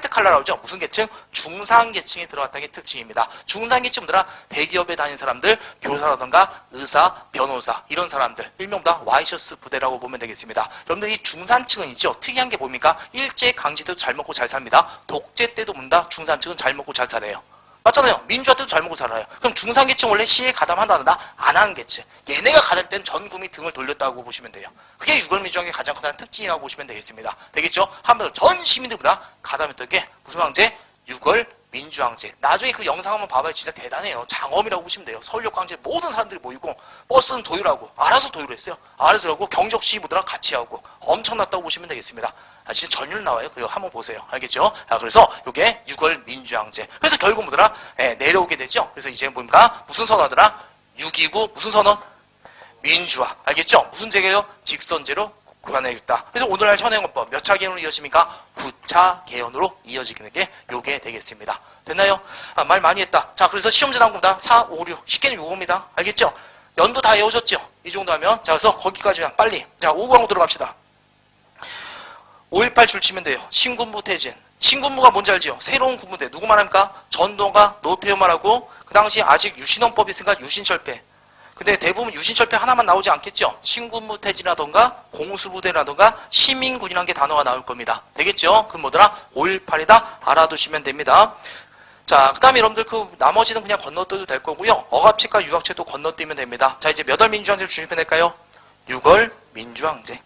칼라라고 하죠. 무슨 계층? 중상계층이 들어갔다는 게 특징입니다. 중상계층들아 대기업에 다닌 사람들, 교사라던가 의사, 변호사 이런 사람들. 일명 다 와이셔츠 부대라고 보면 되겠습니다. 여러분들 이 중산층은 있죠. 특이한 게 뭡니까? 일제강점기 때도 잘 먹고 잘 삽니다. 독재 때도 뭡니다? 중산층은 잘 먹고 잘 살아요. 맞잖아요. 민주화 때도 잘 먹고 살아요. 그럼 중산계층 원래 시에 가담한다 안 하는 계층. 얘네가 가담 때는 전 국민이 등을 돌렸다고 보시면 돼요. 그게 6월 민주항의 가장 큰 특징이라고 보시면 되겠습니다. 되겠죠? 한마디로 전 시민들보다 가담했던 게 무슨 항쟁? 6월 민주항제. 나중에 그 영상 한번 봐봐요. 진짜 대단해요. 장엄이라고 보시면 돼요. 서울역 광장에 모든 사람들이 모이고 버스는 도율하고 알아서 도율을 했어요. 알아서 하고 경적시 보더라 같이 하고 엄청났다고 보시면 되겠습니다. 진짜 전율 나와요. 그거 한번 보세요. 알겠죠? 그래서 요게 6월 민주항제. 그래서 결국 뭐더라? 내려오게 되죠. 그래서 이제 뭡니까? 무슨 선언하더라? 6.29 무슨 선언? 민주화. 알겠죠? 무슨 제게요? 직선제로 구간해줬다. 그래서 오늘날 현행헌법 몇 차 개헌으로 이어집니까? 9차 개헌으로 이어지는 게 요게 되겠습니다. 됐나요? 말 많이 했다. 자, 그래서 시험제 나온 겁니다. 4, 5, 6. 쉽게는 요겁니다. 알겠죠? 연도 다 외우셨죠? 이 정도 하면. 자, 그래서 거기까지만 빨리. 자, 5광으로 들어갑시다. 5.18 줄치면 돼요. 신군부 퇴진. 신군부가 뭔지 알지요? 새로운 군부대. 누구 말합니까? 전동가, 노태우 말하고, 그 당시 아직 유신헌법이 있으니까 유신철폐. 근데 대부분 유신철폐 하나만 나오지 않겠죠? 신군부 퇴진이라던가, 공수부대라던가, 시민군이라는 게 단어가 나올 겁니다. 되겠죠? 그럼 뭐더라? 5.18이다. 알아두시면 됩니다. 자, 그 다음에 여러분들 그 나머지는 그냥 건너뛰어도 될 거고요. 억압체과 유학체도 건너뛰면 됩니다. 자, 이제 몇 월 민주항제를 주입해낼까요? 6월 민주항제.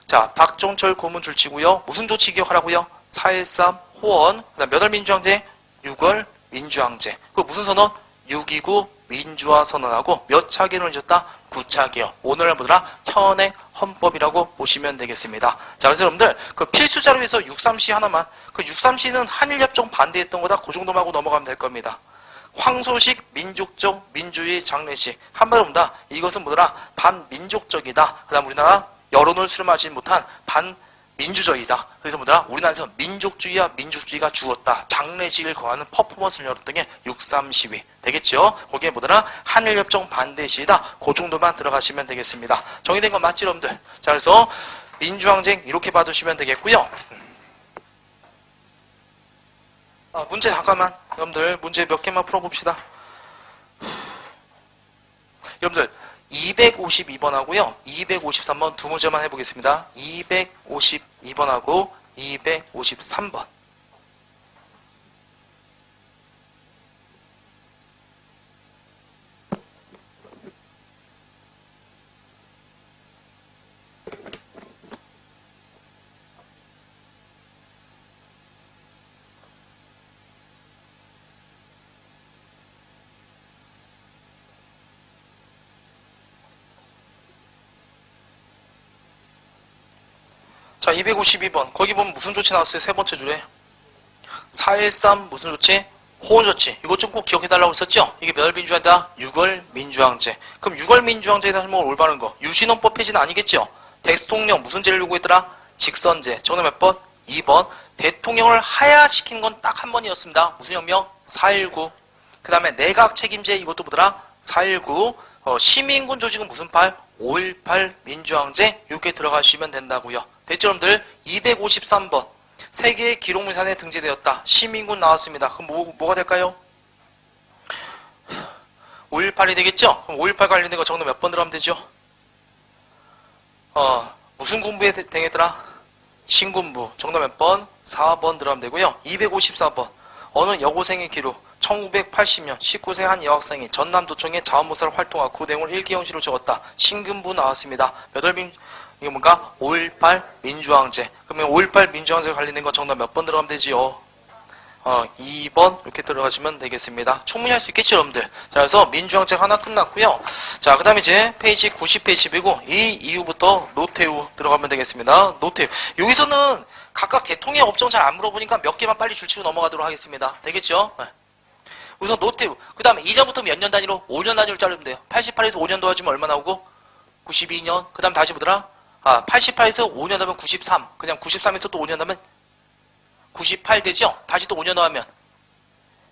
자, 박종철 고문 줄치고요. 무슨 조치 기억하라고요? 4.13 호원. 그 다음 몇 월 민주항제? 6월 민주항제. 그 무슨 선언? 6.29 민주화 선언하고 몇 차 개헌을 잊었다? 9차 개헌. 오늘날 뭐더라? 현행 헌법이라고 보시면 되겠습니다. 자, 그래서 여러분들 그 필수 자료에서 6.3시 하나만. 그 6.3시는 한일협정 반대했던 거다. 그 정도만 하고 넘어가면 될 겁니다. 황소식 민족적 민주주의 장례식. 한마디로 봅니다. 이것은 뭐더라? 반민족적이다. 그 다음 우리나라 여론을 수렴하지 못한 반민주적이다. 그래서 뭐더라? 우리나라에서 민족주의와 민주주의가 죽었다. 장례식을 거하는 퍼포먼스를 열었던 게 6.3 시위. 되겠죠? 거기에 뭐더라? 한일협정 반대 시위다. 그 정도만 들어가시면 되겠습니다. 정의된 건 맞지, 여러분들? 자, 그래서 민주항쟁 이렇게 봐두시면 되겠고요. 문제 잠깐만. 여러분들 문제 몇 개만 풀어봅시다. 여러분들 252번하고요. 253번 두 문제만 해보겠습니다. 252번하고 253번. 자, 252번. 거기 보면 무슨 조치 나왔어요? 세 번째 줄에. 4.13 무슨 조치? 호원 조치. 이거 좀 꼭 기억해달라고 했었죠? 이게 몇 월 민주화다? 6월 민주항제. 그럼 6월 민주항제에 대해서 뭐 올바른 거. 유신헌법 폐지는 아니겠죠? 대통령 무슨 제를 요구했더라? 직선제. 정답 몇 번? 2번. 대통령을 하야시키는 건 딱 한 번이었습니다. 무슨 혁명? 4.19. 그 다음에 내각 책임제 이것도 뭐더라? 4.19. 시민군 조직은 무슨 팔? 5.18 민주항제. 이렇게 들어가시면 된다고요. 됐죠, 여러분들? 253번. 세계의 기록문산에 등재되었다. 시민군 나왔습니다. 그럼 뭐가 될까요? 5.18이 되겠죠? 그럼 5.18 관련된 거 정답 몇 번 들어가면 되죠? 무슨 군부에 등했더라? 신군부. 정답 몇 번? 4번 들어가면 되고요. 254번. 어느 여고생의 기록. 1980년 19세 한 여학생이 전남도청에 자원봉사를 활동하고 그 내용을 일기용지로 적었다. 신군부 나왔습니다. 몇 월 이게 뭔가? 5.18 민주항제. 그러면 5.18 민주항제 관련된 거 정답 몇 번 들어가면 되지요? 2번 이렇게 들어가시면 되겠습니다. 충분히 할 수 있겠죠, 여러분들? 자, 그래서 민주항제가 하나 끝났고요. 자, 그 다음에 이제 페이지 90페이지이고 이 이후부터 노태우 들어가면 되겠습니다. 노태우. 여기서는 각각 대통령 업종 잘 안 물어보니까 몇 개만 빨리 줄치고 넘어가도록 하겠습니다. 되겠죠? 네. 우선 노태우. 그 다음에 이전부터 몇 년 단위로? 5년 단위로 자르면 돼요. 88에서 5년 더해주면 얼마 나오고? 92년. 그 다음 다시 보더라? 88에서 5년 하면 93. 그냥 93에서 또 5년 하면 98 되죠? 다시 또 5년 하면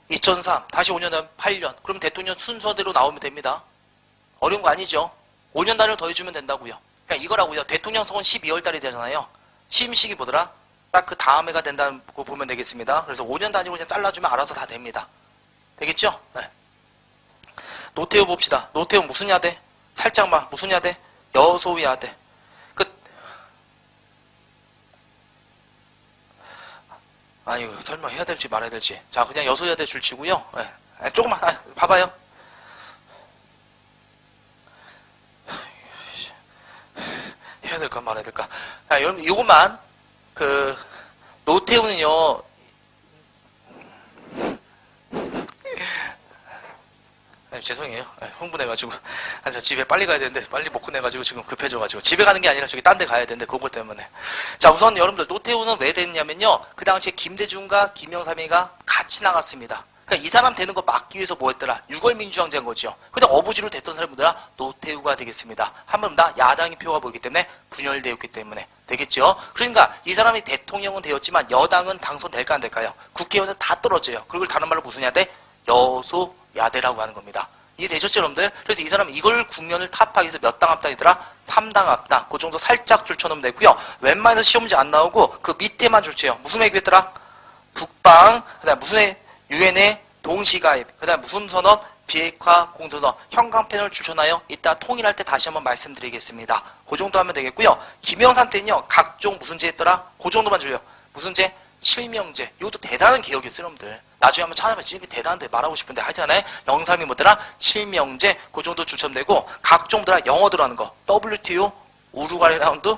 2003. 다시 5년 하면 8년. 그럼 대통령 순서대로 나오면 됩니다. 어려운 거 아니죠? 5년 단위로 더해주면 된다고요. 그러니까 이거라고요. 대통령 선거는 12월 달이 되잖아요. 취임식이 뭐더라? 딱 그 다음 해가 된다고 보면 되겠습니다. 그래서 5년 단위로 그냥 잘라주면 알아서 다 됩니다. 되겠죠? 네. 노태우 봅시다. 노태우 무슨 야대? 살짝만 무슨 야대? 여소 야대. 아니 설마 해야 될지 말아야 될지. 자, 그냥 여소야대 줄치고요. 네. 조금만 봐봐요. 해야 될까 말아야 될까. 여러분 이것만 그 노태우는요. 죄송해요. 흥분해가지고. 저 집에 빨리 가야 되는데, 빨리 먹고 내가지고 지금 급해져가지고. 집에 가는 게 아니라 저기 딴 데 가야 되는데, 그것 때문에. 자, 우선 여러분들, 노태우는 왜 됐냐면요. 그 당시에 김대중과 김영삼이가 같이 나갔습니다. 그러니까 이 사람 되는 거 막기 위해서 뭐 했더라? 6월 민주항쟁 거죠. 근데 어부지로 됐던 사람들은 노태우가 되겠습니다. 한 번 다 야당의 표가 보이기 때문에 분열되었기 때문에 되겠죠. 그러니까 이 사람이 대통령은 되었지만 여당은 당선될까 안 될까요? 국회의원은 다 떨어져요. 그리고 다른 말로 무슨 야대? 여소야대라고 하는 겁니다. 이해되셨죠, 여러분들? 그래서 이 사람은 이걸 국면을 타파하기 위해서 몇 당 합당이더라? 3당 합당. 그 정도 살짝 줄쳐놓으면 되고요. 웬만해서 시험 문제 안 나오고 그 밑에만 줄쳐요. 무슨 얘기했더라? 북방, 그다음 무슨 유엔의 동시가입, 그다음 무슨 선언? 비핵화 공조선, 형광펜을 주셔나요? 이따 통일할 때 다시 한번 말씀드리겠습니다. 그 정도 하면 되겠고요. 김영삼 때는요, 각종 무슨 제 했더라? 그 정도만 줄여요. 무슨 제? 실명제. 이것도 대단한 개혁이었어요, 여러분들. 나중에 한번 찾아봐요. 이게 대단한데 말하고 싶은데 하여튼에 영삼이 뭐더라? 실명제. 그 정도 추천되고 각종 뭐더라? 영어 들어가는 거. WTO, 우루과이 라운드,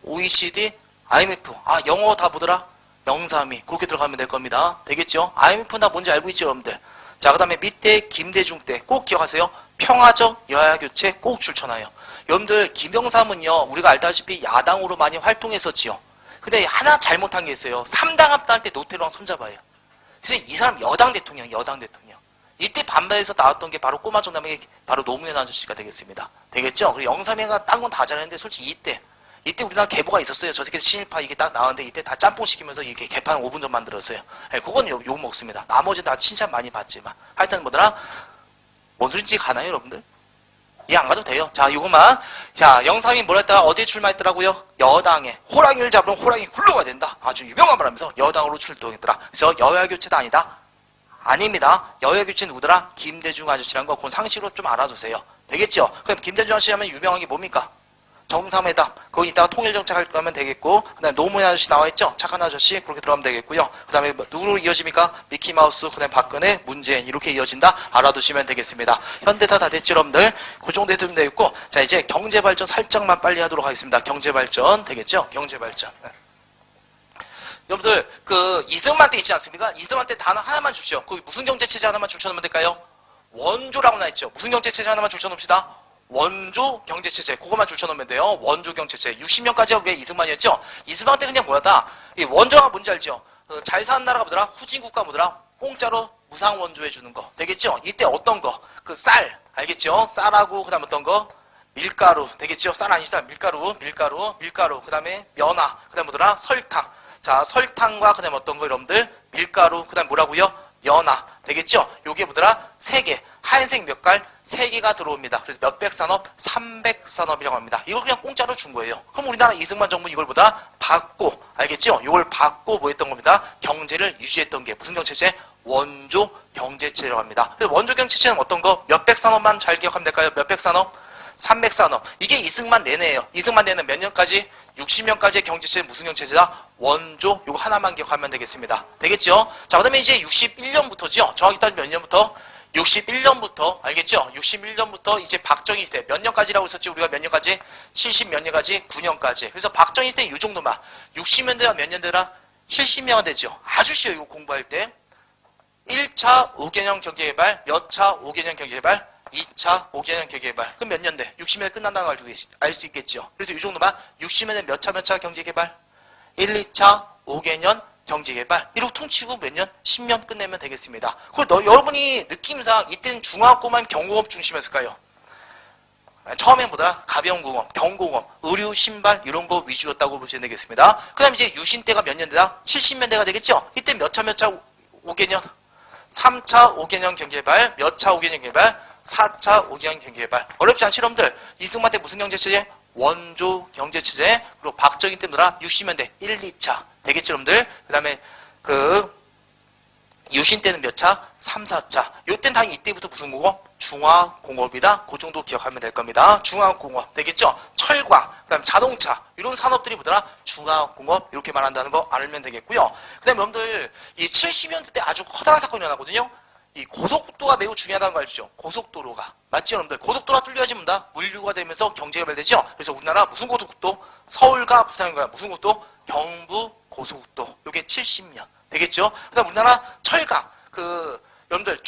OECD, IMF. 영어 다 뭐더라? 영삼이. 그렇게 들어가면 될 겁니다. 되겠죠? IMF 나 뭔지 알고 있죠, 여러분들? 자, 그 다음에 밑에 김대중 때 꼭 기억하세요. 평화적 여야교체 꼭 줄쳐놔요. 여러분들, 김영삼은요, 우리가 알다시피 야당으로 많이 활동했었지요. 근데 하나 잘못한 게 있어요. 3당 합당할 때 노태우랑 손잡아요. 그래서 이 사람 여당 대통령. 이때 반발해서 나왔던 게 바로 꼬마 정남의 바로 노무현 아저씨가 되겠습니다. 되겠죠? 그리고 영삼이가 딴 건 다 잘했는데 솔직히 이때 우리나라 계보가 있었어요. 저 새끼들 친일파 이게 딱 나왔는데 이때 다 짬뽕 시키면서 이렇게 개판 5분 전 만들었어요. 그건 욕 먹습니다. 나머지는 다 칭찬 많이 받지만. 하여튼 뭐더라? 뭔 소린지 가나요, 여러분들? 이해 안 가도 돼요. 자, 이거만. 자, 영삼이 뭐라 했더라? 어디에 출마했더라고요? 여당에. 호랑이를 잡으면 호랑이 굴러가야 된다. 아주 유명한 말하면서 여당으로 출동했더라. 그래서 여야교체도 아니다. 아닙니다. 여야교체 누구더라? 김대중 아저씨라는 거 그건 상식으로 좀 알아두세요. 되겠죠? 그럼 김대중 아저씨 하면 유명한 게 뭡니까? 정상회담. 거기 이따가 통일정책 할 거면 되겠고, 그 다음에 노무현 아저씨 나와있죠? 착한 아저씨. 그렇게 들어가면 되겠고요. 그 다음에 누구로 이어집니까? 미키마우스, 그 다음에 박근혜, 문재인. 이렇게 이어진다? 알아두시면 되겠습니다. 현대타 다 됐죠, 여러분들? 그 정도 해두면 되겠고, 자, 이제 경제발전 살짝만 빨리 하도록 하겠습니다. 경제발전. 되겠죠? 경제발전. 여러분들, 이승만 때 있지 않습니까? 이승만 때 단어 하나만 주시오. 그 무슨 경제체제 하나만 줄쳐놓으면 될까요? 원조라고 나있죠? 무슨 경제체제 하나만 줄쳐놓읍시다? 원조 경제체제. 그거만 줄쳐놓으면 돼요. 원조 경제체제. 60년까지가 왜 이승만이었죠? 이승만 때 그냥 뭐였다? 이 원조가 뭔지 알죠? 잘 사는 나라가 뭐더라? 후진국가 뭐더라? 공짜로 무상 원조해주는 거. 되겠죠? 이때 어떤 거? 쌀. 알겠죠? 쌀하고, 그 다음 어떤 거? 밀가루. 되겠죠? 쌀 아니시다. 밀가루. 그 다음에 면화. 그 다음 뭐더라? 설탕. 자, 설탕과 그 다음에 어떤 거, 여러분들? 밀가루. 그 다음 뭐라고요? 연화. 되겠죠? 요게 뭐더라? 3개. 하얀색 몇 갈? 3개가 들어옵니다. 그래서 몇백 산업? 300산업이라고 합니다. 이걸 그냥 공짜로 준 거예요. 그럼 우리나라 이승만 정부 이걸 보다 받고, 알겠죠? 이걸 받고 뭐 했던 겁니다. 경제를 유지했던 게 무슨 경제체? 원조 경제체라고 합니다. 원조 경제체는 어떤 거? 몇백 산업만 잘 기억하면 될까요? 몇백 산업? 300산업. 이게 이승만 내내예요. 이승만 내는 몇 년까지? 60년까지의 경제체는 무슨 경제체다? 원조. 요거 하나만 기억하면 되겠습니다. 되겠죠? 자, 그 다음에 이제 61년부터죠. 정확히 따지면 몇 년부터? 61년부터, 알겠죠? 61년부터 이제 박정희 시대. 몇 년까지라고 했었지? 우리가 몇 년까지? 70 몇 년까지? 9년까지. 그래서 박정희 시대 요 정도만. 60년대가 몇 년대라? 70년가 되죠. 아주 쉬워요. 이거 공부할 때. 1차 5개년 경제개발, 몇 차 5개년 경제개발? 2차 5개년 경제개발. 그럼 몇 년대? 60년대 끝난다는 걸 알 수 있겠죠. 그래서 이 정도만 60년대 몇 차 경제개발? 1, 2차 5개년 경제개발. 이렇게 통치고 몇 년? 10년 끝내면 되겠습니다. 그리고 여러분이 느낌상 이때는 중화학고만 경공업 중심이었을까요? 처음엔 뭐더라? 가벼운 공업, 경공업, 의류, 신발 이런 거 위주였다고 보시면 되겠습니다. 그 다음에 이제 유신 때가 몇 년대다? 70년대가 되겠죠? 이때 몇 차 5개년? 3차 5개년 경제개발, 몇 차 5개년 경제개발? 4차 5개년 경제개발. 어렵지 않죠, 여러분들? 이승만 때 무슨 경제체제? 원조 경제체제. 그리고 박정희 때 뭐라? 60년대 1, 2차. 되겠죠, 여러분들? 그 다음에 유신 때는 몇 차? 3, 4차. 요때는 당연히 이때부터 무슨 공업? 중화공업이다. 그 정도 기억하면 될 겁니다. 중화공업. 되겠죠? 철강, 그 다음에 자동차. 이런 산업들이 뭐더라? 중화공업. 이렇게 말한다는 거 알면 되겠고요. 그 다음에 여러분들, 이 70년대 때 아주 커다란 사건이 일어나거든요. 이 고속도가 매우 중요하다는 거 알죠? 고속도로가. 맞죠, 여러분들? 고속도로가 뚫려야지 뭔다? 물류가 되면서 경제가 발되죠? 그래서 우리나라 무슨 고속도? 서울과 부산인가요? 무슨 고속도? 경부 고속도. 요게 70년. 되겠죠? 그 다음 우리나라 철강. 여러분들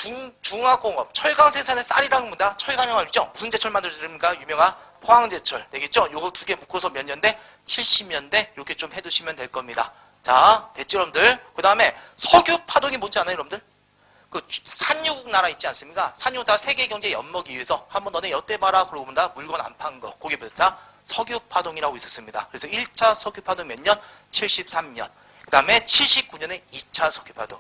중화공업 철강 생산의 쌀이라는 겁니다. 철강형 알죠? 무슨 제철 만들어집니까? 유명한 포항제철 되겠죠? 요거 두 개 묶어서 몇 년대? 70년대 이렇게 좀 해두시면 될 겁니다. 자, 됐죠 여러분들? 그 다음에 석유 파동이 뭔지 아나요 여러분들? 그 산유국 나라 있지 않습니까? 산유국 나라 세계 경제 엿먹기 위해서 한번 너네 엿대 봐라 그러고 본다. 물건 안 판 거. 거기에 보다 석유 파동이라고 있었습니다. 그래서 1차 석유 파동 몇 년? 73년. 그 다음에 79년에 2차 석유 파동.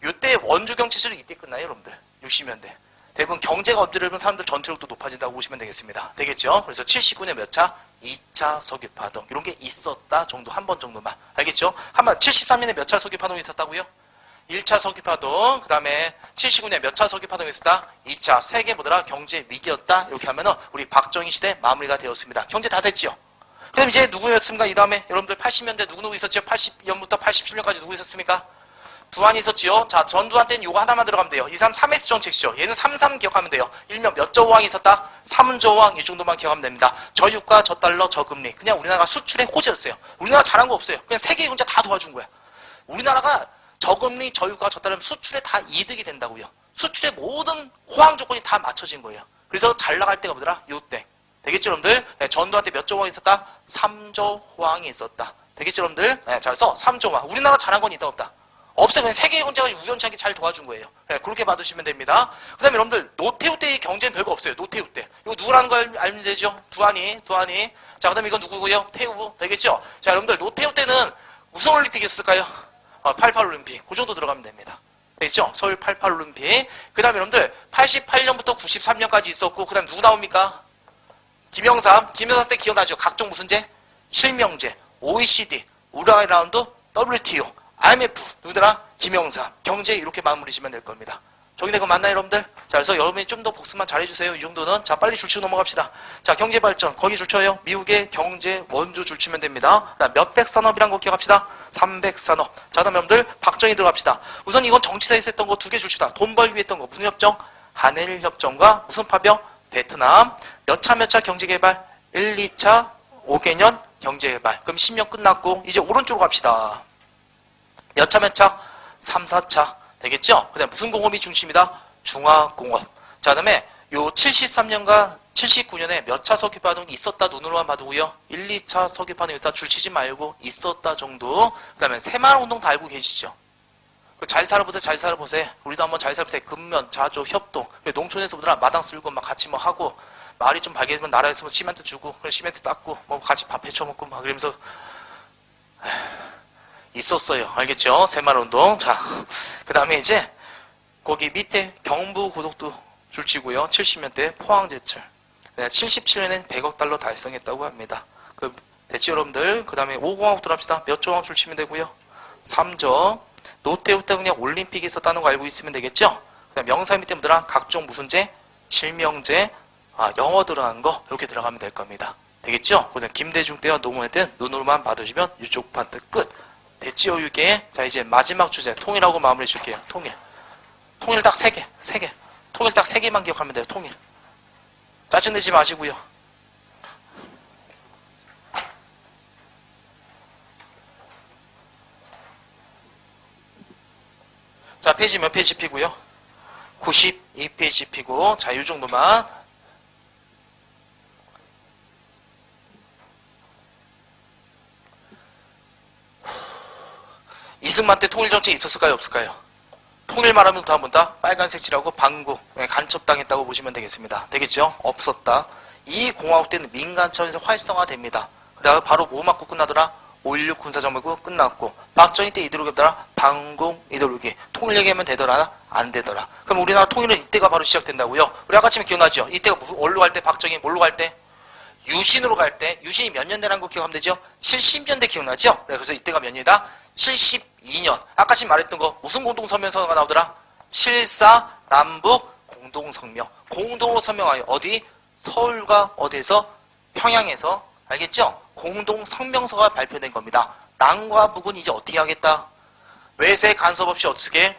요때 원주 경제실이 이때 끝나요 여러분들. 60년대. 대부분 경제가 엎드려면 사람들 전투력도 높아진다고 보시면 되겠습니다. 되겠죠? 그래서 79년 몇 차? 2차 석유 파동. 이런 게 있었다 정도 한 번 정도만. 알겠죠? 한번 73년에 몇 차 석유 파동이 있었다고요? 1차 석유 파동. 그 다음에 79년에 몇 차 석유 파동이 있었다? 2차. 세계 뭐더라? 경제 위기였다. 이렇게 하면은 우리 박정희 시대 마무리가 되었습니다. 경제 다 됐죠? 그 다음 이제 누구였습니까? 이 다음에 여러분들 80년대 누구 있었죠? 80년부터 87년까지 누구 있었습니까? 두한이 있었지요. 자, 전두한 때는 요거 하나만 들어가면 돼요. 3S 정책이죠. 얘는 33 기억하면 돼요. 일명 몇 조 호황이 있었다? 3조 호황 이 정도만 기억하면 됩니다. 저유가, 저달러, 저금리. 그냥 우리나라가 수출의 호재였어요. 우리나라 잘한 거 없어요. 그냥 세계 경제 다 도와준 거야. 우리나라가 저금리, 저유가, 저달러 수출에 다 이득이 된다고요. 수출의 모든 호황 조건이 다 맞춰진 거예요. 그래서 잘 나갈 때가 뭐더라? 요때. 되겠죠, 여러분들? 네, 전두한 때 몇 조 호황이 있었다? 3조 호황이 있었다. 되겠죠, 여러분들? 네, 자, 그래서 3조 호황. 우리나라 잘한 건 있다, 없다? 없어요. 그냥 세계 경제가 우연찮게 잘 도와준 거예요. 네, 그렇게 받으시면 됩니다. 그 다음에 여러분들, 노태우 때의 경제는 별거 없어요. 노태우 때. 이거 누구라는 걸 알면 되죠? 두한이. 자, 그 다음에 이건 누구고요? 태우. 되겠죠? 자, 여러분들, 노태우 때는 무슨 올림픽이 있었을까요? 88 올림픽. 그 정도 들어가면 됩니다. 되겠죠? 서울 88 올림픽. 그 다음에 여러분들, 88년부터 93년까지 있었고, 그 다음에 누구 나옵니까? 김영삼 때 기억나죠? 각종 무슨 제? 실명제, OECD, 우라이 라운드, WTO, IMF, 누구더라? 김영삼. 경제 이렇게 마무리시면 될 겁니다. 저기 내가 맞나요, 여러분들? 자, 그래서 여러분이 좀 더 복습만 잘해주세요. 이 정도는. 자, 빨리 줄치고 넘어갑시다. 자, 경제발전. 거기 줄쳐요. 미국의 경제 원주 줄치면 됩니다. 몇백 산업이란 거 기억합시다. 300 산업. 자, 그다음 여러분들, 박정희 들어갑시다. 우선 이건 정치사에서 했던 거 두 개 줄치다. 돈 벌기 위해 했던 거. 무슨 협정? 한일협정과 무슨 파병? 베트남. 몇 차 경제개발? 1, 2차 5개년 경제개발. 그럼 10년 끝났고, 이제 오른쪽으로 갑시다. 몇 차? 3, 4차. 되겠죠? 그 다음에 무슨 공업이 중심이다? 중화공업. 자, 그 다음에 요 73년과 79년에 몇 차 석유 파동이 있었다 눈으로만 봐두고요. 1, 2차 석유 파동이 있다 줄치지 말고 있었다 정도. 그 다음에 새마을운동 다 알고 계시죠? 잘 살아보세요. 우리도 한번 잘 살아보세요. 근면, 자조, 협동. 농촌에서 보더라 마당 쓸고 막 같이 뭐 하고, 마을이 좀 발견되면 나라에서 뭐 시멘트 주고, 시멘트 닦고, 뭐 같이 밥 해쳐먹고 막 그러면서 있었어요. 알겠죠? 새마을운동. 자, 그 다음에 이제 거기 밑에 경부고속도 줄치고요. 70년대 포항제철. 77년엔 100억 달러 달성했다고 합니다. 됐죠, 여러분들? 그 다음에 5공항 들어갑시다. 몇 조항 줄치면 되고요. 3조. 노태우 때 그냥 올림픽이 있었다는 거 알고 있으면 되겠죠? 그 다음 명사 밑에 뭐더라? 각종 무슨 제? 실명제. 영어 들어간 거. 이렇게 들어가면 될 겁니다. 되겠죠? 그 다음 김대중 때와 노무현 때 눈으로만 봐두시면 이쪽 파트 끝. 됐지요, 이게? 자, 이제 마지막 주제. 통일하고 마무리 줄게요. 통일. 통일 딱 3개. 통일 딱 3개만 기억하면 돼요, 통일. 짜증내지 마시고요. 자, 페이지 몇 페이지 피고요? 92페이지 피고. 자, 이 정도만. 이승만 때 통일정책이 있었을까요? 없을까요? 통일 말하면 다음 본다? 빨간색 칠하고 반구, 간첩당했다고 보시면 되겠습니다. 되겠죠? 없었다. 이 공화국 때는 민간 차원에서 활성화됩니다. 그다음에 바로 뭐 맞고 끝나더라? 5.16 군사정부고 끝났고, 박정희 때 이데올로기더라? 반공 이데올로기. 통일 얘기하면 되더라? 안 되더라. 그럼 우리나라 통일은 이때가 바로 시작된다고요? 우리 아까 아침에 기억나죠? 이때가 뭘로 갈 때? 박정희 뭘로 갈 때? 유신으로 갈 때. 유신이 몇 년대라는 거 기억하면 되죠? 70년대 기억나죠? 그래서 이때가 몇 년이다? 72년. 아까 지금 말했던 거 무슨 공동성명서가 나오더라? 7.4 남북 공동성명. 공동으로 서명하여 어디? 서울과 어디에서? 평양에서. 알겠죠? 공동성명서가 발표된 겁니다. 남과 북은 이제 어떻게 하겠다? 외세 간섭 없이 어떻게?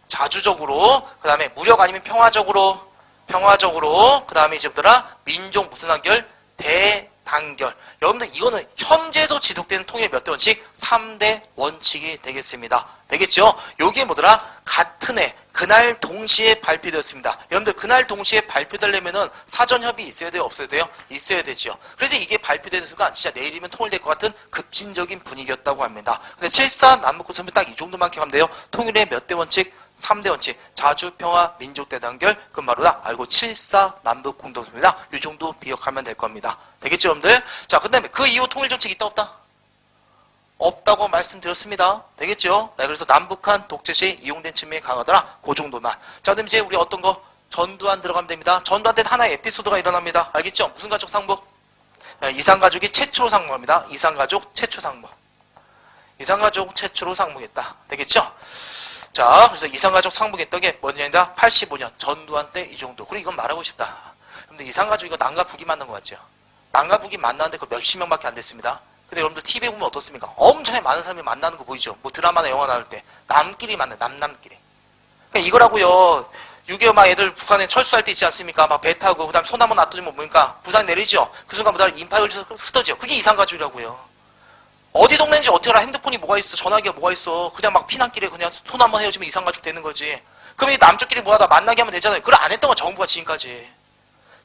자주적으로. 그 다음에 무력 아니면 평화적으로. 그 다음에 이제 뭐더라? 민족 무슨 단결? 대단결. 여러분들 이거는 현재도 지속되는 통일 몇 대 원칙? 3대 원칙이 되겠습니다. 되겠죠? 여기에 뭐더라? 같은 해, 그날 동시에 발표되었습니다. 여러분들 그날 동시에 발표되려면은 사전 협의 있어야 돼요? 없어야 돼요? 있어야 되죠. 그래서 이게 발표되는 순간 진짜 내일이면 통일될 것 같은 급진적인 분위기였다고 합니다. 근데 7.4 남북공동선언 딱 이 정도만 기억하면 돼요. 통일의 몇 대 원칙? 3대 원칙. 자주평화 민족대단결 그 말로다 알고 7.4 남북공동선언입니다. 이 정도 기억하면 될 겁니다. 되겠죠 여러분들? 자, 그 다음에 그 이후 통일정책 있다 없다? 없다고 말씀드렸습니다. 되겠죠? 네, 그래서 남북한 독재 시 이용된 측면이 강하더라. 그 정도만. 자, 그럼 이제 우리 어떤 거? 전두환 들어가면 됩니다. 전두환 때는 하나의 에피소드가 일어납니다. 알겠죠? 무슨 가족 상봉? 네, 이산가족이 최초로 상봉합니다. 이산가족 최초 상봉. 이산가족 최초로 상봉했다. 되겠죠? 자, 그래서 이산가족 상봉했던 게 몇 년이다? 85년. 전두환 때 이 정도. 그리고 이건 말하고 싶다. 근데 이산가족 이거 남과 북이 만난 거 같죠? 남과 북이 만나는데 그 몇십 명밖에 안 됐습니다. 근데 여러분들 TV에 보면 어떻습니까? 엄청 많은 사람이 만나는 거 보이죠? 뭐 드라마나 영화 나올 때 남끼리 만나, 남끼리. 그러니까 이거라고요. 6.25 막 애들 북한에 철수할 때 있지 않습니까? 막 배 타고 그다음 소나무 놔두면 뭐니까 부산 내리죠. 그 순간부터 인파를 쓰러져. 그게 이산가족이라고요. 어디 동네인지 어떻게 알아? 핸드폰이 뭐가 있어? 전화기가 뭐가 있어? 그냥 막 피난길에 그냥 손 한번 헤어지면 이산가족 되는 거지. 그럼 이 남쪽끼리 뭐하다 만나게 하면 되잖아요. 그걸 안 했던 건 정부가 지금까지.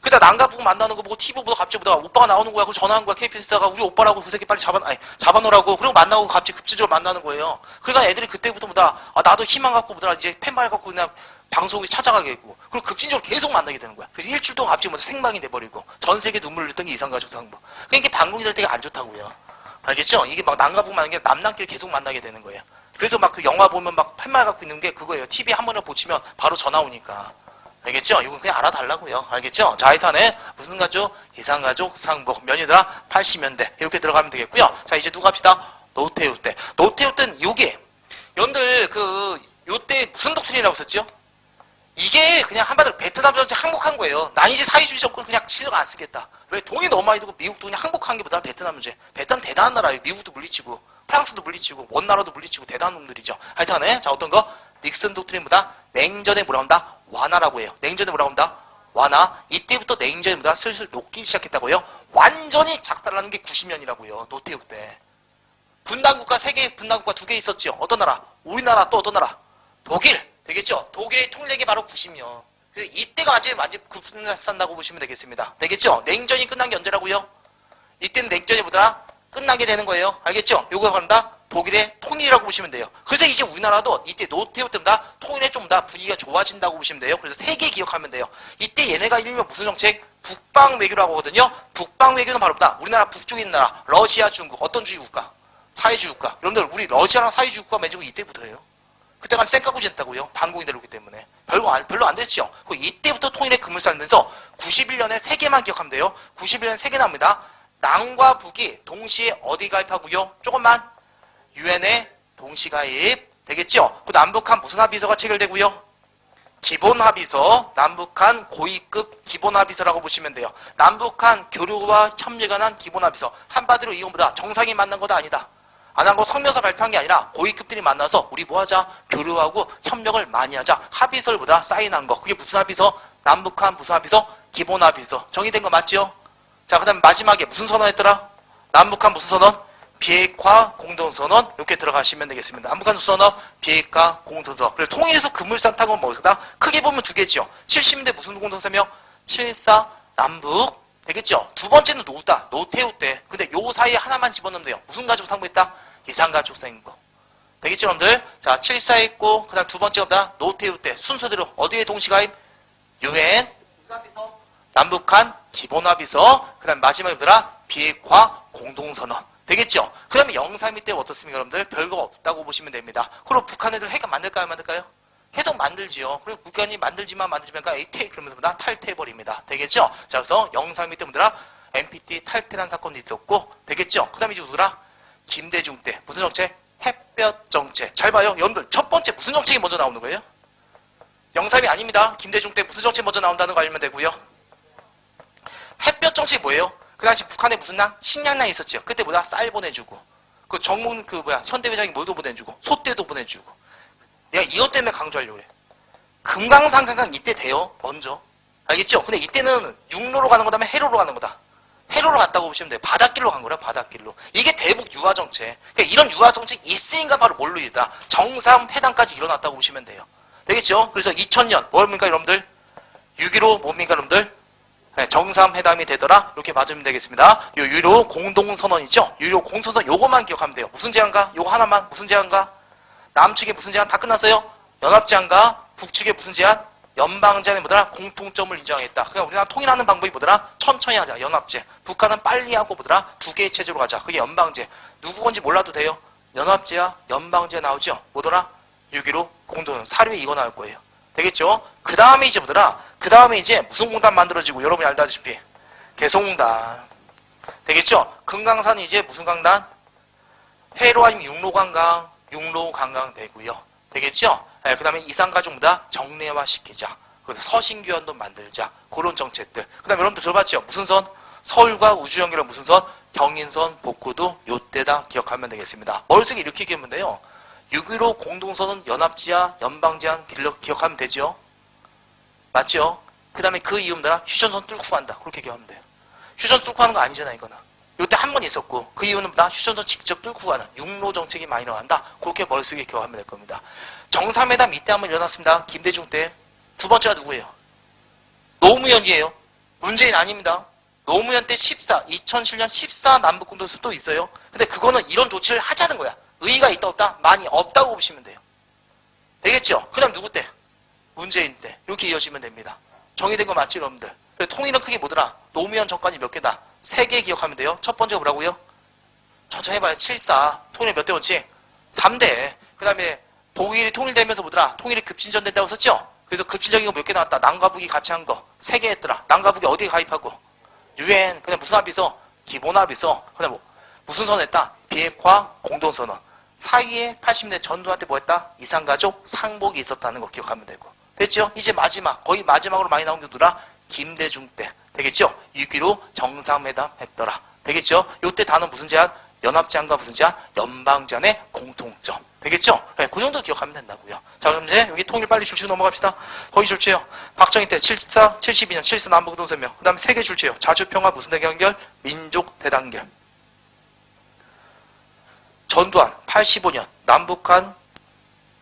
그다 남과 북 만나는 거 보고 TV 보다 갑자기 보다가 오빠가 나오는 거야. 그래서 전화한 거야. KBS가 우리 오빠라고 그 새끼 빨리 잡아놓으라고. 그리고 만나고 갑자기 급진적으로 만나는 거예요. 그러니까 애들이 그때부터 보다 나도 희망 갖고 보다 이제 팬발 갖고 그냥 방송에 찾아가겠고. 그리고 급진적으로 계속 만나게 되는 거야. 그래서 일주일 동안 갑자기 생방이 돼버리고 전 세계 눈물을 흘렸던 게 이산가족 상봉. 그러니까 이게 방송이 될 때가 안 좋다고요. 알겠죠? 이게 막 남과 북 만나는 게 남남끼리 계속 만나게 되는 거예요. 그래서 막 그 영화 보면 막 팬말 갖고 있는 게 그거예요. TV 한 번에 보치면 바로 전화 오니까. 알겠죠? 이건 그냥 알아달라고요. 알겠죠? 자, 하여튼에 무슨 가족? 이산가족 상봉. 몇이더라? 80년대. 이렇게 들어가면 되겠고요. 자, 이제 누가 합시다? 노태우 때. 노태우 때는 요게. 여러분들 요때 무슨 독트린이라고 썼죠? 이게 그냥 한마디로 베트남 전체 항복한 거예요. 난 이제 사회주의 정권 그냥 지도가 안 쓰겠다. 왜? 돈이 너무 많이 들고 미국도 그냥 항복한 게 보다 베트남 문제. 베트남 대단한 나라예요. 미국도 물리치고 프랑스도 물리치고 원나라도 물리치고 대단한 놈들이죠. 하여튼에 자, 어떤 거? 닉슨 독트린보다 냉전에 뭐라고 한다? 완화라고 해요. 냉전에 뭐라고 한다? 완화. 이때부터 냉전보다 슬슬 녹기 시작했다고요. 완전히 작살나는 게 90년이라고요. 노태우 때. 분단국가 3개, 분단국가 2개 있었죠. 어떤 나라? 우리나라 또 어떤 나라? 독일. 되겠죠? 독일의 통일력이 바로 90년. 그래서 이때가 완전히 급산다고 보시면 되겠습니다. 되겠죠? 냉전이 끝난 게 언제라고요? 이때는 냉전이 뭐더라? 끝나게 되는 거예요. 알겠죠? 요거 한다? 독일의 통일이라고 보시면 돼요. 그래서 이제 우리나라도 이때 노태우 때보다 통일에 좀 더 분위기가 좋아진다고 보시면 돼요. 그래서 3개 기억하면 돼요. 이때 얘네가 일명 무슨 정책? 북방 외교라고 하거든요. 북방 외교는 바로 뭐다? 우리나라 북쪽에 있는 나라, 러시아, 중국. 어떤 주의 국가? 사회주의 국가. 여러분들 우리 러시아랑 사회주의 국가 맺은 거 이때부터예요. 그때가 쌩까구지 했다고요. 반공이 내려오기 때문에. 별로 안 됐죠. 이때부터 통일의 금을 쌓면서 91년에 3개만 기억하면 돼요. 91년에 3개 나옵니다. 남과 북이 동시에 어디 가입하고요? 조금만. 유엔에 동시 가입. 되겠죠? 그 남북한 무슨 합의서가 체결되고요? 기본합의서. 남북한 고위급 기본합의서라고 보시면 돼요. 남북한 교류와 협력에 관한 기본합의서. 한마디로 이건보다 정상이 만난 거다 아니다. 안 한 거 성명서 발표한 게 아니라 고위급들이 만나서 우리 뭐 하자? 교류하고 협력을 많이 하자. 합의서를 보다 사인한 거. 그게 무슨 합의서? 남북한 무슨 합의서? 기본합의서. 정의된 거 맞죠? 자, 그 다음에 마지막에 무슨 선언했더라? 남북한 무슨 선언? 비핵화 공동선언. 이렇게 들어가시면 되겠습니다. 남북한 무슨 선언? 비핵화 공동선언. 그래서 통일에서 금물산 탄 건 뭐다? 크게 보면 2개죠. 70년대 무슨 공동선언이요? 7.4 남북. 되겠죠? 두 번째는 노다. 노태우 때. 근데 요 사이에 하나만 집어넣으면 돼요. 무슨 가족 상봉했다? 이산가족 상봉. 되겠죠, 여러분들? 자, 7.4 했고, 그 다음 두 번째가 뭐다? 노태우 때. 순서대로 어디에 동시가입? 유엔, 남북한 기본합의서, 그 다음 마지막에 뭐더라? 비핵화 공동선언. 되겠죠? 그 다음에 영삼위 때 어떻습니까, 여러분들? 별거 없다고 보시면 됩니다. 그리고 북한 애들 핵 만들까요, 만들까요? 계속 만들지요. 그리고 북한이 만들지만 에이테 그러면서 뭐다? 탈퇴해버립니다. 되겠죠? 자, 그래서 영삼위 때 뭐더라? NPT 탈퇴란 사건이 있었고, 되겠죠? 그 다음에 이제 누구라? 김대중 때. 무슨 정책? 햇볕 정책. 잘 봐요. 여러분들, 첫 번째 무슨 정책이 먼저 나오는 거예요? 영삼위 아닙니다. 김대중 때 무슨 정책 먼저 나온다는 거 알면 되고요. 햇볕 정책이 뭐예요? 그 당시 북한에 무슨 날? 식량난이 있었죠. 그때 뭐다? 쌀 보내주고. 그 정문, 현대회장이 뭐도 보내주고. 소떼도 보내주고. 내가 이것 때문에 강조하려고 그래. 금강산강강 이때 돼요. 먼저. 알겠죠? 근데 이때는 육로로 가는 거다면 해로로 가는 거다. 해로로 갔다고 보시면 돼요. 바닷길로 간 거라, 바닷길로. 이게 대북 유화정책. 그러니까 이런 유화정책이 있으니까 바로 뭘로 일어나? 정상회담까지 일어났다고 보시면 돼요. 되겠죠? 그래서 2000년 뭡니까 여러분들? 6.15 뭡니까 여러분들? 네, 정상회담이 되더라. 이렇게 맞으면 되겠습니다. 요 6.15 공동선언이죠? 6.15 공동선언 요거만 기억하면 돼요. 무슨 제안가? 요거 하나만. 무슨 제안가? 남측의 무슨 제안? 다 끝났어요? 연합제안가? 북측의 무슨 제안? 연방제안이 뭐더라? 공통점을 인정하겠다. 그냥 우리나라 통일하는 방법이 뭐더라? 천천히 하자. 연합제. 북한은 빨리 하고 뭐더라? 두 개의 체제로 가자. 그게 연방제. 누구 건지 몰라도 돼요. 연합제야 연방제 나오죠? 뭐더라? 6.15 공동선언. 사료에 이거 나올 거예요. 되겠죠? 그 다음에 이제 뭐더라? 그 다음에 이제 무슨 공단 만들어지고 여러분이 알다시피 개성공단. 되겠죠? 금강산이 이제 무슨 강단? 해로 아니면 육로관광, 육로관광 되고요. 되겠죠? 네, 그 다음에 이산가족보다 정례화시키자. 그래서 서신교환도 만들자. 그런 정책들. 그 다음에 여러분들 들어봤죠? 무슨 선? 서울과 우주 연결한 무슨 선? 경인선, 복구도 요때다 기억하면 되겠습니다. 머릿속에 이렇게 기억하면 돼요. 6.15 공동선언 연합제야 연방제한 기억하면 되죠? 맞죠? 그 다음에 그 이유는 휴전선 뚫고 간다. 그렇게 기억하면 돼요. 휴전선 뚫고 가는 거 아니잖아 이거는. 요때 한 번 있었고 그 이유는 휴전선 직접 뚫고 가는 육로 정책이 많이 나간다. 그렇게 머릿속에 기억하면 될 겁니다. 정상회담 이때 한번 일어났습니다. 김대중 때. 두 번째가 누구예요? 노무현이에요. 문재인 아닙니다. 노무현 때 2007년 14 남북공동선언 또 있어요. 근데 그거는 이런 조치를 하자는 거야. 의의가 있다 없다? 많이 없다고 보시면 돼요. 되겠죠? 그 다음 누구 때? 문재인 때. 이렇게 이어지면 됩니다. 정의된 거 맞지 여러분들? 그래서 통일은 크게 뭐더라? 노무현 정권이 몇 개다? 3개 기억하면 돼요. 첫 번째가 뭐라고요? 천천히 해봐요. 7.4. 통일 몇 대 원칙? 3대. 그 다음에 독일이 통일되면서 뭐더라? 통일이 급진전된다고 썼죠? 그래서 급진적인 거 몇 개 나왔다? 남과 북이 같이 한 거. 3개 했더라. 남과 북이 어디에 가입하고? UN. 그 다음에 무슨 합의서? 기본합의서. 그 다음에 무슨 선언했다? 비핵화 공동선언. 사이에 80년대 전두환 때 뭐 했다? 이산가족 상복이 있었다는 거 기억하면 되고. 됐죠? 이제 마지막. 거의 마지막으로 많이 나온 게 누구라? 김대중 때. 되겠죠? 6.15 정상회담 했더라. 되겠죠? 요때 단어 무슨 제안? 연합제안과 무슨 제안? 연방제안의 공통점. 되겠죠? 네, 그 정도 기억하면 된다고요. 자, 그럼 이제 여기 통일 빨리 줄치고 넘어갑시다. 거기 줄치요. 박정희 때 74, 72년 74 남북공동선언. 그 다음에 세계 줄치요. 자주평화 무슨 대단결? 민족 대단결. 전두환 85년 남북한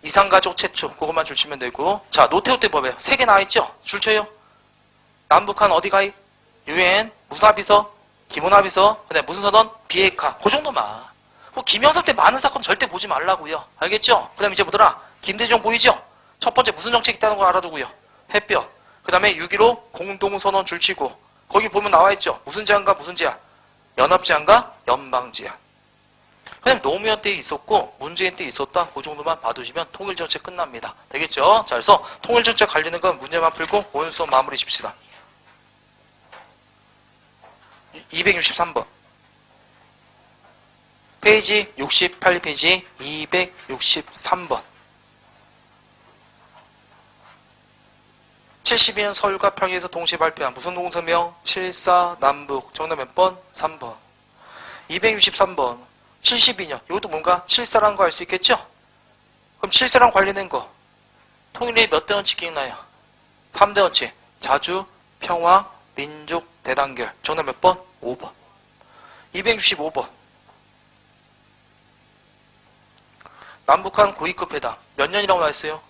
이산가족 최초. 그것만 줄치면 되고. 자, 노태우 때 뭐예요? 3개 나와있죠? 줄쳐요. 남북한 어디 가입? UN 무슨 합의서? 기본합의서. 그다음에 무슨 선언? 비핵화. 그 정도만. 김영삼 때 많은 사건 절대 보지 말라고요. 알겠죠? 그 다음에 이제 뭐더라? 김대중 보이죠? 첫 번째 무슨 정책 있다는 거 알아두고요. 햇볕. 그 다음에 6.15 공동선언 줄치고. 거기 보면 나와있죠? 무슨 제안과 무슨 제안? 연합제안과 연방제안. 그 다음에 노무현 때 있었고 문재인 때 있었다. 그 정도만 봐두시면 통일정책 끝납니다. 되겠죠? 자, 그래서 통일정책 관련된 건 문제만 풀고 오늘 수업 마무리 십시다. 263번. 페이지 68페이지 263번. 72년 서울과 평양에서 동시에 발표한 무슨 공동성명? 7.4 남북. 정답 몇 번? 3번. 263번. 72년. 이것도 뭔가 7.4라는 거 알 수 있겠죠? 그럼 7.4랑 관련된 거. 통일의 몇 대 원칙 기억나요? 3대 원칙. 자주, 평화, 민족, 대단결. 정답 몇 번? 5번. 265번. 남북한 고위급 회담. 몇 년이라고 나왔어요?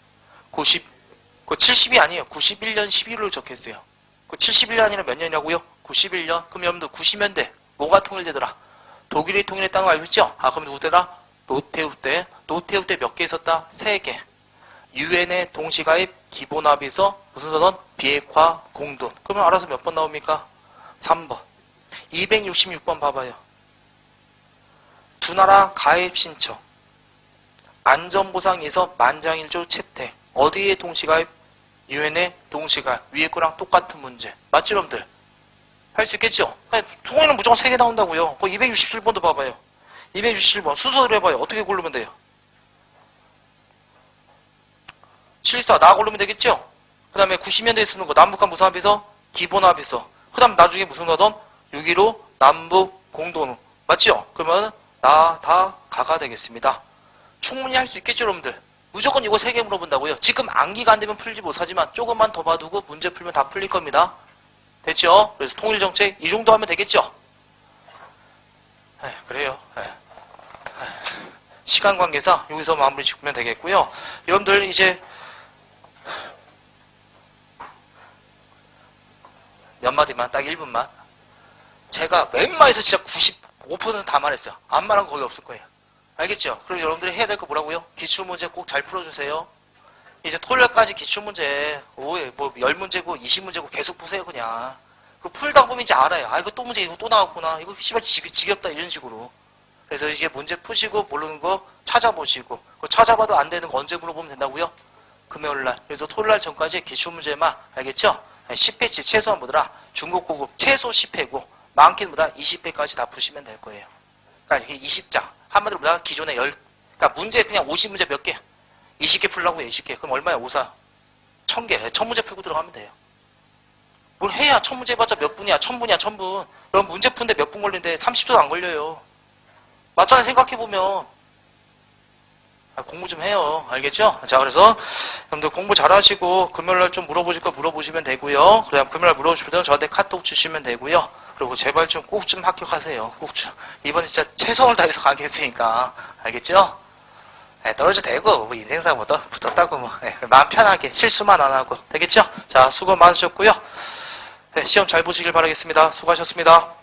70이 아니에요. 91년 11월로 적혔어요. 71년 아니라 몇 년이라고요? 91년. 그럼 여러분들 90년대 뭐가 통일되더라? 독일이 통일했다는 거 알고 있죠? 아, 그럼 누구 때라? 노태우 때. 노태우 때 몇 개 있었다? 3개. 유엔의 동시가입, 기본합의서, 무슨 선언? 비핵화, 공동. 그러면 알아서 몇 번 나옵니까? 3번. 266번 봐봐요. 두 나라 가입 신청. 안전보상에서 만장일조 채택. 어디에 동시가입? 유엔의 동시가입. 위에 거랑 똑같은 문제. 맞죠, 여러분들? 할 수 있겠죠? 통일은 무조건 3개 나온다고요. 267번도 봐봐요. 267번. 순서대로 해봐요. 어떻게 고르면 돼요? 7.4 나 고르면 되겠죠? 그 다음에 90년대에 쓰는 거 남북한 무슨 합의서? 기본합의서. 그 다음 나중에 무슨 거든? 6.15 남북 공동. 맞죠? 그러면 나, 다, 가가 되겠습니다. 충분히 할 수 있겠죠, 여러분들? 무조건 이거 3개 물어본다고요. 지금 암기가 안 되면 풀지 못하지만 조금만 더 봐두고 문제 풀면 다 풀릴 겁니다. 됐죠? 그래서 통일정책 이 정도 하면 되겠죠? 그래요. 시간 관계상 여기서 마무리 짓면 되겠고요. 여러분들 이제 몇 마디만, 딱 1분만. 제가 웬만해서 진짜 95%다 말했어요. 안 말한 거 거의 없을 거예요. 알겠죠? 그럼 여러분들이 해야 될 거 뭐라고요? 기출문제 꼭 잘 풀어주세요. 이제 토요일까지 기출문제, 뭐 10문제고 20문제고 계속 푸세요, 그냥. 그 풀다 보면 이제 알아요. 아, 이거 또 문제, 이거 또 나왔구나. 이거 씨발 지겹다, 이런 식으로. 그래서 이제 문제 푸시고, 모르는 거 찾아보시고, 그거 찾아봐도 안 되는 거 언제 물어보면 된다고요? 금요일날. 그래서 토요일날 전까지 기출문제만, 알겠죠? 10회치 최소한 뭐더라? 중급, 고급 최소 10회고, 많게는 뭐다? 20회까지 다 푸시면 될 거예요. 그러니까 이게 20장. 한마디로 뭐다? 기존에 그러니까 문제 그냥 50문제 몇 개? 20개 풀라고요, 20개. 그럼 얼마야, 5사? 1000개. 1000문제 풀고 들어가면 돼요. 뭘 해야 1000문제 해봤자 몇 분이야? 1000분이야, 1000분. 그럼 문제 푸는데 몇 분 걸리는데 30초도 안 걸려요. 맞잖아요, 생각해보면. 공부 좀 해요. 알겠죠? 자, 그래서 여러분들 공부 잘하시고 금요일날 좀 물어보실 거 물어보시면 되고요. 그다음 금요일날 물어보실 때는 저한테 카톡 주시면 되고요. 그리고 제발 좀 꼭 좀 합격하세요. 꼭 좀. 이번에 진짜 최선을 다해서 가겠으니까. 알겠죠? 네, 떨어져도 되고 뭐 인생사 뭐 붙었다고 뭐 마음 편하게 실수만 안 하고. 되겠죠? 자, 수고 많으셨고요. 네, 시험 잘 보시길 바라겠습니다. 수고하셨습니다.